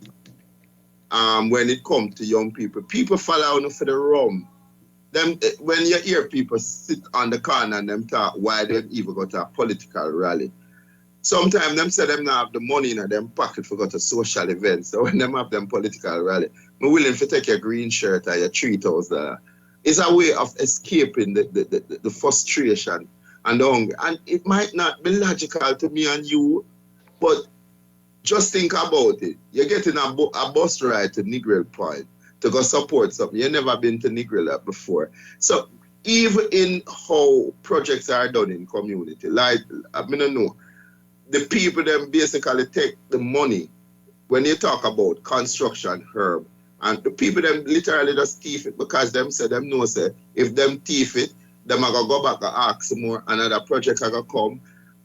when it comes to young people. People follow on for the rum. Them, when you hear people sit on the corner and them talk why they even go to a political rally, sometimes them say them not have the money in them pocket for go to social events. So when them have them political rally, I'm willing to take your green shirt or your $3,000. It's a way of escaping the frustration and the hunger. And it might not be logical to me and you, but just think about it. You're getting a bus ride to Negril Point to go support something. You've never been to Negril before. So even in how projects are done in community, like, I don't know, the people them basically take the money when you talk about construction herb, and the people them literally just thief it because them say them know say if them thief it, them are gonna go back and ask more, another project are gonna come,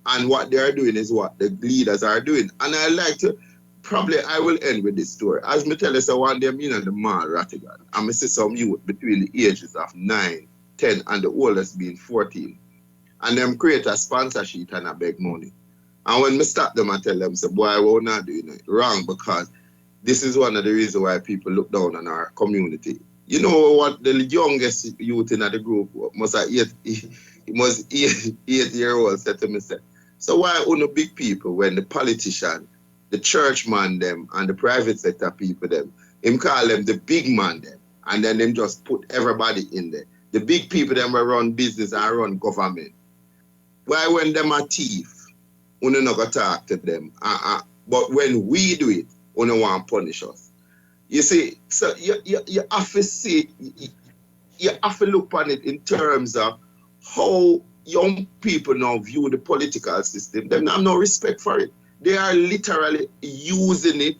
and what they are doing is what the leaders are doing. And I like to I will end with this story. As me tell you, so one day I'm in the mall, Rattigan, and I see some youth between the ages of 9, 10, and the oldest being 14, and them create a sponsor sheet and I beg money. And when I stop them, I tell them, say, boy, we're not doing it wrong, because this is one of the reasons why people look down on our community. You know what the youngest youth in the group must have 8-year-old said to me, say, so why only big people when the politician, the church man them, and the private sector people them, him call them the big man them, and then them just put everybody in there. The big people them will run business and run government. Why when them are thief, we not gonna talk to them. But when we do it, we don't want to punish us. You see, so you have to see, you have to look on it in terms of how young people now view the political system. They have no respect for it. They are literally using it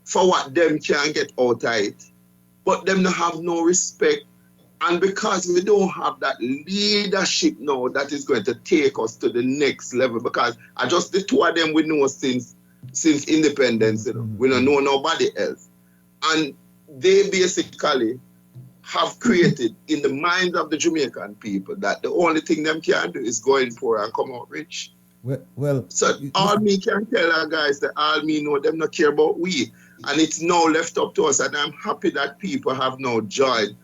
for what them can get out of it. But them don't have no respect. And because we don't have that leadership now that is going to take us to the next level, because I just the two of them we know since independence, you know, we don't know nobody else. And they basically have created in the minds of the Jamaican people that the only thing them can do is go in poor and come out rich. So all me can tell our guys that all me know them not care about we. And it's now left up to us, and I'm happy that people have now joined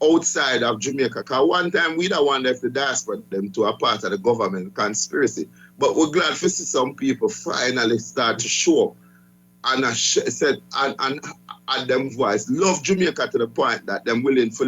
outside of Jamaica. Because one time we don't want left the diaspora them to a part of the government conspiracy. But we're glad to see some people finally start to show up and I said, and them voice love Jamaica to the point that them willing to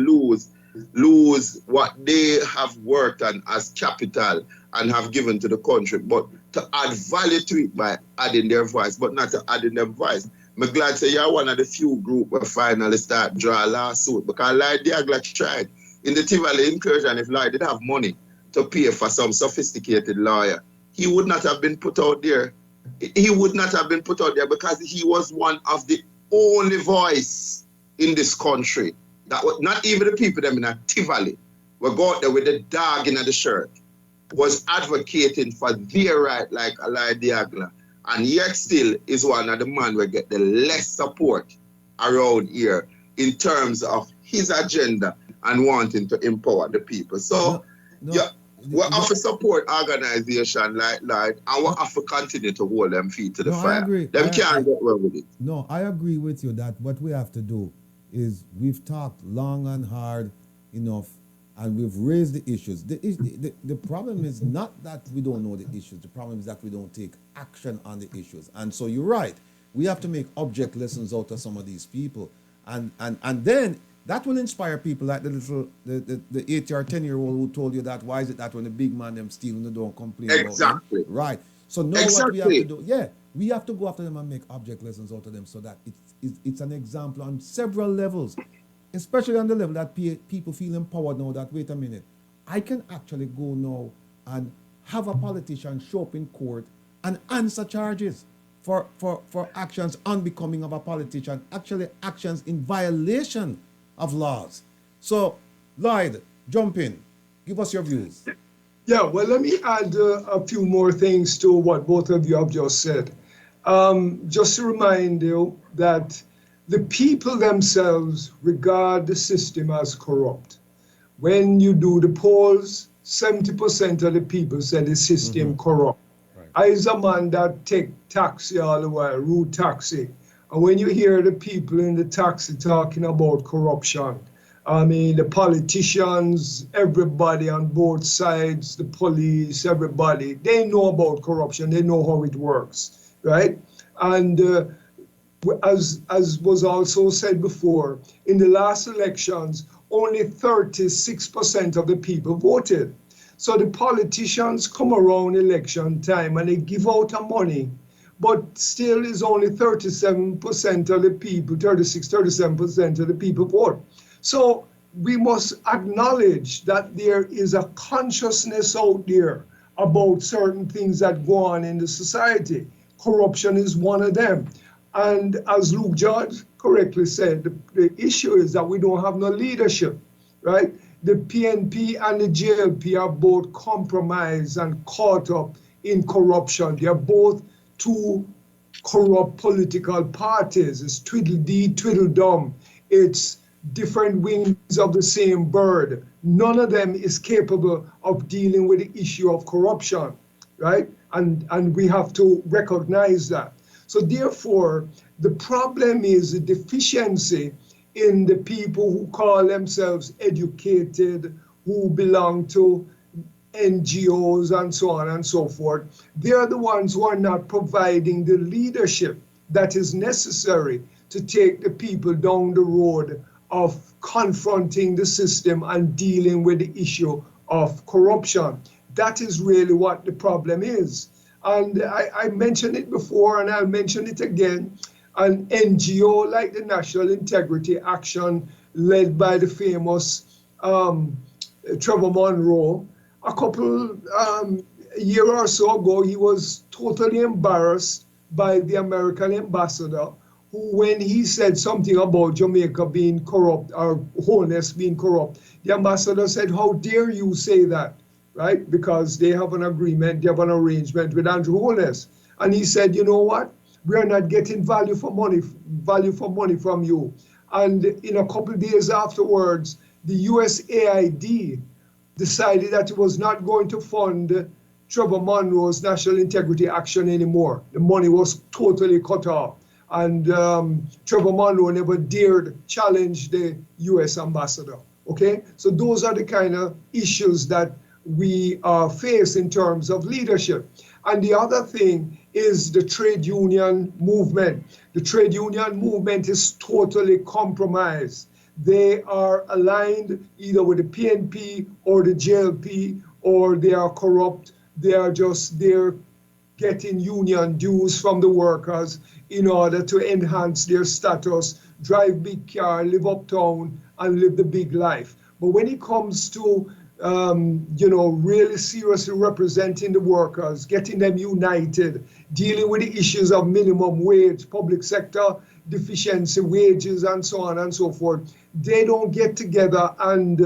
lose what they have worked on as capital and have given to the country, but to add value to it by adding their voice, but not to adding their voice. I'm glad to say you're one of the few group where finally start draw a lawsuit, because Lloyd Diagla tried in the Tivoli incursion. If Lloyd did have money to pay for some sophisticated lawyer, he would not have been put out there. He would not have been put out there because he was one of the only voice in this country that was, not even the people them in a Tivoli were go out there with the dog in the shirt, was advocating for their right like Lloyd Diagla, and yet still is one of the man who get the less support around here in terms of his agenda and wanting to empower the people. So we have to support organization like Lloyd, and we have to continue to hold them feet to the fire. I agree. Them can't get away with it. No, I agree with you that what we have to do is we've talked long and hard enough, and we've raised the issues. The problem is not that we don't know the issues. The problem is that we don't take action on the issues. And so you're right. We have to make object lessons out of some of these people. And then that will inspire people like the 8 or 10-year-old who told you that, why is it that when the big man them steal and they don't complain exactly. about them? Right. So now what we have to do, we have to go after them and make object lessons out of them so that it's an example on several levels, especially on the level that people feel empowered now that, wait a minute, I can actually go now and have a politician show up in court and answer charges for actions unbecoming of a politician, actually actions in violation of laws. So, Lloyd, jump in. Give us your views. Yeah, well, let me add a few more things to what both of you have just said. Just to remind you that the people themselves regard the system as corrupt. When you do the polls, 70% of the people say the system corrupt. Right. I is a man that take taxi all the while, route taxi. And when you hear the people in the taxi talking about corruption, I mean, the politicians, everybody on both sides, the police, everybody, they know about corruption. They know how it works, right? And as was also said before, in the last elections, only 36% of the people voted. So the politicians come around election time and they give out the money, but still is only 37% of the people, 37% of the people vote. So we must acknowledge that there is a consciousness out there about certain things that go on in the society. Corruption is one of them. And as Luke George correctly said, the issue is that we don't have no leadership, right? The PNP and the JLP are both compromised and caught up in corruption. They are both two corrupt political parties. It's twiddle-dee, twiddle-dum. It's different wings of the same bird. None of them is capable of dealing with the issue of corruption, right? And we have to recognize that. So therefore, the problem is the deficiency in the people who call themselves educated, who belong to NGOs and so on and so forth. They're the ones who are not providing the leadership that is necessary to take the people down the road of confronting the system and dealing with the issue of corruption. That is really what the problem is. And I mentioned it before and I'll mention it again. An NGO like the National Integrity Action, led by the famous Trevor Monroe, a year or so ago, he was totally embarrassed by the American ambassador, who, when he said something about Jamaica being corrupt or Holness being corrupt, the ambassador said, "How dare you say that?" Right? Because they have an agreement, they have an arrangement with Andrew Holness. And he said, "You know what? We are not getting value for money from you." And in a couple of days afterwards, the USAID decided that it was not going to fund Trevor Monroe's National Integrity Action anymore. The money was totally cut off. And Trevor Monroe never dared challenge the US ambassador. Okay? So those are the kind of issues that we face in terms of leadership. And the other thing is the trade union movement. The trade union movement is totally compromised. They are aligned either with the PNP or the JLP, or they are corrupt. They are just there getting union dues from the workers in order to enhance their status, drive big car, live uptown, and live the big life. But when it comes to really seriously representing the workers, getting them united, dealing with the issues of minimum wage, public sector deficiency wages, and so on and so forth, they don't get together and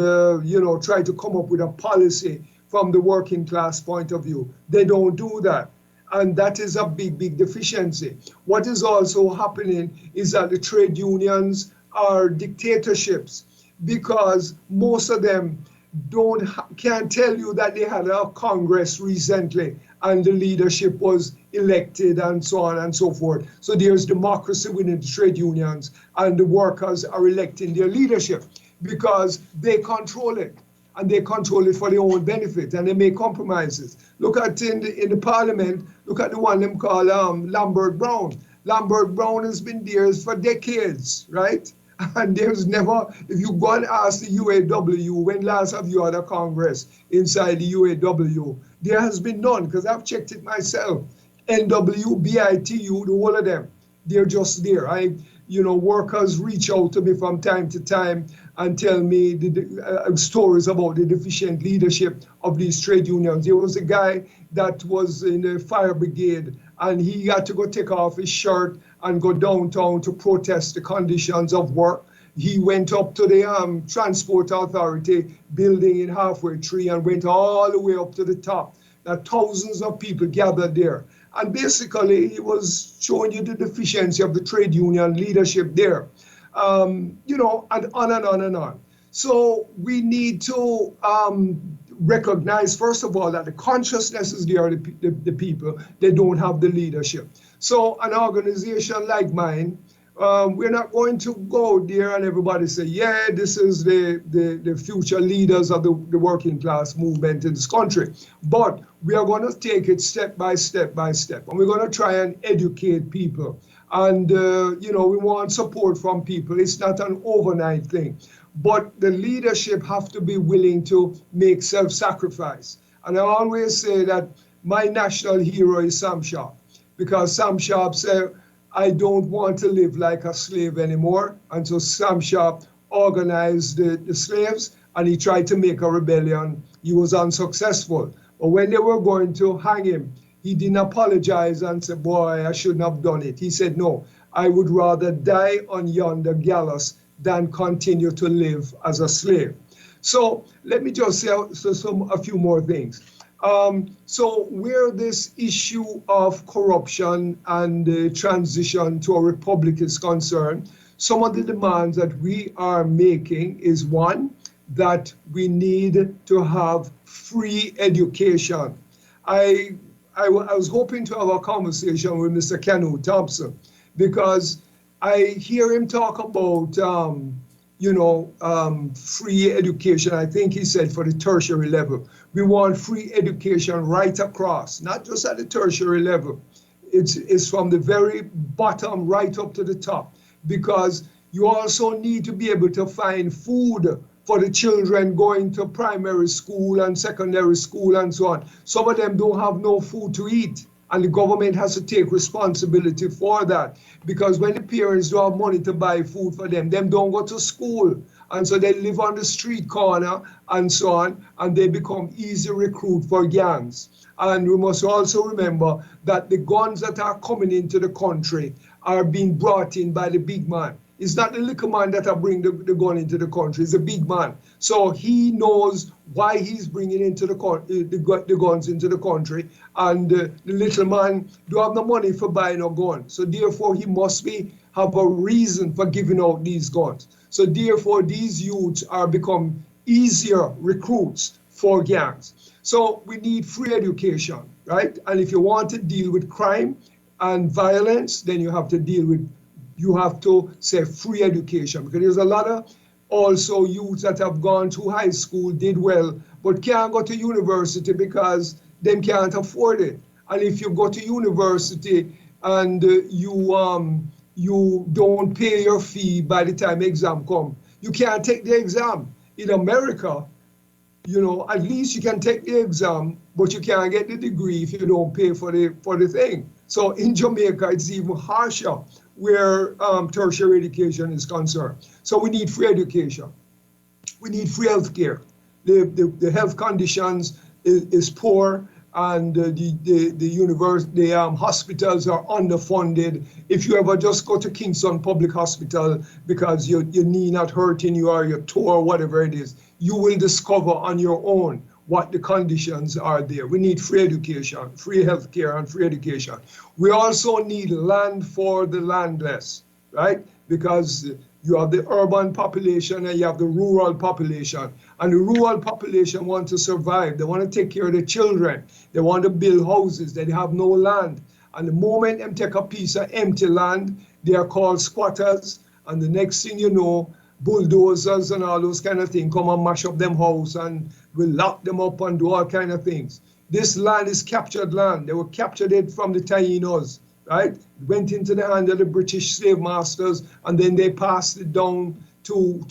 try to come up with a policy from the working class point of view. They don't do that. And that is a big, big deficiency. What is also happening is that the trade unions are dictatorships, because most of them can't tell you that they had a Congress recently and the leadership was elected and so on and so forth. So there's democracy within the trade unions, and the workers are electing their leadership because they control it, and they control it for their own benefit, and they make compromises. Look at in the parliament, look at the one them call Lambert Brown. Lambert Brown has been there for decades, right? And there's never, if you go and ask the UAW, when last have you had a Congress inside the UAW? There has been none, because I've checked it myself. NW, BITU, the whole of them, they're just there. Workers reach out to me from time to time and tell me the stories about the deficient leadership of these trade unions. There was a guy that was in the fire brigade, and he had to go take off his shirt and go downtown to protest the conditions of work. He went up to the Transport Authority building in Halfway Tree and went all the way up to the top. Now, thousands of people gathered there. And basically, he was showing you the deficiency of the trade union leadership there, and on and on and on. So we need to recognize, first of all, that the consciousness is there, the people, they don't have the leadership. So an organization like mine, we're not going to go there and everybody say, yeah, this is the future leaders of the working class movement in this country. But we are going to take it step by step by step. And we're going to try and educate people. And, we want support from people. It's not an overnight thing. But the leadership have to be willing to make self-sacrifice. And I always say that my national hero is Sam Sharp, because Sam Sharp said, I don't want to live like a slave anymore. And so Sam Sharp organized the slaves, and he tried to make a rebellion. He was unsuccessful. But when they were going to hang him, he didn't apologize and say, boy, I shouldn't have done it. He said, no, I would rather die on yonder gallows than continue to live as a slave. So let me just say a few more things. So where this issue of corruption and the transition to a republic is concerned, some of the demands that we are making is, one, that we need to have free education. I was hoping to have a conversation with Mr. Canute Thomson, because I hear him talk about, free education. I think he said for the tertiary level. We want free education right across, not just at the tertiary level. It's from the very bottom right up to the top, because you also need to be able to find food for the children going to primary school and secondary school and so on. Some of them don't have no food to eat, and the government has to take responsibility for that, because when the parents don't have money to buy food for them don't go to school, and so they live on the street corner and so on, and they become easy recruit for gangs. And we must also remember that the guns that are coming into the country are being brought in by the big man. It's not the little man that are bring the gun into the country, it's the big man. So he knows why he's bringing into the guns into the country, and the little man don't have no money for buying a gun. So therefore he must have a reason for giving out these guns. So therefore these youths are become easier recruits for gangs. So we need free education, right? And if you want to deal with crime and violence, then you have to say free education, because there's a lot of also youths that have gone to high school, did well, but can't go to university because them can't afford it. And if you go to university and you don't pay your fee by the time exam come, you can't take the exam. In America, you know, at least you can take the exam, but you can't get the degree if you don't pay for the thing. So in Jamaica, it's even harsher where tertiary education is concerned. So we need free education. We need free health care. The health conditions is poor, and the hospitals are underfunded. If you ever just go to Kingston Public Hospital because your knee not hurting you or your toe or whatever it is, you will discover on your own what the conditions are there. We need free education, free health care and free education. We also need land for the landless, right? Because you have the urban population and you have the rural population. And the rural population want to survive. They want to take care of their children. They want to build houses. They have no land. And the moment they take a piece of empty land, they are called squatters. And the next thing you know, bulldozers and all those kind of things come and mash up them house and will lock them up and do all kind of things. This land is captured land. They were captured it from the Tainos, right? Went into the hand of the British slave masters, and then they passed it down to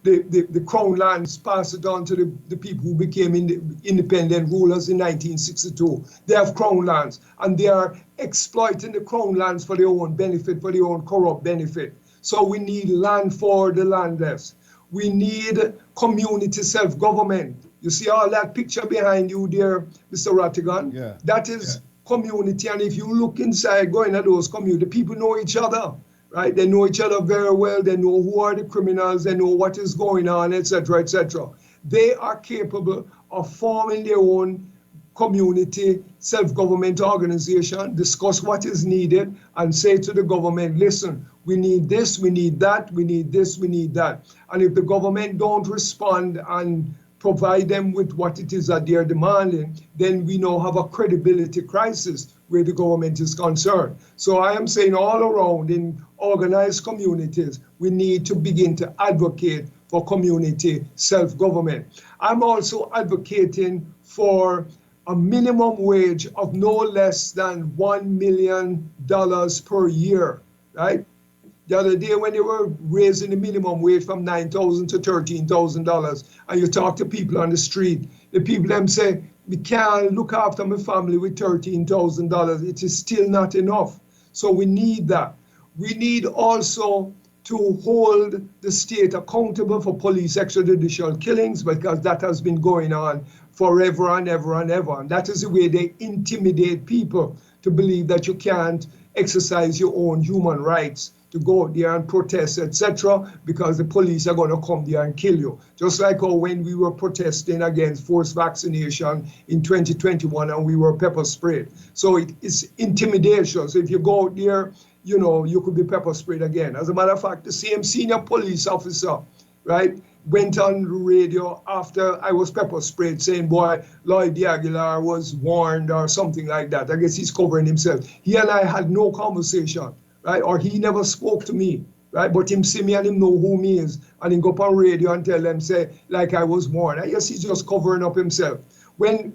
the crown lands, passed it on to the people who became independent rulers in 1962. They have crown lands, and they are exploiting the crown lands for their own benefit, for their own corrupt benefit. So we need land for the landless. We need community self-government. You see all that picture behind you there, Mr. Rattigan? Yeah. That is community. And if you look inside, go into those communities, people know each other, right? They know each other very well. They know who are the criminals. They know what is going on, etc., etc. They are capable of forming their own community self-government organization, discuss what is needed, and say to the government, listen, we need this, we need that, we need this, we need that. And if the government don't respond and provide them with what it is that they're demanding, then we now have a credibility crisis where the government is concerned. So I am saying all around in organized communities, we need to begin to advocate for community self-government. I'm also advocating for a minimum wage of no less than $1 million per year, right? The other day when they were raising the minimum wage from $9,000 to $13,000, and you talk to people on the street, the people them say, we can't look after my family with $13,000. It is still not enough. So we need that. We need also to hold the state accountable for police extrajudicial killings, because that has been going on forever and ever and ever. And that is the way they intimidate people to believe that you can't exercise your own human rights to go out there and protest, etc., because the police are going to come there and kill you. Just like how when we were protesting against forced vaccination in 2021 and we were pepper sprayed. So it is intimidation. So if you go out there, you know, you could be pepper sprayed again. As a matter of fact, the same senior police officer, right, went on the radio after I was pepper sprayed saying, boy, Lloyd Aguilar was warned or something like that. I guess he's covering himself. He and I had no conversation, right? Or he never spoke to me, right? But him see me and him know who me is. And him go up on radio and tell them, say, like I was warned. I guess he's just covering up himself. When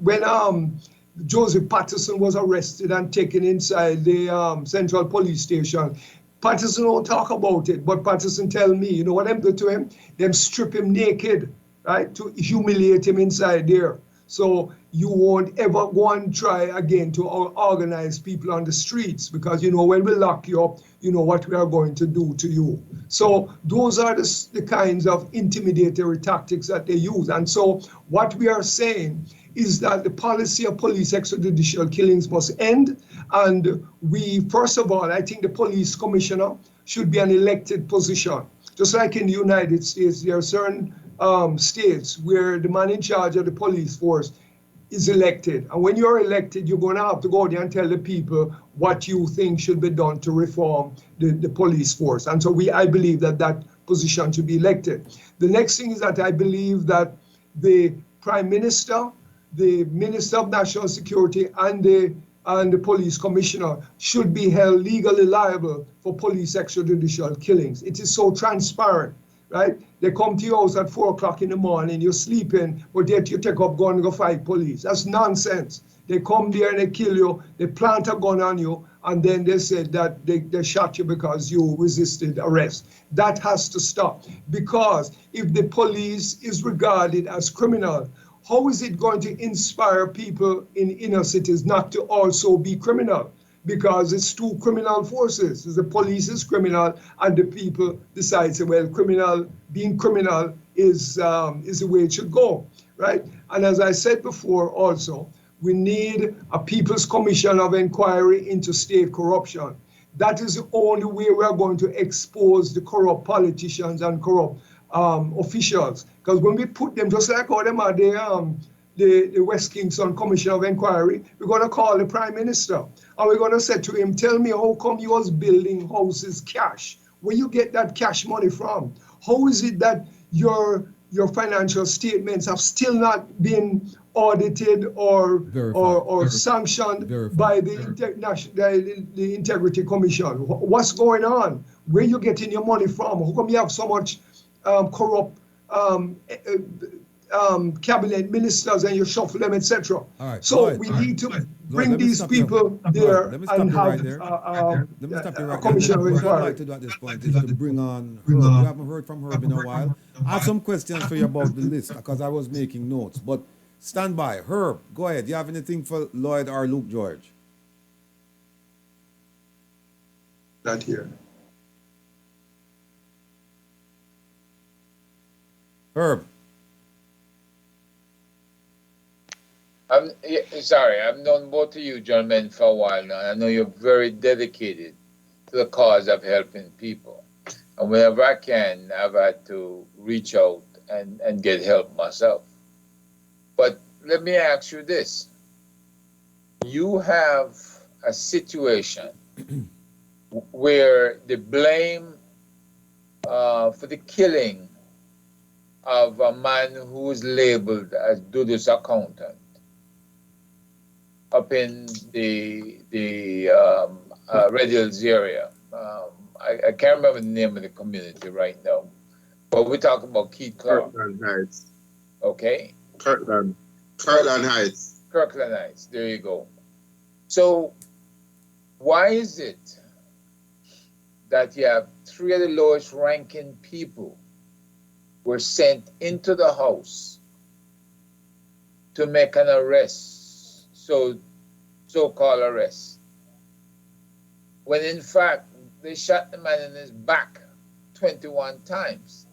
Joseph Patterson was arrested and taken inside the Central Police Station, Patterson don't talk about it, but Patterson tell me, you know what them do to him? Them strip him naked, right, to humiliate him inside there. So you won't ever go and try again to organize people on the streets, because you know when we lock you up, you know what we are going to do to you. So those are the kinds of intimidatory tactics that they use. And so what we are saying is that the policy of police extrajudicial killings must end. And we, first of all, I think the police commissioner should be an elected position. Just like in the United States, there are certain states where the man in charge of the police force is elected. And when you're elected, you're going to have to go there and tell the people what you think should be done to reform the police force. And so I believe that position should be elected. The next thing is that I believe that the Prime Minister, the Minister of National Security, and the police commissioner should be held legally liable for police extrajudicial killings. It is so transparent, right? They come to your house at 4 o'clock in the morning, you're sleeping, but yet you take up gun and go fight police. That's nonsense. They come there and they kill you, they plant a gun on you, and then they say that they shot you because you resisted arrest. That has to stop, because if the police is regarded as criminal, how is it going to inspire people in inner cities not to also be criminal? Because it's two criminal forces. The police is criminal, and the people decide, say, well, being criminal is the way it should go, right? And as I said before also, we need a People's Commission of Inquiry into state corruption. That is the only way we are going to expose the corrupt politicians and corrupt officials. Because when we put them, just like how them are the West Kingston Commission of Inquiry, we're going to call the Prime Minister. And we're going to say to him, tell me how come you was building houses cash? Where you get that cash money from? How is it that your financial statements have still not been audited or sanctioned by the Integrity Commission? What's going on? Where you getting your money from? How come you have so much corrupt cabinet ministers and you shuffle them, etc.? Right, so Lloyd, we need to bring Lloyd, these people there let me stop and you have right there. Let me stop you a right commission of there. What I'd inquiry. like to do at this point is to bring on Herb. We haven't heard from Herb in a while. I have some questions for you about the list because I was making notes. But stand by. Herb, go ahead. Do you have anything for Lloyd or Luke George? Not here. Herb. Sorry, I've known both of you gentlemen for a while now. I know you're very dedicated to the cause of helping people. And whenever I can, I've had to reach out and get help myself. But let me ask you this. You have a situation where the blame for the killing of a man who is labeled as Dudu's accountant up in the Red Hills area. I can't remember the name of the community right now, but we're talking about Keith Clark. Kirkland Heights. Okay? Kirkland Heights. Kirkland Heights, there you go. So why is it that you have 3 of the lowest ranking people were sent into the house to make an arrest, so-called arrest, when in fact they shot the man in his back 21 times.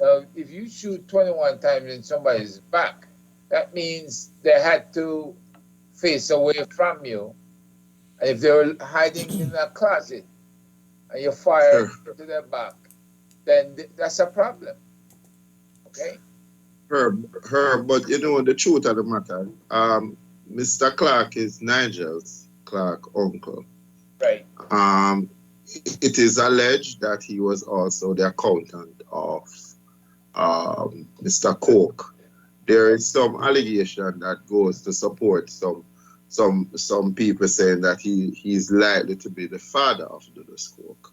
Now, if you shoot 21 times in somebody's back, that means they had to face away from you. And if they were hiding in a closet and you fire to their back, then that's a problem. Okay? Herb, but you know the truth of the matter, Mr. Clark is Nigel's Clark uncle. Right. It is alleged that he was also the accountant of Mr. Cooke. There is some allegation that goes to support some people saying that he's likely to be the father of Dudu Cooke.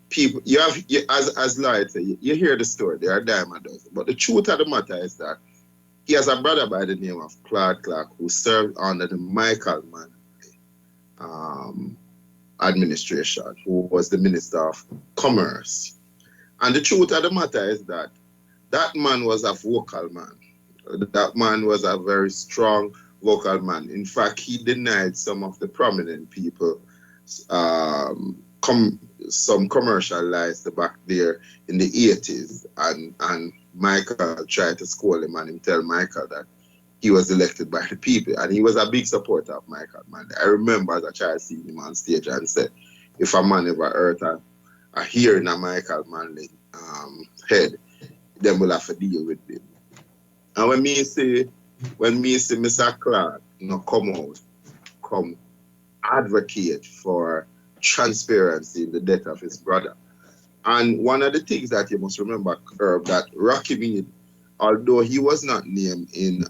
People, as Lloyd said, you hear the story. There are dime a dozen, but the truth of the matter is that he has a brother by the name of Clark who served under the Michael Manley administration, who was the Minister of Commerce. And the truth of the matter is that that man was a vocal man. That man was a very strong vocal man. In fact, he denied some of the prominent people some commercial lies back there in the 80s. And Michael tried to scold him and him tell Michael that he was elected by the people. And he was a big supporter of Michael Manley. I remember as a child seeing him on stage and said, if a man ever hurt a hearing a Michael Manley head, then we'll have to deal with him. And when me see Mr. Clark come advocate for transparency in the death of his brother. And one of the things that you must remember, Herb, that Rocky Mead, although he was not named in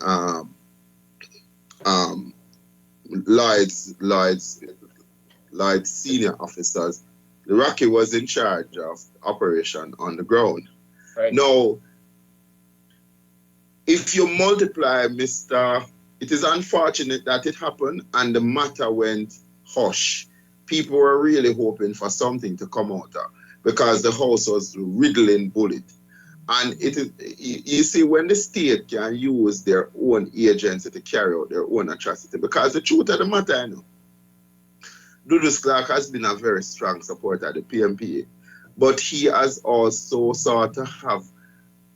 Lloyd's senior officers Rocky was in charge of operation on the ground. Right. Now, if you multiply, it is unfortunate that it happened and the matter went hush. People were really hoping for something to come out of because the house was riddling bullets. And it is, you see, when the state can use their own agency to carry out their own atrocity, because the truth of the matter, I know, Dudus Clark has been a very strong supporter of the PMPA, but he has also sought to have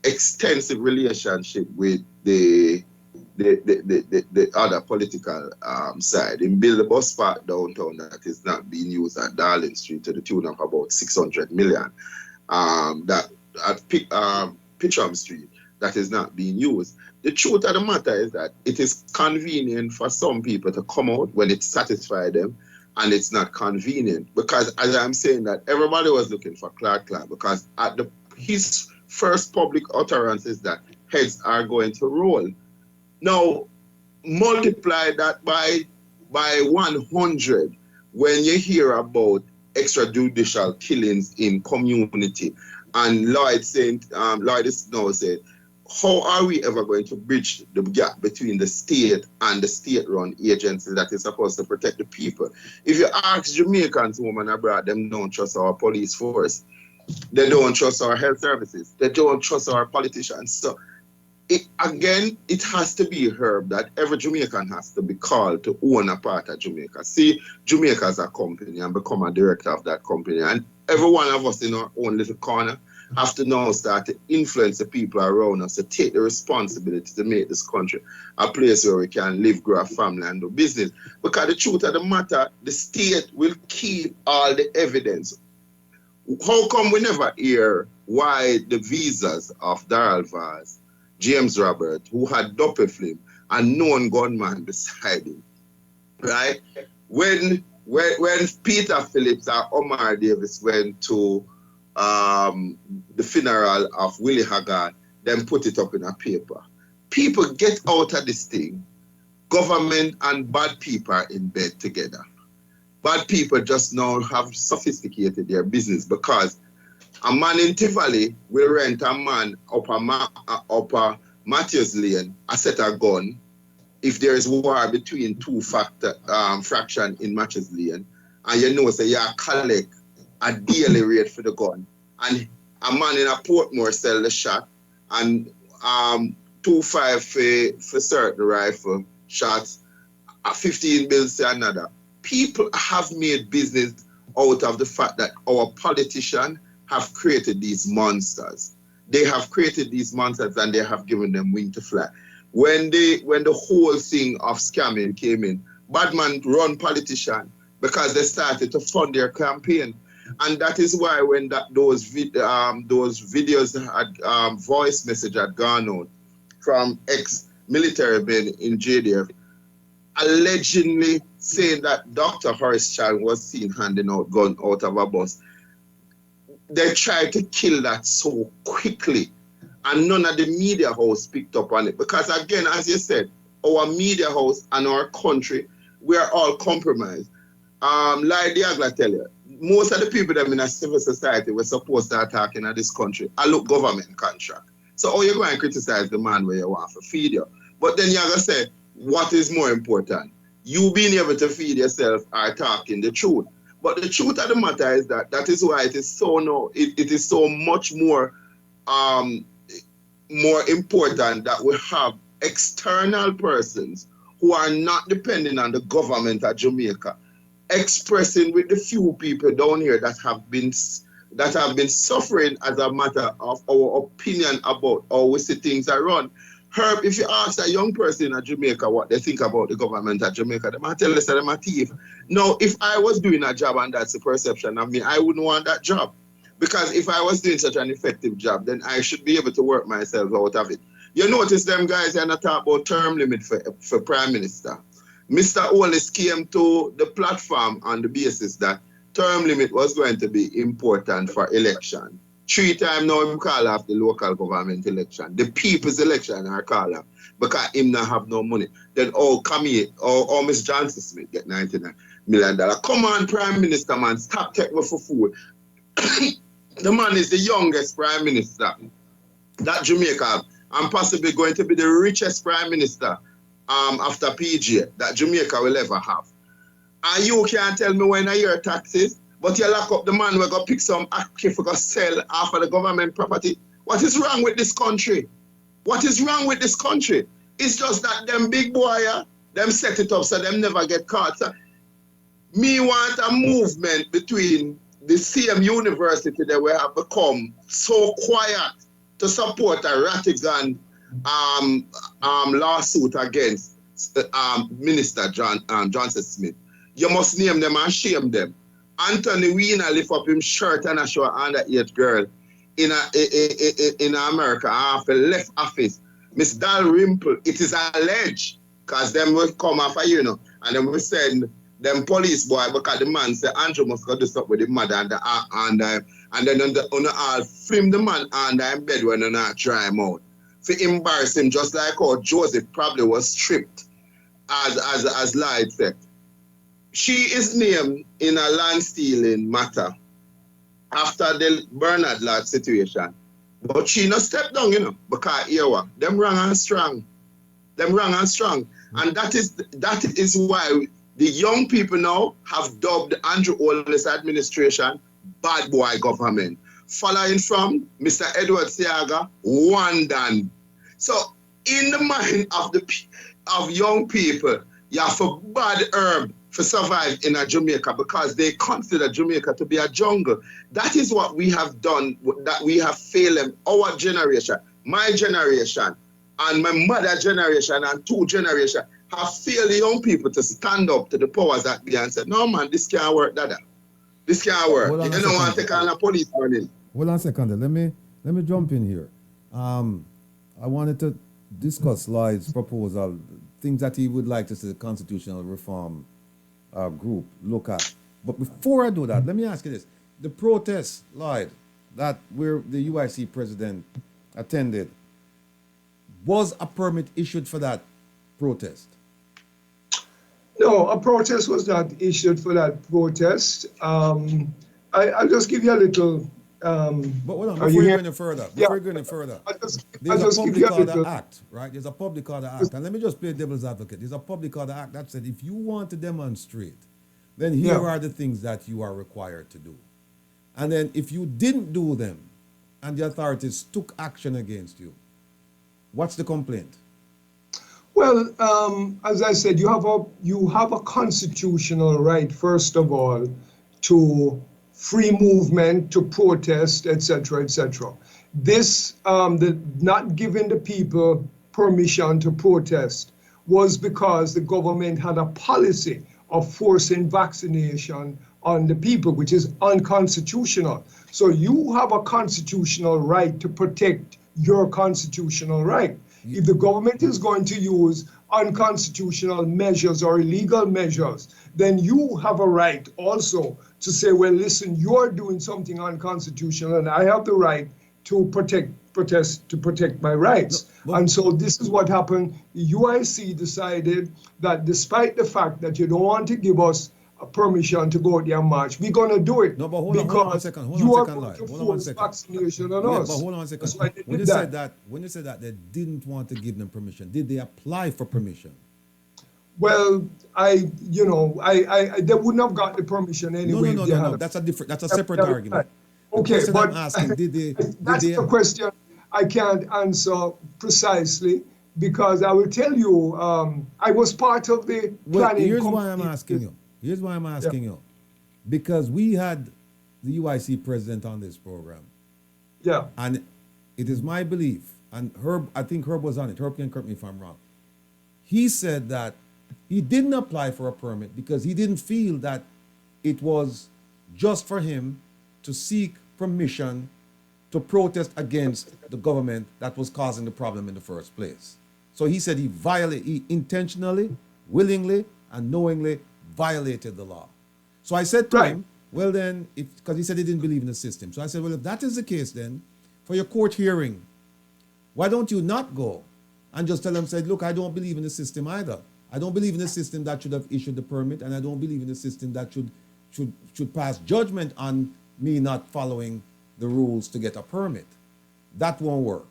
extensive relationship with the other political side. In build a bus park downtown that is not being used at Darling Street to the tune of about 600 million. That at Pitcham Street that is not being used. The truth of the matter is that it is convenient for some people to come out when it satisfies them, and it's not convenient because, as I'm saying, that everybody was looking for Clark because at his first public utterance is that heads are going to roll. Now, multiply that by 100 when you hear about extrajudicial killings in community. And Lloyd is now saying, how are we ever going to bridge the gap between the state and the state-run agency that is supposed to protect the people? If you ask Jamaicans home and abroad, them don't trust our police force. They don't trust our health services. They don't trust our politicians. So, it has to be heard that every Jamaican has to be called to own a part of Jamaica. See Jamaica as a company and become a director of that company. And every one of us in our own little corner have to now start to influence the people around us to take the responsibility to make this country a place where we can live, grow a family, and do business. Because the truth of the matter, the state will keep all the evidence. How come we never hear why the visas of Darrell Vaz, James Robert, who had double flame, and known gunman beside him, right? When Peter Phillips and Omar Davis went to the funeral of Willie Haggard, then put it up in a paper. People get out of this thing. Government and bad people are in bed together. Bad people just now have sophisticated their business because a man in Tivoli will rent a man up a Matthews Lane, a set of gun, if there is war between two faction in Matthews Lane, and you know, say you collect a daily rate for the gun, and a man in a Portmore sell the shot, and 2.5 for certain rifle shots, 15 bills to another. People have made business out of the fact that our politicians have created these monsters. They have created these monsters and they have given them wing to fly. When the whole thing of scamming came in, bad man run politician because they started to fund their campaign. And that is why when those videos had voice message had gone out from ex-military men in JDF, allegedly saying that Dr. Horace Child was seen handing out gun out of a bus. They tried to kill that so quickly, and none of the media house picked up on it. Because again, as you said, our media house and our country, we are all compromised. Like Diagla tell you, most of the people that in a civil society were supposed to attack in this country, I look government contract. So how you going to criticize the man where you want to feed you? But then you're going to say, what is more important? You being able to feed yourself or talking the truth. But the truth of the matter is that is why it is so it is so much more more important that we have external persons who are not depending on the government of Jamaica, expressing with the few people down here that have been suffering as a matter of our opinion about how we see things are run. Herb, if you ask a young person in Jamaica what they think about the government of Jamaica, they might tell us that they're a thief. Now, if I was doing a job and that's the perception of me, I wouldn't want that job. Because if I was doing such an effective job, then I should be able to work myself out of it. You notice them guys are not talking about term limit for Prime Minister. Mr. Olis came to the platform on the basis that term limit was going to be important for election 3 times now him call off the local government election. The people's election are called off because him not have no money. Then Miss Johnson Smith get $99 million. Come on, Prime Minister, man, stop taking me for food. The man is the youngest Prime Minister that Jamaica have, and possibly going to be the richest Prime Minister after PG that Jamaica will ever have. And you can't tell me when I hear taxes, but you lock up the man who go pick some active for go sell half of the government property. What is wrong with this country? What is wrong with this country? It's just that them big boy, them set it up so them never get caught. So, me want a movement between the same university that we have become so quiet to support a Rattigan lawsuit against Minister Johnson Smith. You must name them and shame them. Anthony Weiner lift up him shirt and a show underage girl in America after left office. Miss Dalrymple, it is alleged, because them will come after and then we send them police boy because the man say Andrew must go do something with the mother and then on all film the man under him bed when they not try him out. For embarrass him just like how Joseph probably was stripped as Lloyd said. She is named in a land stealing matter after the Bernard Lodge situation. But she not step down, because them wrong and strong. Them wrong and strong. And that is why the young people now have dubbed Andrew Holness administration bad boy government. Following from Mr. Edward Seaga, one done. So in the mind of young people, you have a bad herb for survive in a Jamaica because they consider Jamaica to be a jungle. That is what we have done, that we have failed them. Our generation, my generation, and my mother's generation, and 2 generations have failed the young people to stand up to the powers that be and say, no man, this can't work, dada. This can't work. You don't want to take on a police running. Hold on a second. Let me jump in here. I wanted to discuss Lloyd's proposal, things that he would like to see the constitutional reform group look at. But before I do that, let me ask you this. The protest, Lloyd, that where the UIC president attended, was a permit issued for that protest? No, a protest was not issued for that protest. I'll just give you a little. But hold on, before you go any further, there's a public order act, right? There's a public order act. And let me just play devil's advocate. There's a public order act that said if you want to demonstrate, then here are the things that you are required to do. And then if you didn't do them and the authorities took action against you, what's the complaint? Well, as I said, you have a constitutional right, first of all, to free movement, to protest, etc., etc. This, not giving the people permission to protest, was because the government had a policy of forcing vaccination on the people, which is unconstitutional. So you have a constitutional right to protect your constitutional right. If the government is going to use unconstitutional measures or illegal measures, then you have a right also to say, well, listen, you're doing something unconstitutional and I have the right to protect my rights. And so this is what happened. The UIC decided that despite the fact that you don't want to give us a permission to go out there and march, we're going to do it. No, but hold on one second. Hold on one second. Vaccination on us. But hold on a second. When you said that they didn't want to give them permission, did they apply for permission? Well, they wouldn't have got the permission anyway. No. That's a separate argument. Okay, but I'm asking, that's the question I can't answer precisely because I will tell you, I was part of the planning. Here's why I'm asking you. Because we had the UIC president on this program. Yeah. And it is my belief, and I think Herb was on it. Herb can correct me if I'm wrong. He said that he didn't apply for a permit because he didn't feel that it was just for him to seek permission to protest against the government that was causing the problem in the first place. So he said he intentionally, willingly, and knowingly violated the law. So I said to him, Well, then, because he said he didn't believe in the system. So I said, well, if that is the case, then for your court hearing, why don't you not go and just tell them, say, look, I don't believe in the system either. I don't believe in the system that should have issued the permit, and I don't believe in the system that should pass judgment on me not following the rules to get a permit. That won't work.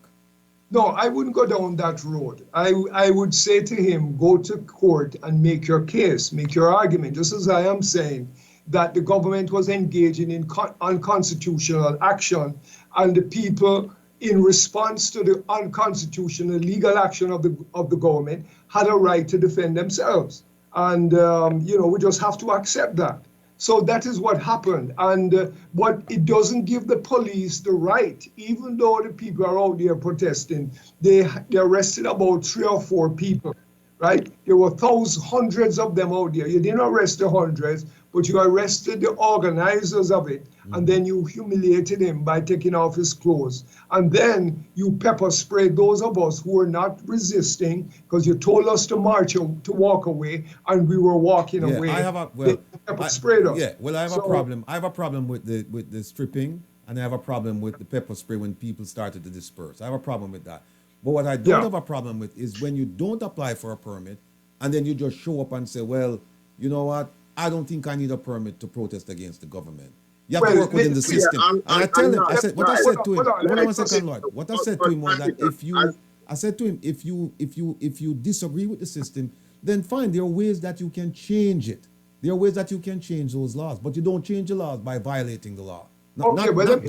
No, I wouldn't go down that road. I would say to him, go to court and make your case, make your argument, just as I am saying that the government was engaging in unconstitutional action, and the people, in response to the unconstitutional legal action of the government, had a right to defend themselves. And, we just have to accept that. So that is what happened. And but it doesn't give the police the right, even though the people are out there protesting, they arrested about 3 or 4 people, right? There were hundreds of them out there. You didn't arrest the hundreds, but you arrested the organizers of it, and then you humiliated him by taking off his clothes. And then you pepper sprayed those of us who were not resisting, because you told us to march, to walk away, and we were walking away. I have a pepper sprayed us. Yeah, well, I have a problem. I have a problem with the stripping, and I have a problem with the pepper spray when people started to disperse. I have a problem with that. But what I don't have a problem with is when you don't apply for a permit, and then you just show up and say, well, you know what? I don't think I need a permit to protest against the government. You have to work within the system. And I tell him, I said to him, hold on 1 second, Lloyd. What I said to him was that if you disagree with the system, then fine, there are ways that you can change it. There are ways that you can change those laws, but you don't change the laws by violating the law. But the other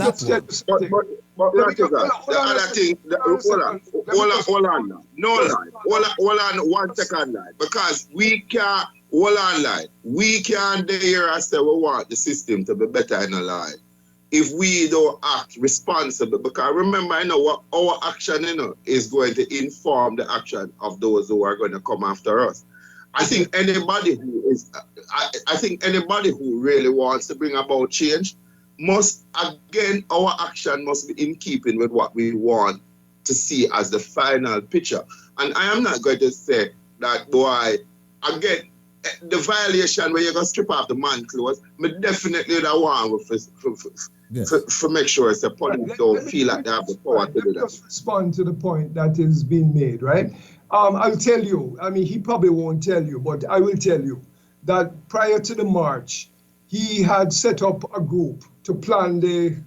thing, hold on, no lie, hold on 1 second lie, because we can't, hold on lie, we can't dare and say we want the system to be better in a lie if we don't act responsible, because remember, what our action, is going to inform the action of those who are going to come after us. I think anybody who really wants to bring about change must, again, our action must be in keeping with what we want to see as the final picture. And I am not going to say that, boy, again, the violation where you're going to strip off the man clothes, but definitely the one for make sure the police don't feel like they have the power to do that. Let me just respond to the point that is being made, right? I'll tell you, he probably won't tell you, but I will tell you that prior to the march, he had set up a group to plan the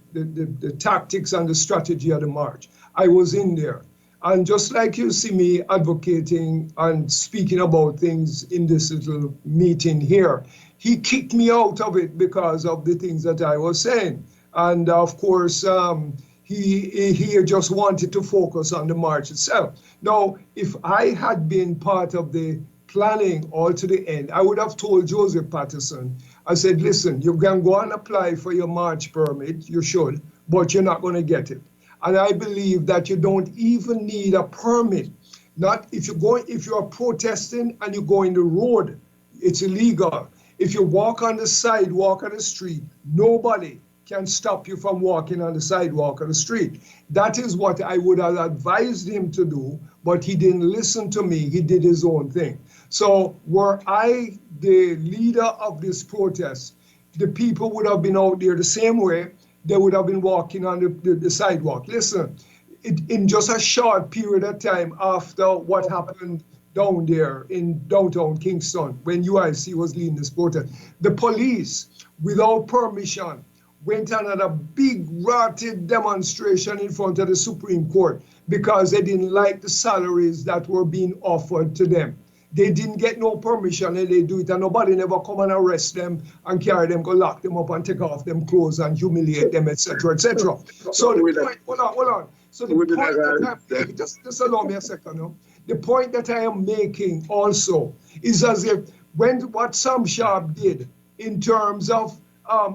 tactics and the strategy of the march. I was in there. And just like you see me advocating and speaking about things in this little meeting here, he kicked me out of it because of the things that I was saying. And of course, he just wanted to focus on the march itself. Now, if I had been part of the planning all to the end, I would have told Joseph Patterson, I said, listen, you can go and apply for your march permit, you should, but you're not going to get it. And I believe that you don't even need a permit. Not if you are protesting and you go in the road, it's illegal. If you walk on the sidewalk of the street, nobody can stop you from walking on the sidewalk of the street. That is what I would have advised him to do, but he didn't listen to me. He did his own thing. So were I the leader of this protest, the people would have been out there the same way. They would have been walking on the sidewalk. Listen, in just a short period of time after what happened down there in downtown Kingston, when UIC was leading this protest, the police, without permission, went on a big rotted demonstration in front of the Supreme Court because they didn't like the salaries that were being offered to them. They didn't get no permission and they do it, and nobody never come and arrest them and carry them, go lock them up and take off them clothes and humiliate them, etc., etc. So the point, hold on. So the point that I'm, just allow me a second now. The point that I am making also is as if what Sam Sharp did in terms of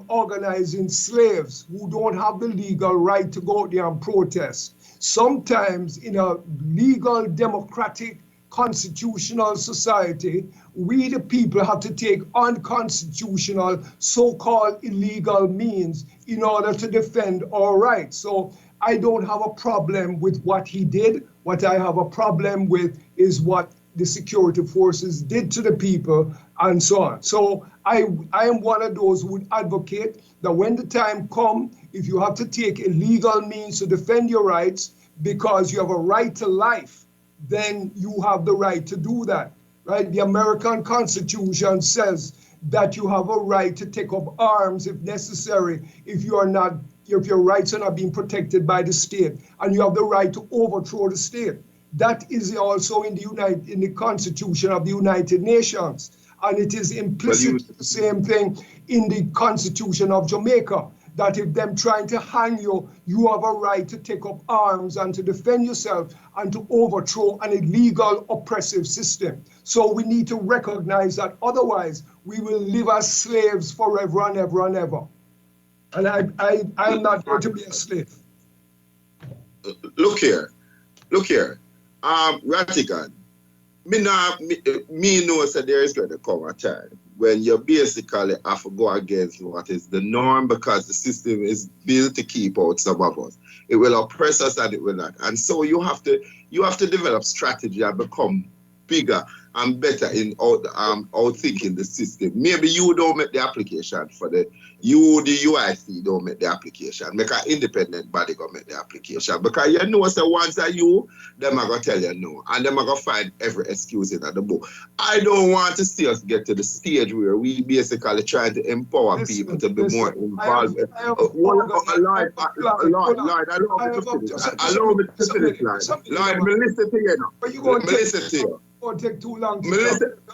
organizing slaves who don't have the legal right to go out there and protest. Sometimes in a legal, democratic, constitutional society, we the people have to take unconstitutional, so-called illegal means in order to defend our rights. So I don't have a problem with what he did. What I have a problem with is what the security forces did to the people, and so on. So I am one of those who would advocate that when the time comes, if you have to take illegal means to defend your rights because you have a right to life, then you have the right to do that, right? The American Constitution says that you have a right to take up arms if necessary, if your rights are not being protected by the state, and you have the right to overthrow the state. That is also in the Constitution of the United Nations, and it is implicit the same thing in the Constitution of Jamaica, that if them trying to hang you, you have a right to take up arms and to defend yourself and to overthrow an illegal oppressive system. So we need to recognize that, otherwise we will live as slaves forever and ever and ever. And I'm not going to be a slave. Look here. Rattigan, me know that there is going to come a time when you basically have to go against what is the norm, because the system is built to keep out some of us. It will oppress us and it will not. And so you have to develop strategy and become bigger and better in outthinking the system. Maybe you don't make the application for the UIC don't make the application. Make an independent body go make the application. Because you know the ones that you, them are going to tell you no. And them are going to find every excuse in the book. I don't want to see us get to the stage where we basically trying to empower people to be more involved. Lloyd, allow me to finish, Lloyd, me listen to you now. Me listen to you. It won't take too long.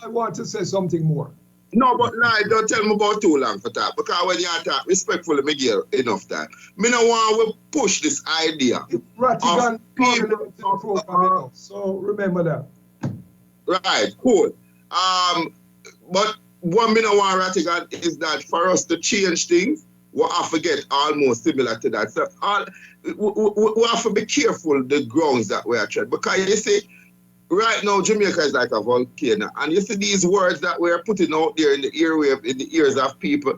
I want to say something more. No, but Lloyd, don't tell me about too long for that. Because when you talk respectfully, me give enough time. Me no want to push this idea of people. So remember that. Right, cool. But what me no want, Rattigan, is that for us to change things, we have to get almost similar to that. So we have to be careful the grounds that we are treading. Because you see, right now, Jamaica is like a volcano. And you see these words that we're putting out there in the airwave, in the ears of people.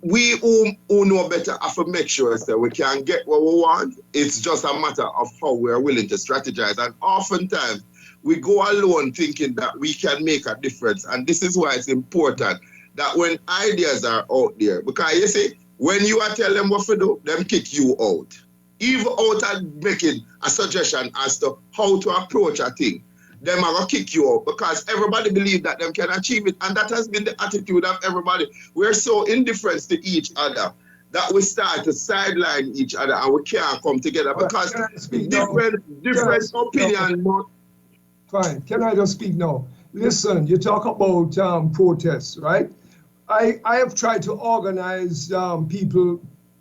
We who know better have to make sure that we can get what we want. It's just a matter of how we're willing to strategize. And oftentimes, we go alone thinking that we can make a difference. And this is why it's important that when ideas are out there, because you see, when you are telling them what to do, them kick you out. Even out and making a suggestion as to how to approach a thing, them are going to kick you out because everybody believes that them can achieve it. And that has been the attitude of everybody. We're so indifferent to each other that we start to sideline each other and we can't come together because different opinions. Fine. Can I just speak now? Listen, you talk about protests, right? I have tried to organize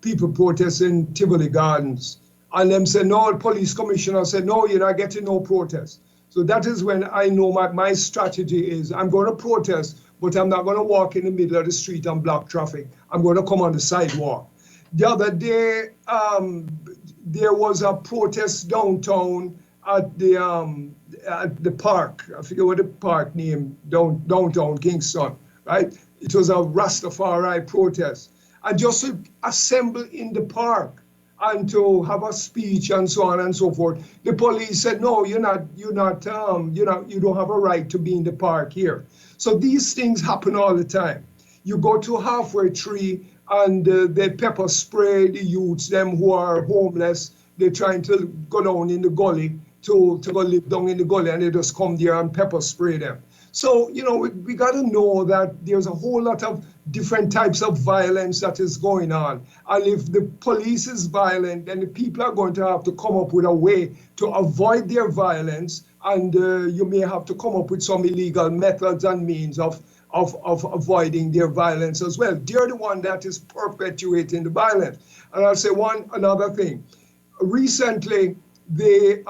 people protest in Tivoli Gardens. And them said, no, the police commissioner said, no, you're not getting no protest. So that is when I know my strategy is I'm going to protest, but I'm not going to walk in the middle of the street and block traffic. I'm going to come on the sidewalk. The other day, there was a protest downtown at the park. I forget what the park name, downtown Kingston, right? It was a Rastafari protest. And just to assemble in the park and to have a speech and so on and so forth. The police said, no, you don't have a right to be in the park here. So these things happen all the time. You go to a halfway tree and they pepper spray the youths, them who are homeless. They're trying to go down in the gully to go live down in the gully, and they just come there and pepper spray them. So, we got to know that there's a whole lot of different types of violence that is going on. And if the police is violent, then the people are going to have to come up with a way to avoid their violence. And you may have to come up with some illegal methods and means of avoiding their violence as well. They're the one that is perpetuating the violence. And I'll say another thing. Recently, the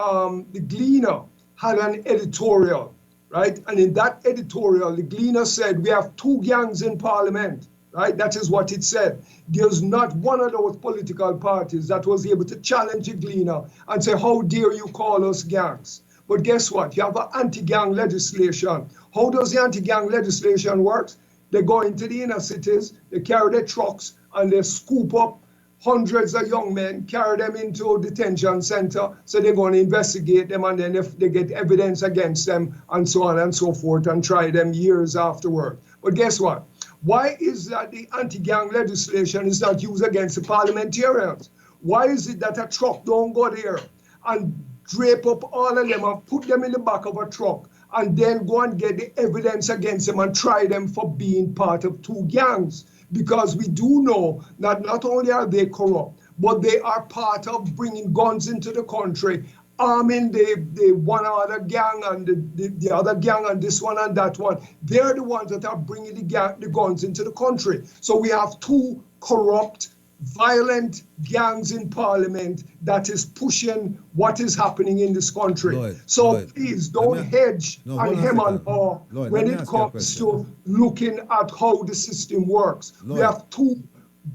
Gleaner had an editorial, right? And in that editorial, the Gleaner said, we have 2 gangs in Parliament, right? That is what it said. There's not one of those political parties that was able to challenge the Gleaner and say, how dare you call us gangs? But guess what? You have an anti-gang legislation. How does the anti-gang legislation work? They go into the inner cities, they carry their trucks, and they scoop up hundreds of young men, carry them into a detention center, so they're going to investigate them, and then if they get evidence against them, and so on and so forth, and try them years afterward. But guess what? Why is that the anti-gang legislation is not used against the parliamentarians? Why is it that a truck don't go there and drape up all of them and put them in the back of a truck and then go and get the evidence against them and try them for being part of two gangs? Because we do know that not only are they corrupt, but they are part of bringing guns into the country, arming the one other gang and the other gang and this one and that one. They're the ones that are bringing the guns into the country. So we have two corrupt, violent gangs in parliament that is pushing what is happening in this country. Lloyd, please don't hedge and hem and haw when it comes to looking at how the system works. Lloyd, we have two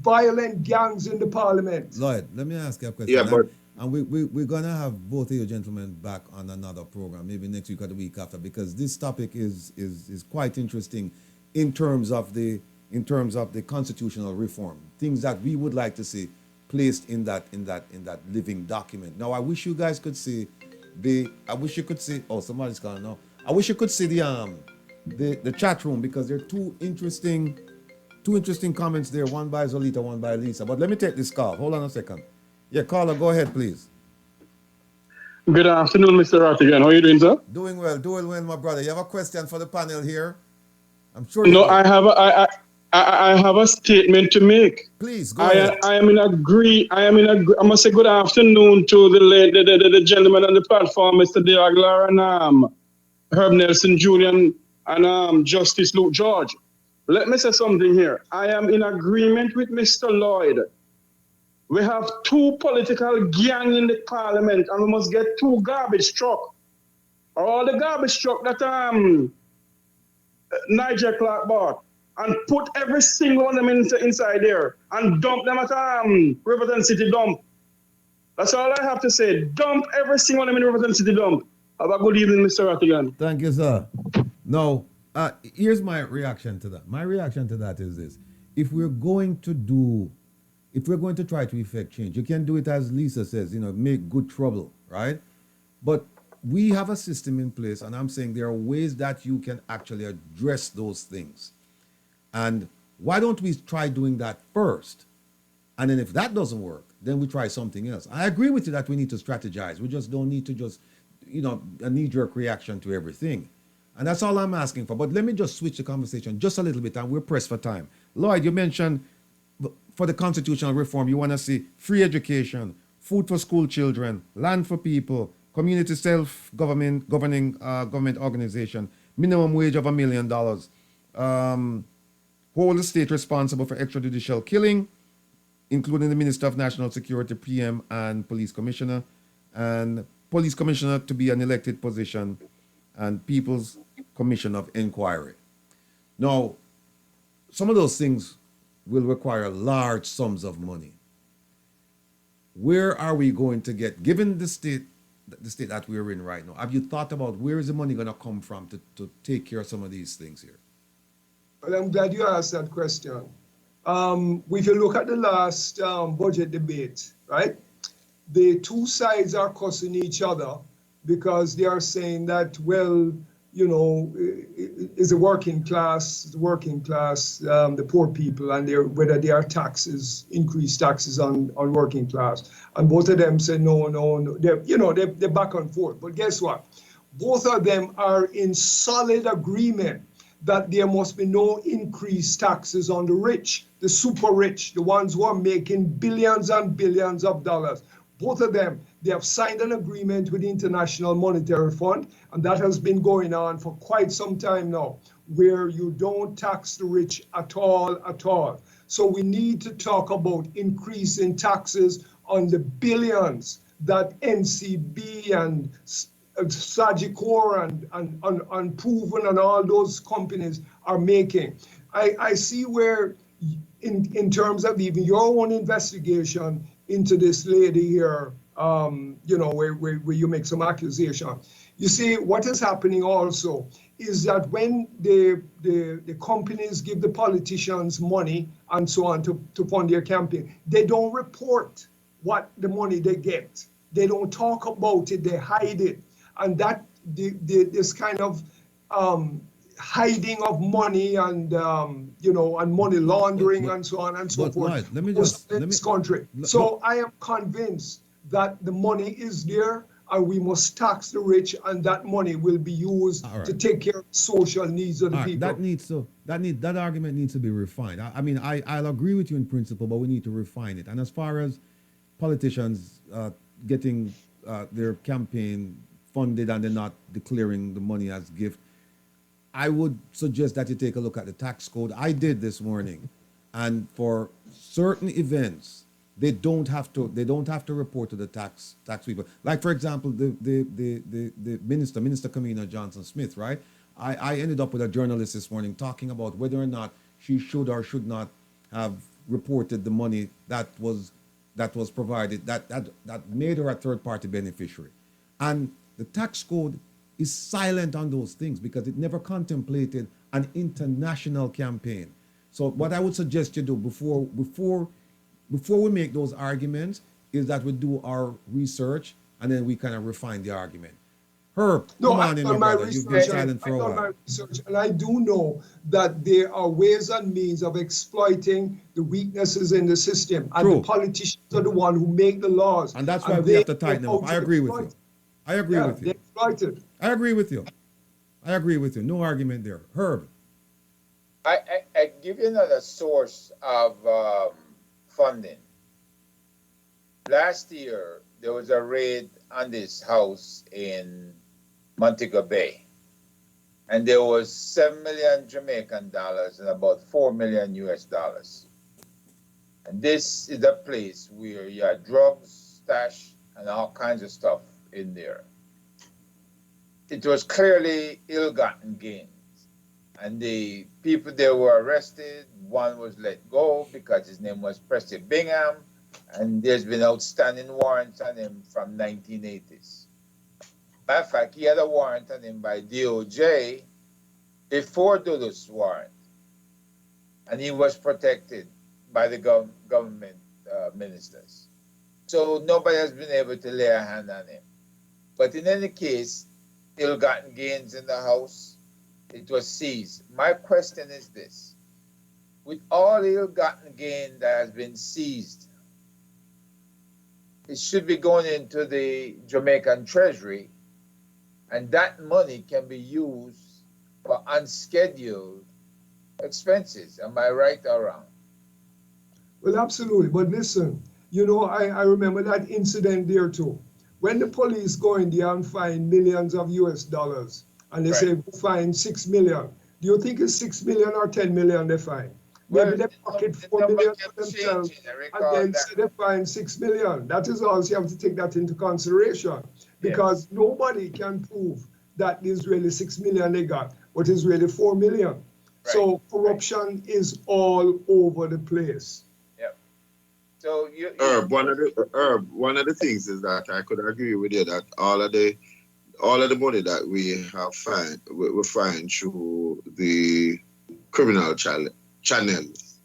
violent gangs in the parliament. Lloyd, let me ask you a question. Yeah, but and we're going to have both of you gentlemen back on another program, maybe next week or the week after, because this topic is quite interesting in terms of the constitutional reform, things that we would like to see placed in that living document. Now, I wish you guys could see oh, somebody's calling now. I wish you could see the chat room, because there are two interesting comments there, one by Zolita, one by Lisa. But let me take this call. Hold on a second. Yeah, caller, go ahead, please. Good afternoon, Mr. Rattigan. How are you doing, sir? Doing well, my brother. You have a question for the panel here? I'm sure. No, I have a statement to make. Please go ahead. I must say good afternoon to the gentleman on the platform, Mr. De Aguilar and Herb Nelson Julian and Justice Luke George. Let me say something here. I am in agreement with Mr. Lloyd. We have two political gangs in the parliament, and we must get two garbage trucks. All the garbage truck that Nigel Clark bought, and put every single one of them inside there and dump them at Riverton City dump. That's all I have to say. Dump every single one of them in Riverton City dump. Have a good evening, Mr. Rattigan. Thank you, sir. Now, here's my reaction to that. My reaction to that is this. If we're going to try to effect change, you can do it as Lisa says, make good trouble, right? But we have a system in place, and I'm saying there are ways that you can actually address those things. And why don't we try doing that first? And then if that doesn't work, then we try something else. I agree with you that we need to strategize. We just don't need to just, a knee-jerk reaction to everything. And that's all I'm asking for. But let me just switch the conversation just a little bit, and we're pressed for time. Lloyd, you mentioned for the constitutional reform, you want to see free education, food for school children, land for people, community self-government, government organization, minimum wage of $1 million, hold the state responsible for extrajudicial killing, including the Minister of National Security, PM, and Police Commissioner, and Police Commissioner to be an elected position, and People's Commission of Inquiry. Now, some of those things will require large sums of money. Where are we going to get, given the state that we're in right now, have you thought about where is the money going to come from to take care of some of these things here? Well, I'm glad you asked that question. If you look at the last budget debate, right, the two sides are cussing each other because they are saying that, well, is the working class, the poor people, and whether there are increased taxes on working class. And both of them say no. They're back and forth. But guess what? Both of them are in solid agreement that there must be no increased taxes on the rich, the super rich, the ones who are making billions and billions of dollars. Both of them, they have signed an agreement with the International Monetary Fund, and that has been going on for quite some time now, where you don't tax the rich at all. So we need to talk about increasing taxes on the billions that NCB and Sagicor and Proven and all those companies are making. I see where, in terms of even your own investigation into this lady here, where you make some accusation. You see, what is happening also is that when the companies give the politicians money and so on to fund their campaign, they don't report what the money they get. They don't talk about it, they hide it. And that this kind of hiding of money and and money laundering and so on and so but forth Lloyd, let me goes just in this country. So I am convinced that the money is there and we must tax the rich, and that money will be used to take care of social needs of the people. That argument needs to be refined. I mean, I'll agree with you in principle, but we need to refine it. And as far as politicians getting their campaign funded and they're not declaring the money as gift, I would suggest that you take a look at the tax code. I did this morning, and for certain events, they don't have to report to the tax people. Like, for example, the Minister Kamina Johnson Smith, right? I ended up with a journalist this morning talking about whether or not she should or should not have reported the money that was provided, that made her a third-party beneficiary. And the tax code is silent on those things because it never contemplated an international campaign. So what I would suggest you do before we make those arguments is that we do our research and then we kind of refine the argument. Herb, come on in, my brother. You've been silent for a while. I've done my research, and I do know that there are ways and means of exploiting the weaknesses in the system. And the politicians are the ones who make the laws. And that's why we have to tighten them up. I agree with you. I agree with you. I agree with you. I agree with you. No argument there. Herb. I give you another source of funding. Last year, there was a raid on this house in Montego Bay, and there was 7 million Jamaican dollars and about 4 million US dollars. And this is a place where you have drugs, stash, and all kinds of stuff in there. It was clearly ill-gotten gains. And the people there were arrested. One was let go because his name was Preston Bingham, and there's been outstanding warrants on him from 1980s. Matter of fact, he had a warrant on him by DOJ before Duluth's warrant, and he was protected by the government ministers. So nobody has been able to lay a hand on him. But in any case, ill-gotten gains in the house, it was seized. My question is this: with all ill-gotten gain that has been seized, it should be going into the Jamaican treasury, and that money can be used for unscheduled expenses. Am I right or wrong? Well, absolutely. But listen, I remember that incident there too. When the police go in there and find millions of US dollars, and they say find 6 million, do you think it's 6 million or 10 million they find? Maybe they pocket 4 million for themselves, and then say they find 6 million. That is also, you have to take that into consideration, because nobody can prove that there's really 6 million they got, but it's really 4 million. Right. So corruption is all over the place. Yep. So one of the things is that I could agree with you that all of the money that we find through the criminal channels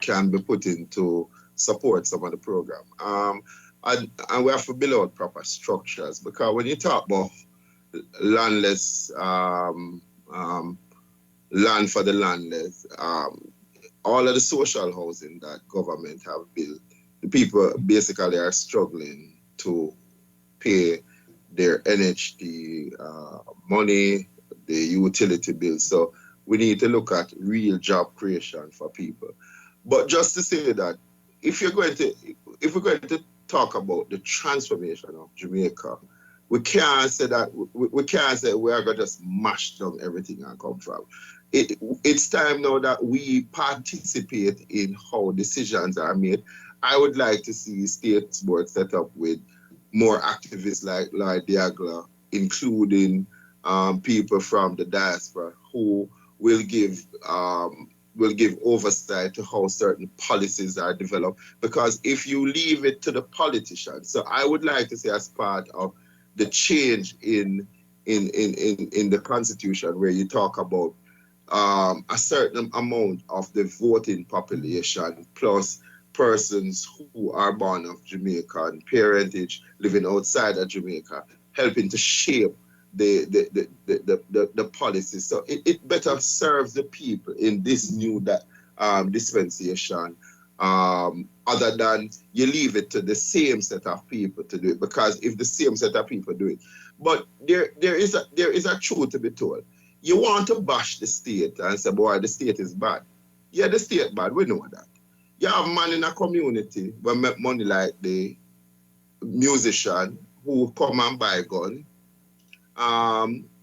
can be put into support some of the program. And we have to build out proper structures, because when you talk about landless, land for the landless, all of the social housing that government have built, the people basically are struggling to pay their energy money, the utility bills. So we need to look at real job creation for people. But just to say that, if we're going to talk about the transformation of Jamaica, we can't say that we can't say we are going to just mash down everything and come from. It's time now that we participate in how decisions are made. I would like to see state board set up with more activists like Lloyd, including people from the diaspora who will give oversight to how certain policies are developed. Because if you leave it to the politicians, so I would like to say, as part of the change in in the Constitution where you talk about a certain amount of the voting population plus persons who are born of Jamaican parentage living outside of Jamaica, helping to shape the policy. So it better serves the people in this new dispensation, other than you leave it to the same set of people to do it. Because if the same set of people do it, but there is a truth to be told. You want to bash the state and say, boy, the state is bad. Yeah, the state bad, we know that. You have man in a community who make money like the musician who come and buy gun,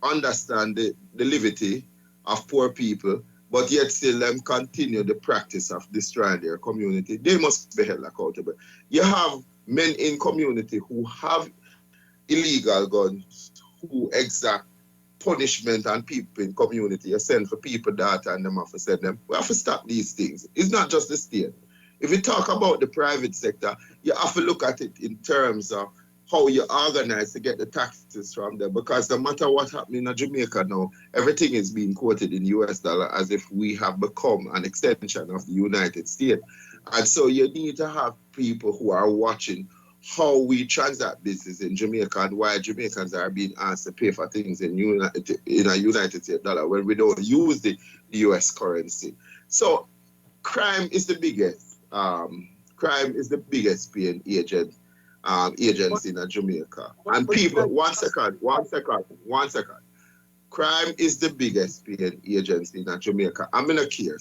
understand the liberty of poor people, but yet still them continue the practice of destroying their community. They must be held accountable. You have men in community who have illegal guns, who exact punishment on people in community. You send for people data and them have to send them. We have to stop these things. It's not just the state. If you talk about the private sector, you have to look at it in terms of how you organize to get the taxes from them. Because no matter what happening in Jamaica now, everything is being quoted in US dollar as if we have become an extension of the United States. And so you need to have people who are watching how we transact business in Jamaica and why Jamaicans are being asked to pay for things in a United States dollar when we don't use the US currency. So crime is the biggest. Crime is the biggest paying agency in Jamaica. And people, one second. Crime is the biggest paying agency in Jamaica. I'm gonna care.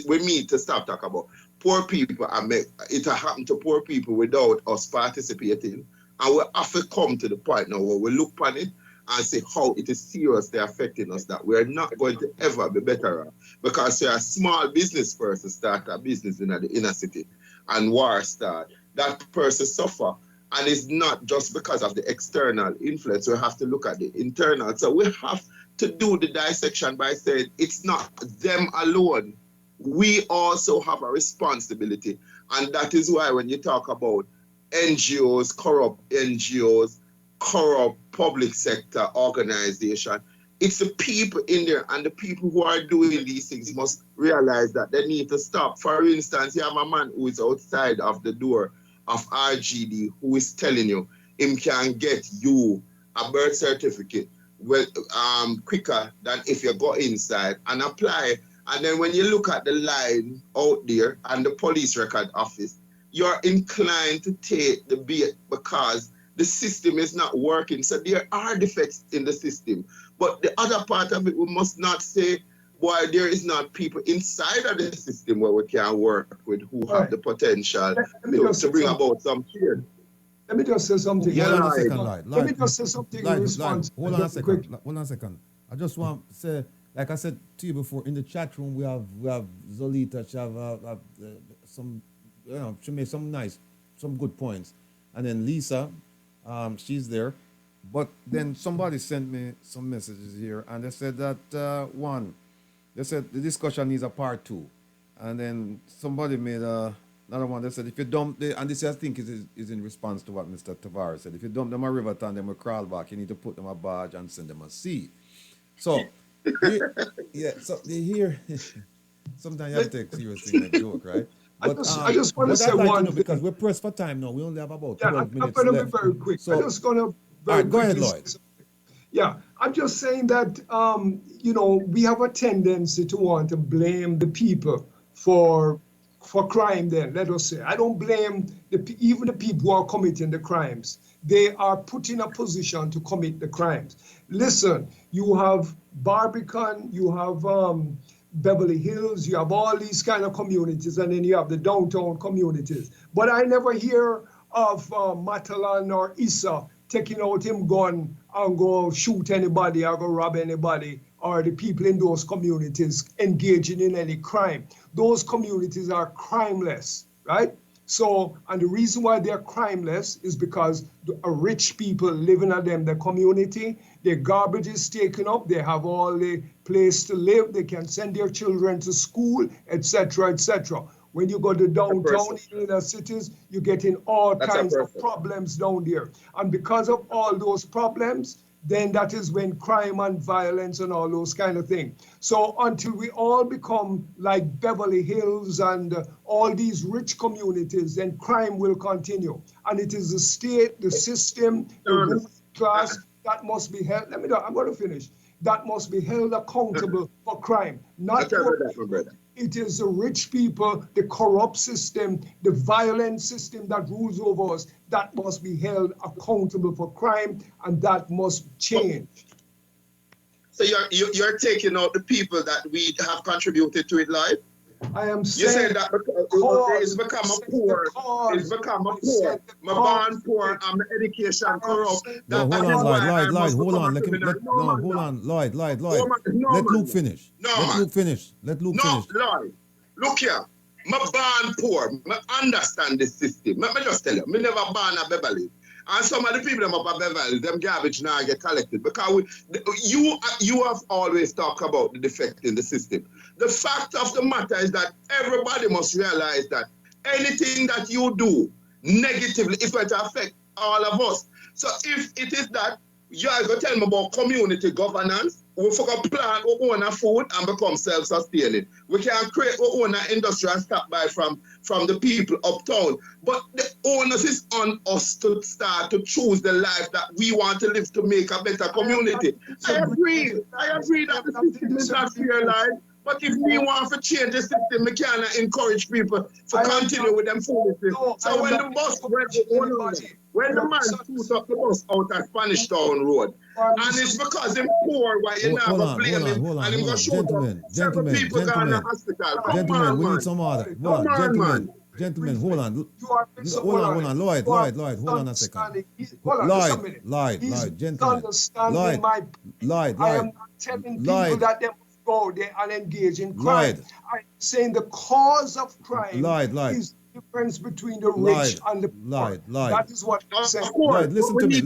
We need to stop talking about poor people and make it happen to poor people without us participating. And we have to come to the point now where we look upon it and say how it is seriously affecting us, that we're not going to ever be better off. Because you're a small business person start a business in the inner city and war start, that person suffer. And it's not just because of the external influence. We have to look at the internal. So we have to do the dissection by saying it's not them alone. We also have a responsibility. And that is why when you talk about NGOs, corrupt public sector organization, it's the people in there, and the people who are doing these things must realize that they need to stop. For instance, you have a man who is outside of the door of RGD who is telling you him can get you a birth certificate quicker than if you go inside and apply. And then when you look at the line out there and the police record office, you're inclined to take the bait because the system is not working. So there are defects in the system. But the other part of it, we must not say, boy, there is not people inside of the system where we can work with who have the potential to bring about some change. Let me just say something. Yeah, hold on a second, Lloyd. Let me just say something in response. Hold on a second. I just want to say, like I said to you before, in the chat room we have Zolita. She have some, she made some good points, and then Lisa, she's there. But then somebody sent me some messages here, and they said that they said the discussion needs a part 2, and then somebody made another one. They said if you dump and this I think is in response to what Mr. Tavares said. If you dump them a Riverton, them will crawl back. You need to put them a barge and send them a sea. So so they hear. Sometimes you have to take seriously like a joke, right? But I just want to say one thing. Because we're pressed for time now. We only have about 12 minutes I'm going to left. be very quick. So, I'm just going to all right, go ahead, Lloyd. Yeah, I'm just saying that, we have a tendency to want to blame the people for crime then, let us say. I don't blame even the people who are committing the crimes. They are put in a position to commit the crimes. Listen, you have Barbican, you have Beverly Hills, you have all these kind of communities, and then you have the downtown communities. But I never hear of Matalan or Issa taking out him gun and go shoot anybody or go rob anybody, or the people in those communities engaging in any crime. Those communities are crimeless, right? So, and the reason why they're crimeless is because rich people living in them, the community, their garbage is taken up, they have all the place to live, they can send their children to school, etc., etc. When you go to downtown in the cities, you're getting all kinds of problems down there. And because of all those problems, then that is when crime and violence and all those kind of things. So until we all become like Beverly Hills and all these rich communities, then crime will continue. And it is the state, the system, the ruling class that must be held. I'm going to finish. That must be held accountable for crime. Not it is the rich people, the corrupt system, the violent system that rules over us that must be held accountable for crime, and that must change. So you're taking out the people that we have contributed to it, Lloyd? I am You saying said that it's become a poor. It's become a poor. My born poor and my education corrupt. No, hold on, Lloyd, hold on. Lloyd. Let Luke finish. Let Luke finish. No, Lloyd. Look here. My born poor. I understand this system. Let me just tell you. Me never born at Beverly. And some of the people up at Beverly, them garbage now get collected. Because you have always talked about the defect in the system. The fact of the matter is that everybody must realize that anything that you do negatively is going to affect all of us. So if it is that, you are going to tell me about community governance, we forgot to plant our own food and become self-sustaining. We can create our own industry and stop by from the people uptown. But the onus is on us to start to choose the life that we want to live to make a better community. I agree that the system is not fair, life. But if we want to change the system, we cannot encourage people to continue with them foolishness. So when the man puts up the bus out at Spanish Town Road, and it's because him poor, why you never blame him, and him go show up, several people gone to the hospital. Gentlemen, we need some order. Gentlemen, hold on. Lloyd, hold on a second. Lloyd, gentlemen. Lloyd. I am not telling people that they must go there and engage in crime. I'm saying the cause of crime is the difference between the rich and the poor. That is what I'm saying. Lloyd, listen to me,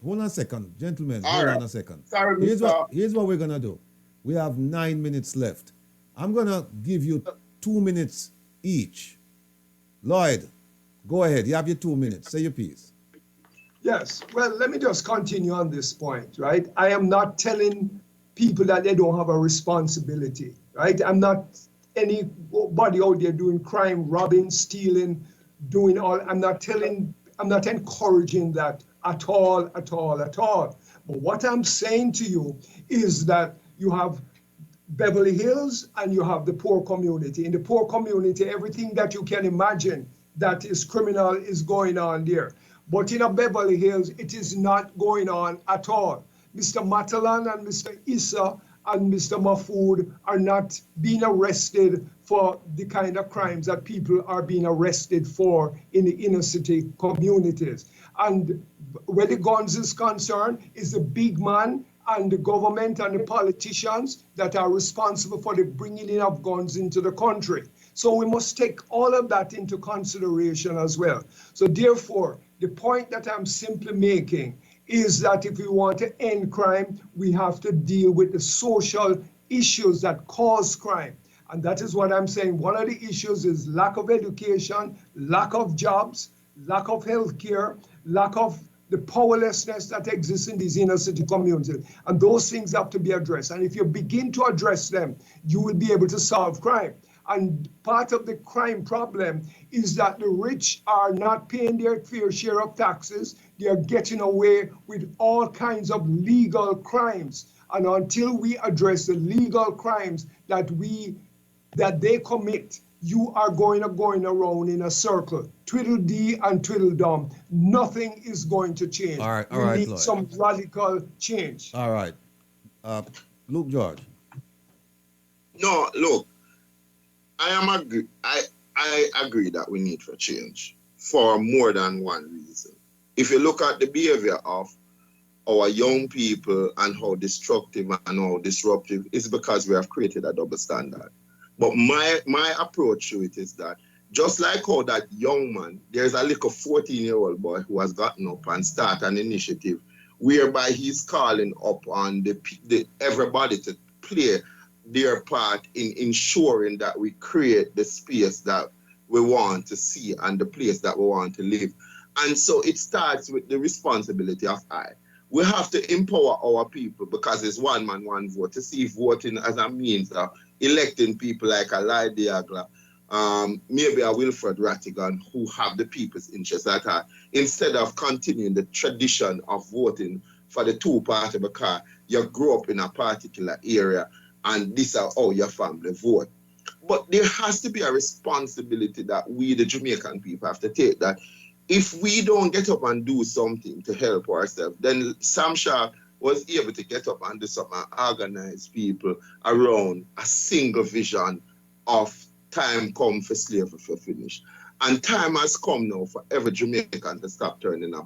Hold on a second, gentlemen. Hold on a second. Here's what we're gonna do. We have 9 minutes left. I'm gonna give you 2 minutes each. Lloyd, go ahead. You have your 2 minutes. Say your piece. Yes. Well, let me just continue on this point, right? I am not telling people that they don't have a responsibility, right? I'm not anybody out there doing crime, robbing, stealing, doing all. I'm not encouraging that at all. But what I'm saying to you is that you have Beverly Hills and you have the poor community. In the poor community, everything that you can imagine that is criminal is going on there. But in a Beverly Hills, it is not going on at all. Mr. Matalan and Mr. Issa and Mr. Mahfood are not being arrested for the kind of crimes that people are being arrested for in the inner city communities. And where the guns is concerned is the big man and the government and the politicians that are responsible for the bringing in of guns into the country. So we must take all of that into consideration as well. So therefore, the point that I'm simply making is that if we want to end crime, we have to deal with the social issues that cause crime. And that is what I'm saying. One of the issues is lack of education, lack of jobs, lack of health care, lack of the powerlessness that exists in these inner city communities. And those things have to be addressed. And if you begin to address them, you will be able to solve crime. And part of the crime problem is that the rich are not paying their fair share of taxes. They are getting away with all kinds of legal crimes. And until we address the legal crimes that they commit, you are going around in a circle. Twiddle-dee and twiddle-dum. Nothing is going to change. All right, we need Lloyd. some radical change. All right. Luke George. No, look. I agree that we need for change for more than one reason. If you look at the behavior of our young people and how destructive and how disruptive, it's because we have created a double standard. But my approach to it is that just like how that young man, there's a little 14-year-old boy who has gotten up and started an initiative whereby he's calling up on everybody to play their part in ensuring that we create the space that we want to see and the place that we want to live. And so it starts with the responsibility of I. We have to empower our people because it's one man, one vote. To see voting as a means of electing people like a Lloyd, maybe a Wilfred Rattigan, who have the people's interest at heart, instead of continuing the tradition of voting for the two-party because you grew up in a particular area and this is how your family vote. But there has to be a responsibility that we, the Jamaican people, have to take, that if we don't get up and do something to help ourselves, then Sam Shaw was able to get up and do something and organize people around a single vision of time come for slavery for finish. And time has come now for every Jamaican to stop turning a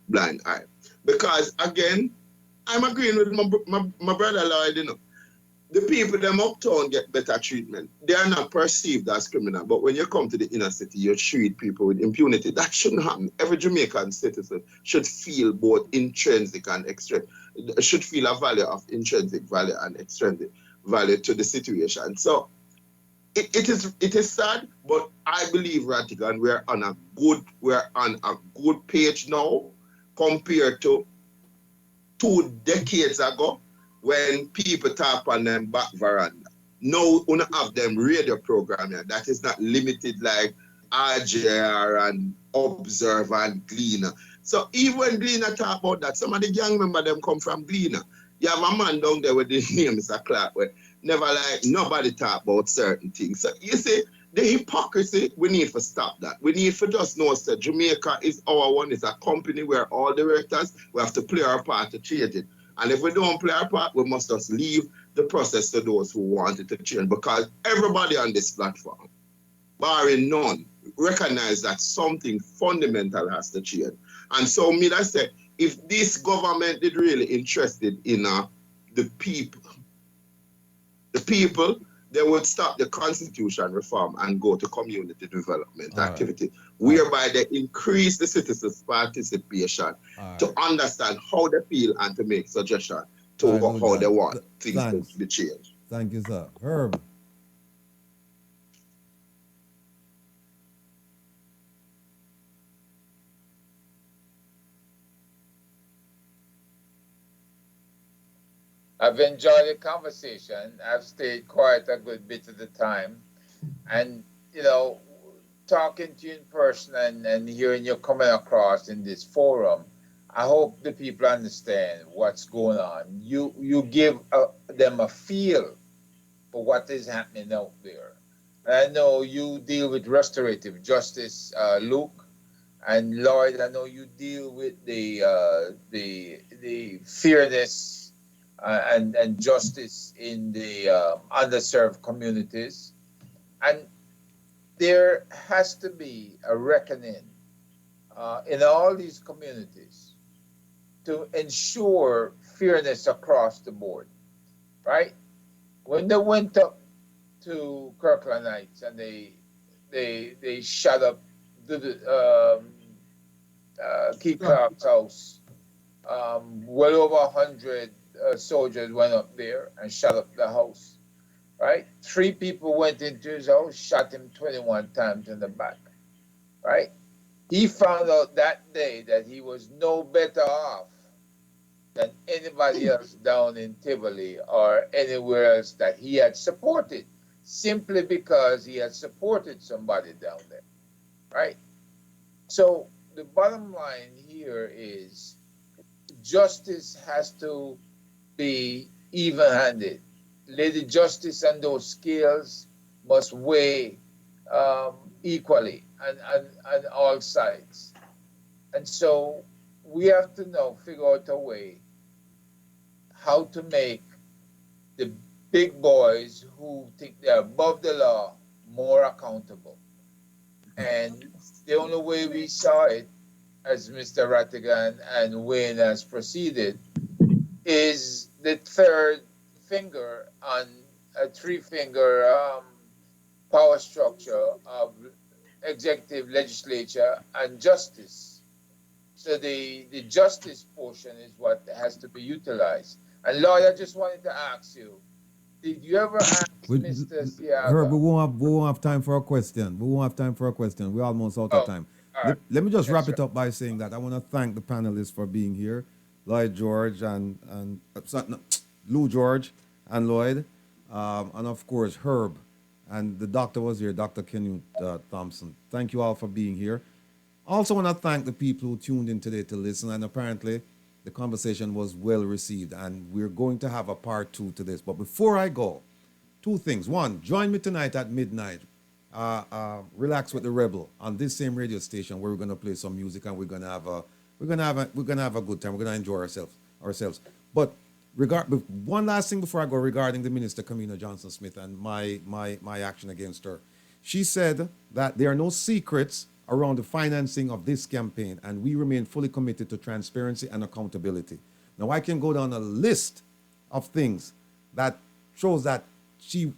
blind eye. Because again, I'm agreeing with my brother Lloyd, you know. The people them uptown get better treatment. They are not perceived as criminal, but when you come to the inner city, you treat people with impunity. That shouldn't happen. Every Jamaican citizen should feel both intrinsic and extrinsic, should feel a value of intrinsic value and extrinsic value to the situation. So it is sad, but I believe, Rattigan, we're on a good page now compared to 2 decades ago, when people tap on them back veranda. Now, we have them radio program here that is not limited like RJR and Observe and Gleaner. So even when Gleaner talk about that, some of the gang members them come from Gleaner. You have a man down there with the name is a Clark where never like nobody talk about certain things. So you see, the hypocrisy, we need to stop that. We need to just know that Jamaica is our one, it's a company where all directors, we have to play our part to change it. And if we don't play our part, we must just leave the process to those who want it to change. Because everybody on this platform, barring none, recognize that something fundamental has to change. And so me, I say, if this government is really interested in the people, they would stop the constitution reform and go to community development activity, whereby they increase the citizens' participation to understand how they feel and to make suggestions to how they want things to be changed. Thank you, sir. Herb. I've enjoyed the conversation. I've stayed quiet a good bit of the time. And, you know, talking to you in person and hearing you coming across in this forum, I hope the people understand what's going on. You give them a feel for what is happening out there. And I know you deal with restorative justice, Luke, and Lloyd. I know you deal with the fairness and justice in the underserved communities. And there has to be a reckoning in all these communities to ensure fairness across the board, right? When they went up to Kirkland Heights and they shut up Key Clark's house, well over 100 soldiers went up there and shut up the house, right? 3 people went into his house, shot him 21 times in the back, right? He found out that day that he was no better off than anybody else down in Tivoli or anywhere else that he had supported, simply because he had supported somebody down there, right? So the bottom line here is justice has to be even-handed. Lady Justice and those scales must weigh equally on all sides. And so we have to now figure out a way how to make the big boys who think they're above the law more accountable. And the only way we saw it, as Mr. Rattigan and Wayne has proceeded, is the third finger on a 3-finger power structure of executive, legislature, and justice. So the justice portion is what has to be utilized. And Lloyd, I just wanted to ask you, did you ever ask Mr. Siaga? Herb, we won't have time for a question. We won't have time for a question. We're almost out of time. let me just Yes, wrap sir. it up by saying that I want to thank the panelists for being here, Lloyd George and no, Lou George and Lloyd, and of course Herb, and the doctor was here, Dr. Canute Thomson. Thank you all for being here. Also want to thank the people who tuned in today to listen, and apparently the conversation was well received, and we're going to have a part 2 to this. But before I go, 2 things. One, join me tonight at midnight. Relax with the Rebel on this same radio station where we're gonna play some music and we're gonna have a good time. We're gonna enjoy ourselves. But one last thing before I go regarding the Minister Kamina Johnson Smith and my action against her. She said that there are no secrets around the financing of this campaign, and we remain fully committed to transparency and accountability. Now I can go down a list of things that shows that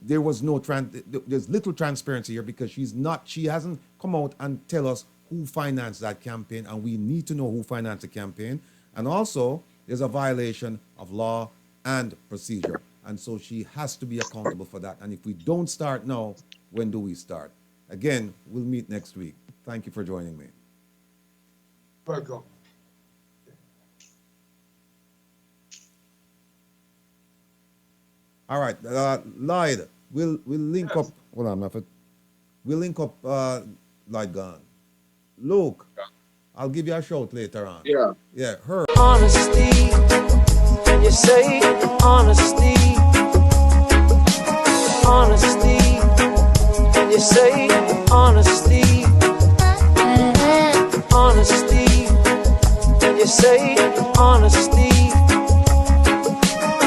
there's little transparency here because she hasn't come out and tell us who financed that campaign, and we need to know who financed the campaign. And also there's a violation of law and procedure, and so she has to be accountable for that. And if we don't start now, when do we start? Again, we'll meet next week. Thank you for joining me. Welcome. All right, Lloyd, we'll link up. Hold on, Muffet. We'll link up. Lloyd gone. Luke, I'll give you a shout later on. Yeah, her. Honesty, and you say honesty. Honesty, and you say honesty. Honesty, and you say